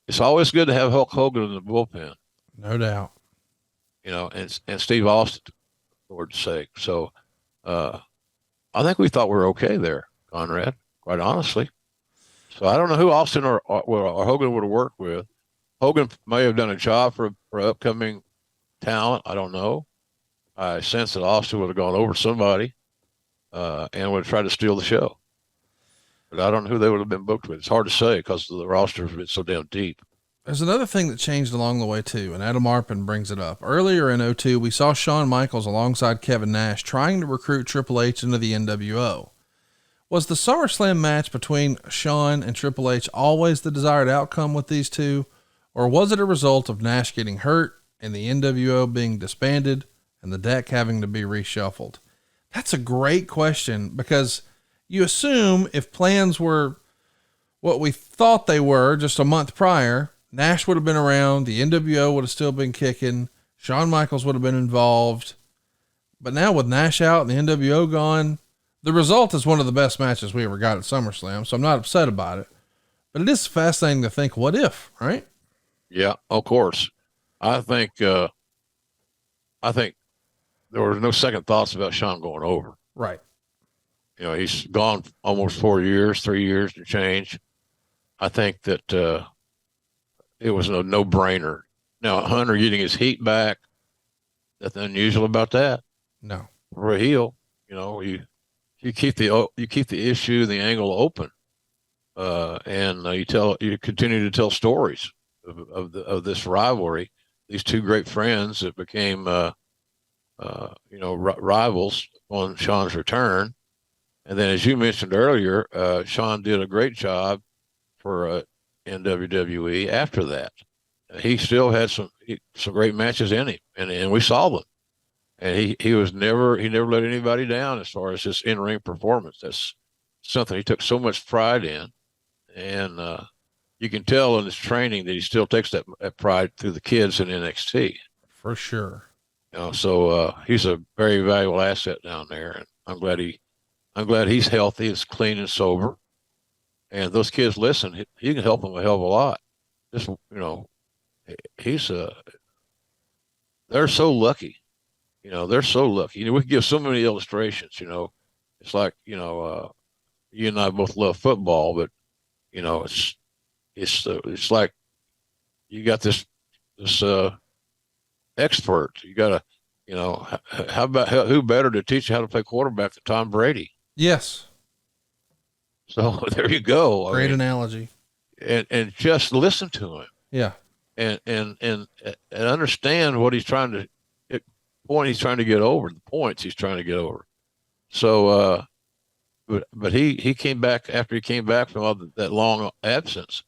[SPEAKER 2] It's always good to have Hulk Hogan in the bullpen,
[SPEAKER 1] no doubt.
[SPEAKER 2] And Steve Austin, for Lord's sake. So I think we thought we were okay there, Conrad. Quite honestly. So I don't know who Austin or Hogan would have worked with. Hogan may have done a job for upcoming talent. I don't know. I sense that Austin would have gone over somebody and would have tried to steal the show. But I don't know who they would have been booked with. It's hard to say because the roster has been so damn deep.
[SPEAKER 1] There's another thing that changed along the way too, and Adam Arpin brings it up. Earlier in 2002, we saw Shawn Michaels alongside Kevin Nash trying to recruit Triple H into the NWO. Was the SummerSlam match between Shawn and Triple H always the desired outcome with these two, or was it a result of Nash getting hurt and the NWO being disbanded and the deck having to be reshuffled? That's a great question, because you assume if plans were what we thought they were just a month prior, Nash would have been around, the NWO would have still been kicking, Shawn Michaels would have been involved. But now with Nash out and the NWO gone, the result is one of the best matches we ever got at SummerSlam, so I'm not upset about it. But it is fascinating to think, what if, right?
[SPEAKER 2] Yeah, of course. I think there were no second thoughts about Shawn going over.
[SPEAKER 1] Right.
[SPEAKER 2] He's gone almost 4 years, 3 years to change. I think that it was a no-brainer. Now, Hunter getting his heat back, nothing unusual about that.
[SPEAKER 1] No.
[SPEAKER 2] For a heel, you keep the issue, the angle open, and you continue to tell stories of this rivalry. These two great friends that became rivals on Shawn's return. And then, as you mentioned earlier, Shawn did a great job in WWE after that. He still had some great matches in him, and we saw them. And he never let anybody down as far as his in-ring performance. That's something he took so much pride in, and you can tell in his training that he still takes that pride through the kids in NXT.
[SPEAKER 1] For sure.
[SPEAKER 2] So he's a very valuable asset down there, and I'm glad he's healthy, is clean and sober, and those kids listen. He can help them a hell of a lot. Just they're so lucky. They're so lucky. We can give so many illustrations. It's like you and I both love football, but it's like you got this expert. You got to, how about who better to teach you how to play quarterback than Tom Brady?
[SPEAKER 1] Yes.
[SPEAKER 2] So there you go.
[SPEAKER 1] Great analogy.
[SPEAKER 2] And just listen to him.
[SPEAKER 1] Yeah.
[SPEAKER 2] And understand what he's trying to get over, the points he's trying to get over. So, but he came back after he came back from that long absence.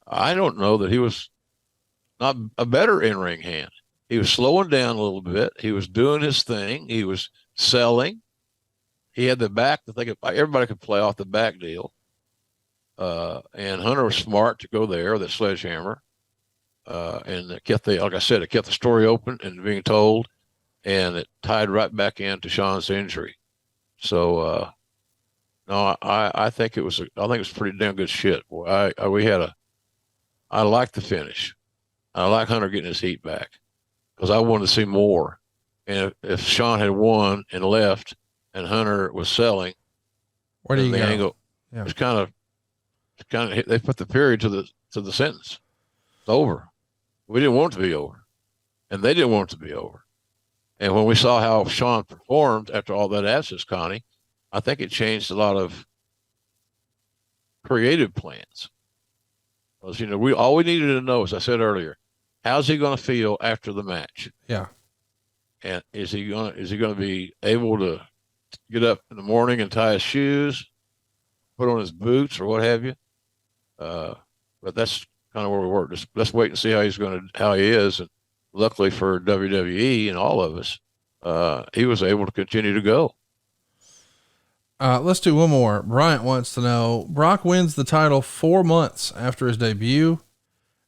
[SPEAKER 2] I don't know that he was not a better in-ring hand. He was slowing down a little bit. He was doing his thing. He was selling. He had the back that everybody could play off the back deal. And Hunter was smart to go there with a sledgehammer. And it kept it kept the story open and being told, and it tied right back into Shawn's injury. So, no, I think it was pretty damn good shit. Boy, I like the finish. I like Hunter getting his heat back because I wanted to see more. And if Shawn had won and left and Hunter was selling,
[SPEAKER 1] Where do you
[SPEAKER 2] the
[SPEAKER 1] go?
[SPEAKER 2] angle it's kind of they put the period to the sentence. It's over. We didn't want it to be over, and they didn't want it to be over. And when we saw how Shawn performed after all that absence, Connie, I think it changed a lot of creative plans. Because, all we needed to know, as I said earlier, how's he going to feel after the match?
[SPEAKER 1] Yeah.
[SPEAKER 2] And is he going to be able to get up in the morning and tie his shoes, put on his boots or what have you? But that's kind of where we were. Just let's wait and see how he is. And luckily for WWE and all of us, he was able to continue to go.
[SPEAKER 1] Let's do one more. Bryant wants to know, Brock wins the title 4 months after his debut.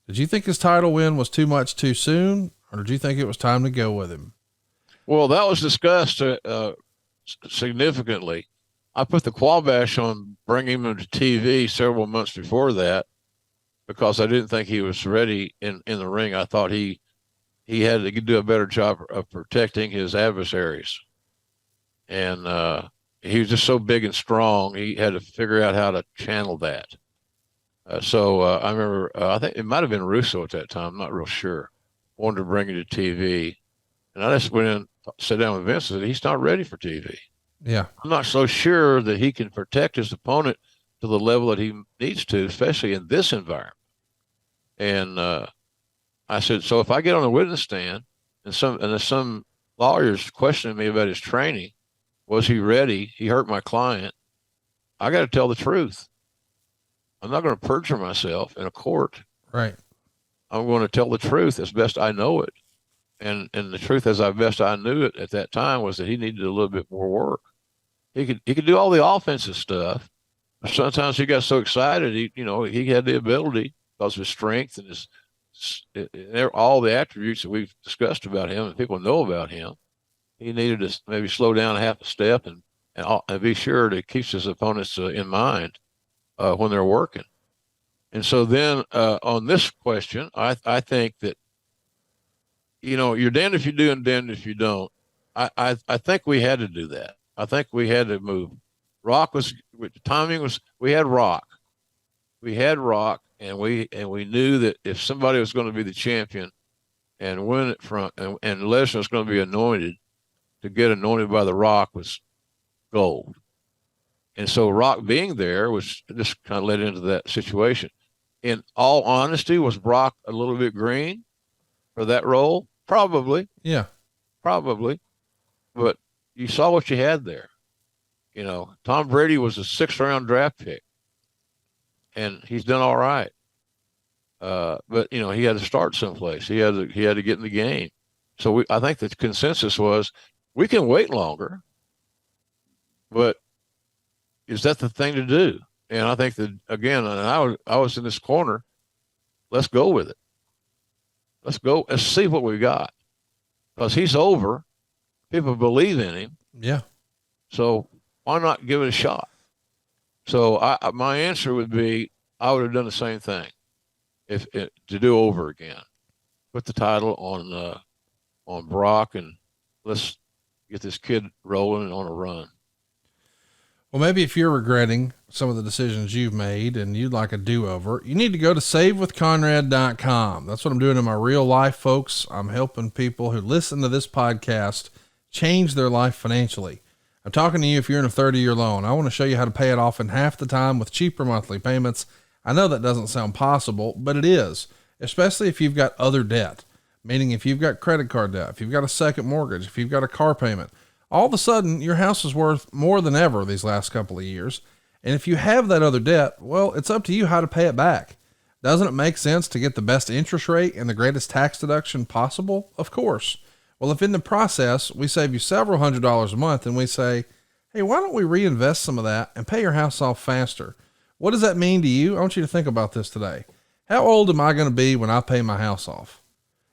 [SPEAKER 1] Did you think his title win was too much too soon, or did you think it was time to go with him?
[SPEAKER 2] Well, that was discussed significantly. I put the Quabash on bringing him to TV several months before that because I didn't think he was ready in the ring. I thought he had to do a better job of protecting his adversaries. And he was just so big and strong, he had to figure out how to channel that. So I remember, I think it might have been Russo at that time, I'm not real sure, wanted to bring him to TV. And I just went in, sat down with Vince and said, he's not ready for TV.
[SPEAKER 1] Yeah.
[SPEAKER 2] I'm not so sure that he can protect his opponent to the level that he needs to, especially in this environment. And I said, so if I get on the witness stand and there's some lawyers questioning me about his training, was he ready? He hurt my client. I got to tell the truth. I'm not going to perjure myself in a court.
[SPEAKER 1] Right.
[SPEAKER 2] I'm going to tell the truth as best I know it. And the truth as best I knew it at that time was that he needed a little bit more work. He could do all the offensive stuff. But sometimes he got so excited, he had the ability because of his strength and all the attributes that we've discussed about him and people know about him. He needed to maybe slow down half a step and be sure to keep his opponents in mind when they're working. And so then on this question, I think that, you're damned if you do and damned if you don't. I think we had to do that. I think we had to move. We had Rock. We had Rock, and we knew that if somebody was going to be the champion and win it and Lesnar was going to be anointed, to get anointed by the Rock was gold. And so Rock being there was just kind of led into that situation. In all honesty, was Brock a little bit green for that role? Probably.
[SPEAKER 1] Yeah.
[SPEAKER 2] Probably. But you saw what you had there. Tom Brady was a 6th round draft pick and he's done all right. But he had to start someplace. He had to get in the game. So I think the consensus was we can wait longer, but is that the thing to do? And I think that again, and I was in this corner. Let's go with it. Let's go. Let's see what we got because he's over. People believe in him.
[SPEAKER 1] Yeah.
[SPEAKER 2] So why not give it a shot? So my answer would be I would have done the same thing to do over again. Put the title on Brock and let's get this kid rolling and on a run.
[SPEAKER 1] Well, maybe if you're regretting some of the decisions you've made and you'd like a do-over, you need to go to savewithconrad.com. That's what I'm doing in my real life, folks. I'm helping people who listen to this podcast change their life financially. I'm talking to you if you're in a 30-year loan. I want to show you how to pay it off in half the time with cheaper monthly payments. I know that doesn't sound possible, but it is, especially if you've got other debt, meaning if you've got credit card debt, if you've got a second mortgage, if you've got a car payment. All of a sudden, your house is worth more than ever these last couple of years. And if you have that other debt, well, it's up to you how to pay it back. Doesn't it make sense to get the best interest rate and the greatest tax deduction possible? Of course. Well, if in the process, we save you several $100s a month and we say, hey, why don't we reinvest some of that and pay your house off faster? What does that mean to you? I want you to think about this today. How old am I going to be when I pay my house off?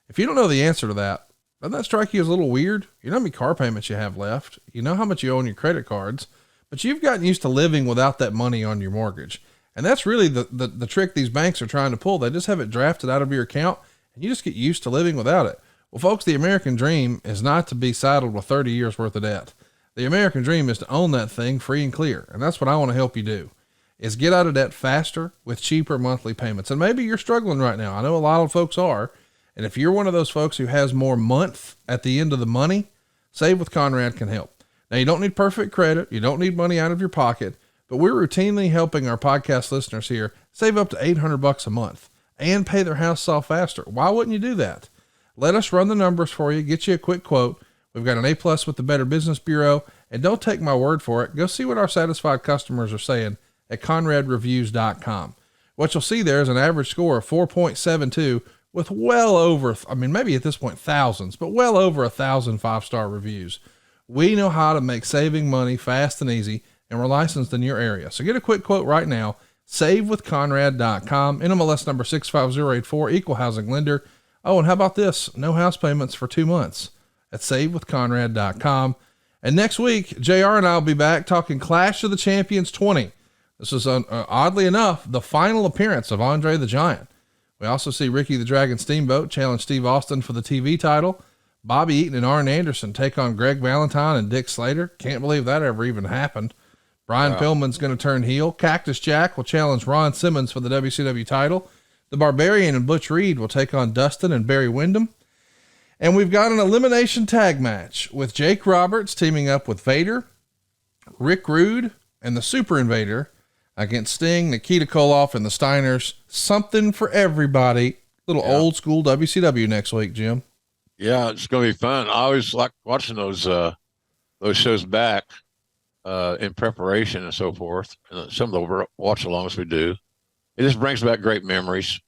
[SPEAKER 1] If you don't know the answer to that, doesn't that strike you as a little weird? You know how many car payments you have left. You know how much you owe on your credit cards, but you've gotten used to living without that money on your mortgage. And that's really the trick these banks are trying to pull. They just have it drafted out of your account and you just get used to living without it. Well, folks, the American dream is not to be saddled with 30 years worth of debt. The American dream is to own that thing free and clear. And that's what I want to help you do, is get out of debt faster with cheaper monthly payments. And maybe you're struggling right now. I know a lot of folks are. And if you're one of those folks who has more month at the end of the money, Save with Conrad can help. Now, you don't need perfect credit. You don't need money out of your pocket, but we're routinely helping our podcast listeners here save up to $800 a month and pay their house off faster. Why wouldn't you do that? Let us run the numbers for you, get you a quick quote. We've got an A+ with the Better Business Bureau, and don't take my word for it. Go see what our satisfied customers are saying at ConradReviews.com. What you'll see there is an average score of 4.72 with well over, maybe at this point, thousands, but well over 1,000 5-star reviews. We know how to make saving money fast and easy, and we're licensed in your area. So get a quick quote right now. SaveWithConrad.com, NMLS number 65084, equal housing lender. Oh, and how about this? No house payments for 2 months at SaveWithConrad.com. And next week, JR and I will be back talking Clash of the Champions 20. This is, oddly enough, the final appearance of Andre the Giant. We also see Ricky the Dragon Steamboat challenge Steve Austin for the TV title. Bobby Eaton and Arn Anderson take on Greg Valentine and Dick Slater. Can't believe that ever even happened. Brian Pillman's going to turn heel. Cactus Jack will challenge Ron Simmons for the WCW title. The Barbarian and Butch Reed will take on Dustin and Barry Windham. And we've got an elimination tag match with Jake Roberts teaming up with Vader, Rick Rude, and the Super Invader against Sting, Nikita Koloff, and the Steiners. Something for everybody. Little old school WCW next week, Jim.
[SPEAKER 2] Yeah, it's going to be fun. I always like watching those shows back in preparation and so forth. Some of the watch-alongs we do. It just brings back great memories.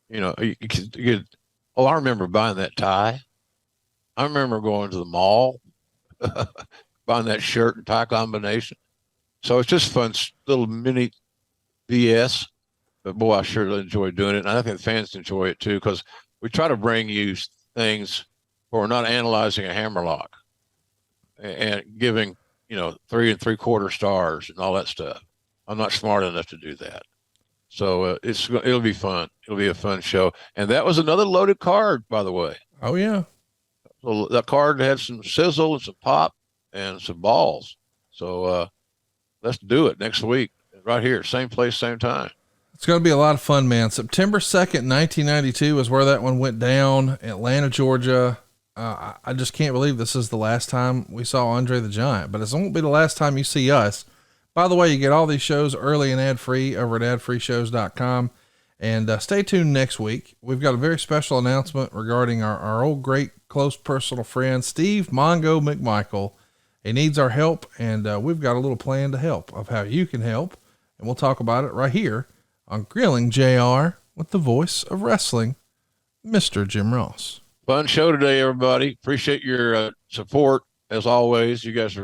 [SPEAKER 2] You know, I remember buying that tie. I remember going to the mall, buying that shirt and tie combination. So it's just fun, little mini BS. But boy, I sure enjoy doing it. And I think the fans enjoy it too, because we try to bring you things where we're not analyzing a hammerlock and giving, 3 3/4 stars and all that stuff. I'm not smart enough to do that. So it'll be fun. It'll be a fun show. And that was another loaded card, by the way.
[SPEAKER 1] Oh yeah.
[SPEAKER 2] So that card had some sizzle and some pop and some balls. So let's do it next week right here. Same place, same time.
[SPEAKER 1] It's going to be a lot of fun, man. September 2nd, 1992 is where that one went down. Atlanta, Georgia. I just can't believe this is the last time we saw Andre the Giant, but it won't be the last time you see us. By the way, you get all these shows early and ad-free over at adfreeshows.com. And stay tuned next week. We've got a very special announcement regarding our old, great, close personal friend, Steve Mongo McMichael. He needs our help, and we've got a little plan to help of how you can help. And we'll talk about it right here on Grilling JR with the voice of wrestling, Mr. Jim Ross.
[SPEAKER 2] Fun show today, everybody. Appreciate your support as always. You guys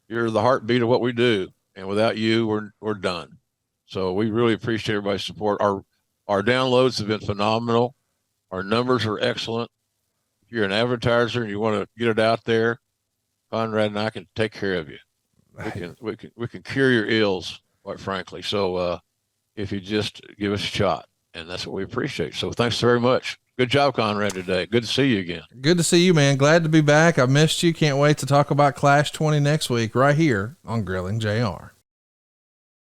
[SPEAKER 2] you're the heartbeat of what we do, and without you, we're done. So we really appreciate everybody's support. Our downloads have been phenomenal. Our numbers are excellent. If you're an advertiser and you want to get it out there, Conrad and I can take care of you. We can cure your ills, quite frankly. So if you just give us a shot, and that's what we appreciate. So thanks very much. Good job, Conrad, today. Good to see you again.
[SPEAKER 1] Good to see you, man. Glad to be back. I missed you. Can't wait to talk about Clash 20 next week right here on Grilling JR.